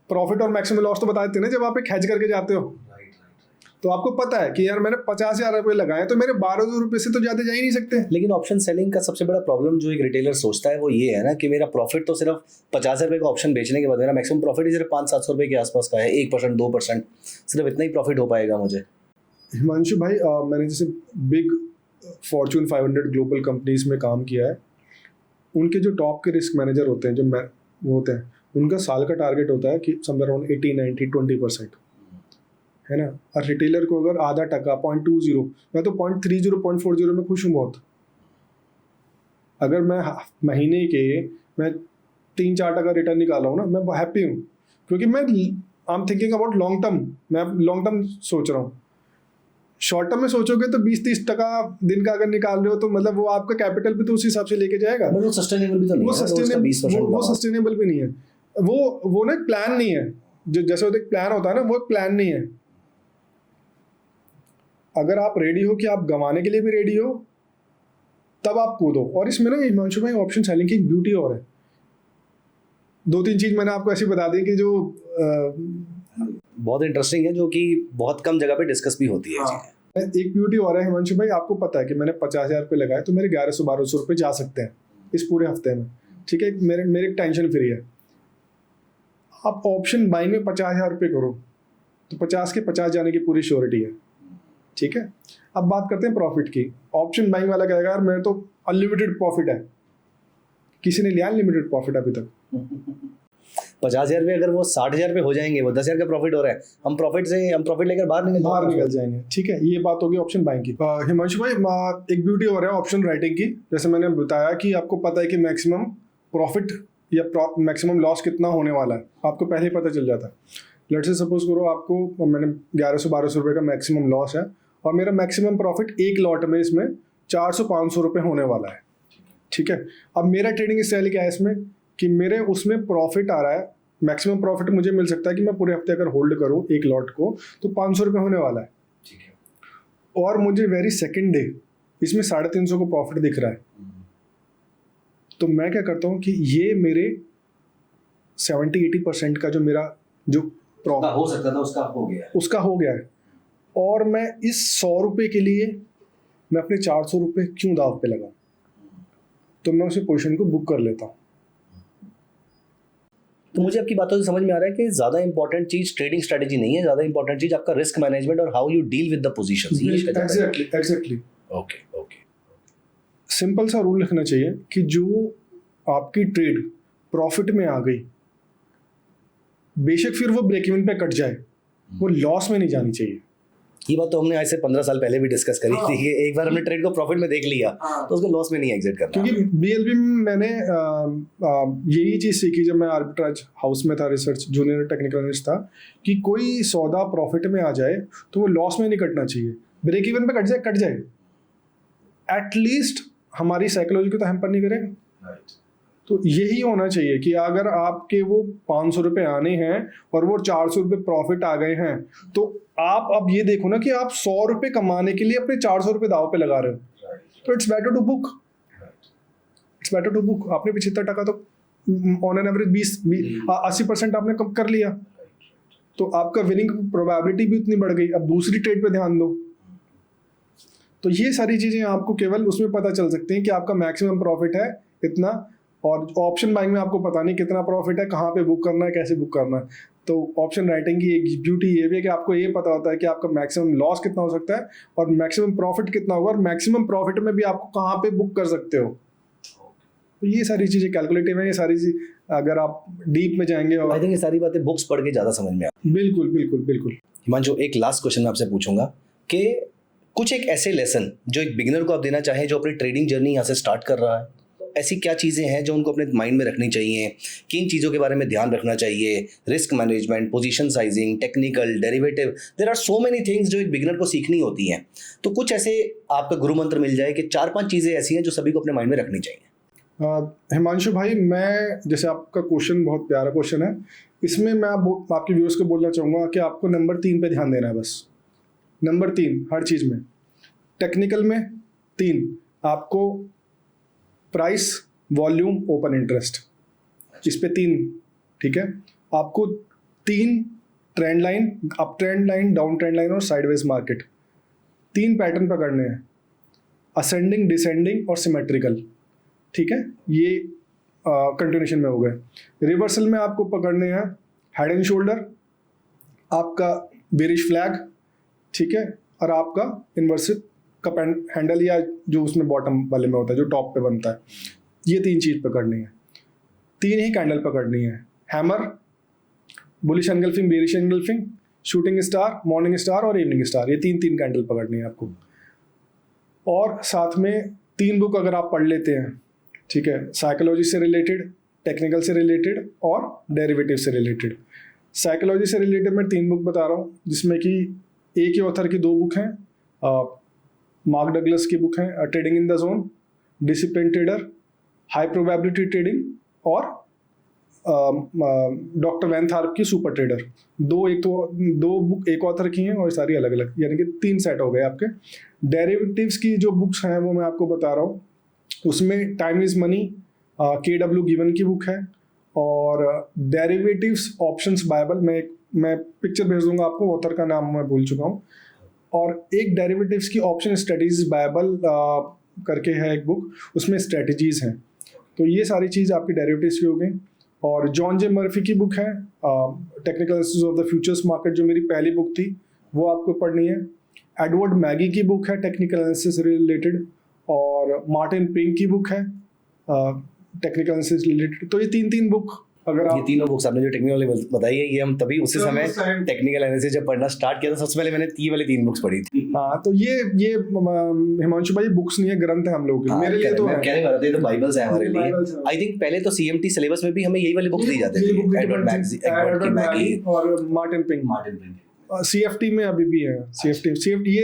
प्रॉफिट और मैक्सिमम लॉस तो बता देते हैं ना जब आप एक हेज करके जाते हो। तो आपको पता है कि यार मैंने 50,000 रुपये लगाए तो मेरे 1,200 रुपये से तो ज़्यादा जा ही नहीं सकते। लेकिन ऑप्शन सेलिंग का सबसे बड़ा प्रॉब्लम जो एक रिटेलर सोचता है वो ये है ना कि मेरा प्रॉफिट तो सिर्फ 50,000 रुपये का ऑप्शन बेचने के बाद मेरा मैक्सिमम प्रॉफिट ही सिर्फ 500-700 रुपये के आसपास का है, 1% 2%, सिर्फ इतना ही प्रॉफिट हो पाएगा मुझे। हिमांशु भाई मैंने जैसे बिग फॉर्चून 500 ग्लोबल कंपनीज में काम किया है, उनके जो टॉप के रिस्क मैनेजर होते हैं, जो वो होते हैं, उनका साल का टारगेट होता है कि समवेयर अराउंड 80-90-20%, है ना। और रिटेलर को अगर आधा टका 0.20, मैं तो 0.30 0.40 में खुश हूँ बहुत। अगर मैं महीने के मैं 3-4 टका रिटर्न निकाला हूँ ना, मैं हैप्पी हूँ, क्योंकि मैं I am thinking about long term. मैं लॉन्ग टर्म सोच रहा हूँ। शॉर्ट टर्म में सोचोगे तो 20-30 टका दिन का अगर निकाल रहे हो तो मतलब वो आपका कैपिटल भी तो उस हिसाब से लेके जाएगा। वो सस्टेनेबल भी तो नहीं है, वो सस्टेनेबल भी नहीं है। वो ना प्लान नहीं है, जो जैसे एक प्लान होता है ना, वो प्लान नहीं है। अगर आप रेडी हो कि आप गंवाने के लिए भी रेडी हो तब आप कूदो। और इसमें ना हिमांशु भाई ऑप्शन सेलिंग की एक ब्यूटी और है, 2-3 चीज मैंने आपको ऐसी बता दी कि जो बहुत इंटरेस्टिंग है, जो कि बहुत कम जगह पे डिस्कस भी होती है ये चीजें। एक ब्यूटी और है हिमांशु भाई, आपको पता है कि मैंने 50,000 रुपये लगाए तो मेरे 1100-1200 रुपये जा सकते हैं इस पूरे हफ्ते में, ठीक है, मेरे टेंशन फ्री है। आप ऑप्शन बाइंग में 50,000 रुपये करो तो 50 के 50 जाने की पूरी श्योरिटी है, ठीक है। अब बात करते हैं प्रॉफिट की। ऑप्शन बाइंग वाला कहेगा यार मेरे तो अनलिमिटेड प्रॉफिट है, किसी ने लिया अनलिमिटेड प्रॉफिट अभी तक? 50,000 रुपये अगर वो 60,000 रुपये हो जाएंगे, वो 10,000 का प्रॉफिट हो रहा है, हम प्रॉफिट लेकर बाहर निकल जाएंगे, ठीक है। ये बात होगी ऑप्शन बाइंग की। हिमांशु भाई एक ब्यूटी और है ऑप्शन राइटिंग की। जैसे मैंने बताया कि आपको पता है कि मैक्सिमम प्रॉफिट या मैक्सिमम लॉस कितना होने वाला है, आपको पहले ही पता चल जाता है। लेट्स से सपोज करो आपको मैंने 1100-1200 रुपये का मैक्सिमम लॉस है और मेरा मैक्सिमम प्रॉफिट एक लॉट में इसमें 400-500 रुपये होने वाला है, ठीक है। अब मेरा ट्रेडिंग स्टाइल क्या है इसमें कि मेरे उसमें प्रॉफिट आ रहा है, मैक्सिमम प्रॉफिट मुझे मिल सकता है कि मैं पूरे हफ्ते अगर होल्ड करूं एक लॉट को तो 500 रुपये होने वाला है, ठीक है। और मुझे वेरी सेकेंड डे इसमें 350 को प्रॉफिट दिख रहा है, तो मैं क्या करता हूं कि ये मेरे 70-80% का जो मेरा जो प्रॉफिट हो सकता था उसका हो गया है। और मैं इस 100 रुपये के लिए मैं अपने 400 रुपये क्यों दाव पे लगाऊं, तो मैं उस पोजीशन को बुक कर लेता हूं। तो मुझे आपकी बातों से समझ में आ रहा है कि ज्यादा इंपॉर्टेंट चीज ट्रेडिंग स्ट्रेटेजी नहीं है, ज्यादा इंपॉर्टेंट चीज आपका रिस्क मैनेजमेंट और how you deal with the positions. Exactly. Okay. Simple सा रूल रखना चाहिए कि जो आपकी ट्रेड प्रॉफिट में आ गई, बेशक फिर वो ब्रेक इवन पे कट जाए, वो लॉस में नहीं जानी चाहिए। ये बात तो हमने आज से 15 साल पहले भी डिस्कस करी थी कि एक बार हमने ट्रेड को प्रॉफिट में देख लिया तो उसको लॉस में नहीं एग्जिट करना। क्योंकि बीएलबी में मैंने यही चीज़ सीखी जब मैं आर्बिट्राज हाउस में था, रिसर्च जूनियर टेक्निकल एनालिस्ट था, कि कोई सौदा प्रॉफिट में आ जाए तो वो लॉस में नहीं कटना चाहिए, ब्रेक इवन पे कट जाए एटलीस्ट हमारी साइकोलॉजी को तो हैम्पर नहीं करेगा। तो यही होना चाहिए कि अगर आपके वो 500 रुपये आने हैं और वो 400 रुपये प्रॉफिट आ गए हैं, तो आप अब ये देखो ना कि आप 100 रुपये कमाने के लिए अपने 400 रुपये दाव पे लगा रहे हो, तो इट्स बेटर टू बुक। आपने 75% तो ऑन एन एवरेज 80% आपने कम कर लिया, तो आपका विनिंग प्रोबेबिलिटी भी उतनी बढ़ गई। अब दूसरी ट्रेड पे ध्यान दो। तो ये सारी चीज़ें आपको केवल उसमें पता चल सकती हैं कि आपका मैक्सिमम प्रॉफिट है इतना, और ऑप्शन बाइंग में आपको पता नहीं कितना प्रॉफिट है, कहाँ पे बुक करना है, कैसे बुक करना है। तो ऑप्शन राइटिंग की एक ब्यूटी ये भी है कि आपको ये पता होता है कि आपका मैक्सिमम लॉस कितना हो सकता है और मैक्सिमम प्रॉफिट कितना होगा, और मैक्सिमम प्रॉफिट में भी आपको कहाँ पे बुक कर सकते हो। तो ये सारी चीज़ें कैलकुलेटिव है, ये सारी चीज़ अगर आप डीप में जाएंगे और आई थिंक ये सारी बातें बुक्स पढ़ के ज़्यादा समझ में आती। बिल्कुल। हिमांशु, एक लास्ट क्वेश्चन मैं आपसे पूछूंगा कि कुछ एक ऐसे लेसन जो एक बिगिनर को आप देना चाहें जो अपनी ट्रेडिंग जर्नी यहाँ से स्टार्ट कर रहा है, ऐसी क्या चीज़ें हैं जो उनको अपने माइंड में रखनी चाहिए, किन चीज़ों के बारे में ध्यान रखना चाहिए? Risk management, position sizing, technical, derivative, there are so many things जो एक बिगिनर को सीखनी होती हैं। तो कुछ ऐसे आपका गुरु मंत्र मिल जाए कि 4-5 चीज़ें ऐसी हैं जो सभी को अपने माइंड में रखनी चाहिए। हिमांशु भाई, मैं जैसे आपका क्वेश्चन बहुत प्यारा क्वेश्चन है, इसमें मैं आपके व्यूअर्स को बोलना चाहूँगा कि आपको नंबर 3 पे ध्यान देना है। बस नंबर 3 हर चीज़ में। टेक्निकल में 3 आपको प्राइस, वॉल्यूम, ओपन इंटरेस्ट, इस पे 3, ठीक है। आपको 3 trend line, up trend line, down trend line और साइडवेज मार्केट, 3 पैटर्न पकड़ने हैं, असेंडिंग, डिसेंडिंग और सिमेट्रिकल, ठीक है। ये कंटिन्यूशन में हो गए। रिवर्सल में आपको पकड़ने हैं हेड एंड शोल्डर, आपका बेरिश फ्लैग, ठीक है, और आपका इन्वर्सिव कप हैंडल या जो उसमें बॉटम वाले में होता है जो टॉप पे बनता है। ये 3 चीज़ पकड़नी है, 3 ही कैंडल पकड़नी है। Hammer, bullish engulfing, bearish engulfing, shooting star, morning star और इवनिंग स्टार, ये 3 कैंडल पकड़नी है आपको। और साथ में 3 बुक अगर आप पढ़ लेते हैं, ठीक है, साइकोलॉजी से रिलेटेड, टेक्निकल से रिलेटेड और डेरिवेटिव से रिलेटेड। साइकोलॉजी से रिलेटेड मैं 3 बुक बता रहा हूँ, जिसमें कि एक ही ऑथर की 2 बुक हैं, मार्क डगलस की बुक है trading in the zone, discipline trader, high probability trading, और डॉक्टर वैन थार्प की सुपर ट्रेडर। 2 बुक एक ऑथर की हैं और सारी अलग अलग, यानी कि 3 सेट हो गए आपके। डेरिवेटिव्स की जो बुक्स हैं वो मैं आपको बता रहा हूँ, उसमें time is money KW given की बुक है, और डेरिवेटिव्स ऑप्शंस बाइबल, मैं पिक्चर भेज दूंगा आपको, ऑथर का नाम मैं भूल चुका हूँ। और एक डेरिवेटिव्स की ऑप्शन स्ट्रेटजीज बाइबल करके है एक बुक, उसमें स्ट्रेटजीज हैं। तो ये सारी चीज़ आपकी डेरिवेटिव्स की हो गई। और जॉन जे मर्फी की बुक है technical analysis of the futures market, जो मेरी पहली बुक थी, वो आपको पढ़नी है। एडवर्ड मैगी की बुक है टेक्निकल एनालिसिस रिलेटेड, और मार्टिन पिंक की बुक है टेक्निकल एनालिसिस रिलेटेड। तो ये तीन बुक, अगर ये आप तीनों बुक्स आपने जो टेक्निकल बताई है, ये हम तभी उसी समय टेक्निकल एनालिसिस जब पढ़ना स्टार्ट किया था, सबसे पहले मैंने ये वाली 3 बुक्स पढ़ी थी। हाँ, तो ये हिमांशु भाई बुक्स नहीं है, ग्रंथ है हम लोगों के लिए। मेरे लिए तो है, कहने वाला था, ये तो बाइबल्स है हमारे लिए। Bibles हैं। आई थिंक पहले तो CMT सिलेबस में भी हमें यही वाली बुक्स दी जाती ये थी, book एडवर्ड मैगी और मार्टिन पिंक। CFT में अभी भी है, CFT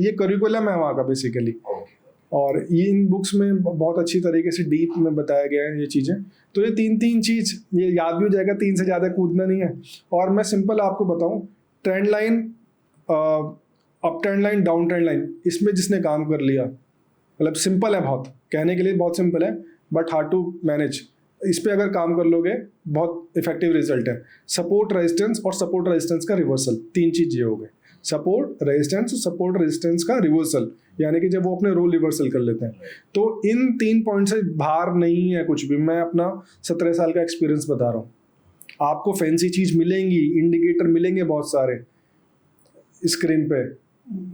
ये करिकुलम है वहाँ का बेसिकली। और ये इन बुक्स में बहुत अच्छी तरीके से डीप में बताया गया है ये चीज़ें। तो ये तीन चीज़ ये याद भी हो जाएगा, 3 से ज़्यादा कूदना नहीं है। और मैं सिंपल आपको बताऊं, trend line, up trend line, down trend line, इसमें जिसने काम कर लिया, मतलब सिंपल है, बहुत कहने के लिए बहुत सिंपल है, बट हार्ड टू मैनेज। इस पे अगर काम कर लोगे बहुत इफेक्टिव रिजल्ट है। सपोर्ट रेजिस्टेंस और सपोर्ट रेजिस्टेंस का रिवर्सल, 3 चीज़ ये हो गए। सपोर्ट रेजिस्टेंस का रिवर्सल, यानी कि जब वो अपने रोल रिवर्सल कर लेते हैं। तो इन 3 पॉइंट से बाहर नहीं है कुछ भी। मैं अपना 17 साल का एक्सपीरियंस बता रहा हूँ। आपको फैंसी चीज़ मिलेंगी, इंडिकेटर मिलेंगे बहुत सारे स्क्रीन पे,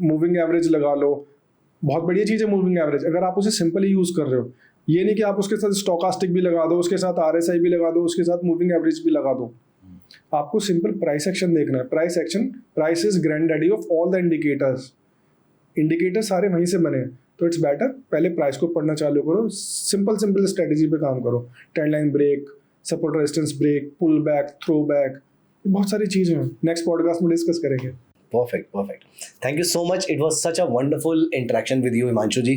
मूविंग एवरेज लगा लो, बहुत बढ़िया चीज़ है मूविंग एवरेज, अगर आप उसे सिंपली यूज़ कर रहे हो। ये नहीं कि आप उसके साथ स्टोकास्टिक भी लगा दो, उसके साथ RSI भी लगा दो, उसके साथ मूविंग एवरेज भी लगा दो। आपको सिंपल प्राइस एक्शन देखना है। Price is grand daddy of all the indicators. Indicator सारे वहीं से बने हैं, तो इट्स बेटर पहले प्राइस को पढ़ना चालू करो, सिंपल स्ट्रेटजी पे काम करो। Trend line break, support resistance break, pull back, throw back, बहुत सारी चीज़ें हैं, नेक्स्ट पॉडकास्ट में डिस्कस करेंगे। Perfect. Thank you so much. It was such a wonderful interaction with you Himanshu ji,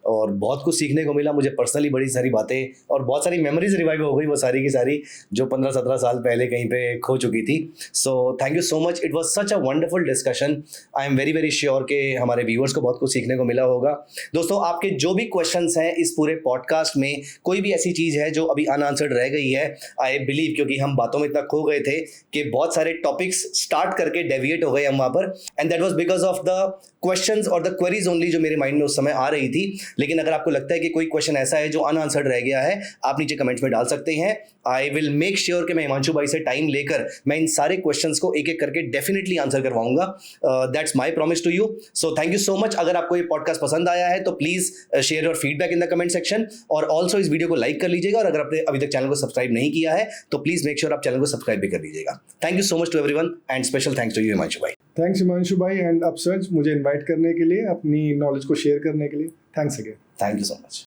और बहुत कुछ सीखने को मिला मुझे पर्सनली, बड़ी सारी बातें और बहुत सारी मेमोरीज रिवाइव हो गई, वो सारी की सारी जो 15-17 साल पहले कहीं पे खो चुकी थी। सो thank you so much. It was such a wonderful discussion. I am very sure कि हमारे व्यूअर्स को बहुत कुछ सीखने को मिला होगा। दोस्तों, आपके जो भी क्वेश्चंस हैं इस पूरे पॉडकास्ट में, कोई भी ऐसी चीज़ है जो अभी अनआंसर्ड रह गई है, आई बिलीव, क्योंकि हम बातों में इतना खो गए थे कि बहुत सारे टॉपिक्स स्टार्ट करके डेविएट हो गए हम वहाँ पर, and that was because of the questions और द क्वेरीज ओनली जो मेरे माइंड में उस समय आ रही थी। लेकिन अगर आपको लगता है कि कोई क्वेश्चन ऐसा है जो अनआंसर्ड रह गया है, आप नीचे कमेंट्स में डाल सकते हैं। आई विल मेक श्योर कि मैं हिमांशु भाई से टाइम लेकर मैं इन सारे क्वेश्चंस को एक एक करके डेफिनेटली आंसर करवाऊंगा। That's my promise to you. So thank you so much. अगर आपको ये पॉडकास्ट पसंद आया है तो please share your feedback in the comment section, और ऑल्सो इस वीडियो को लाइक कर लीजिएगा, और अगर आपने अभी तक चैनल को सब्सक्राइब नहीं किया है तो प्लीज मेक श्योर आप चैनल को सब्सक्राइब भी कर लीजिएगा। Thank you so much to everyone, and special thanks to you Himanshu भाई। थैंक्स हिमांशु भाई एंड अपसर्ज, मुझे इनवाइट करने के लिए, अपनी नॉलेज को शेयर करने के लिए। Thanks again. Thank you so much.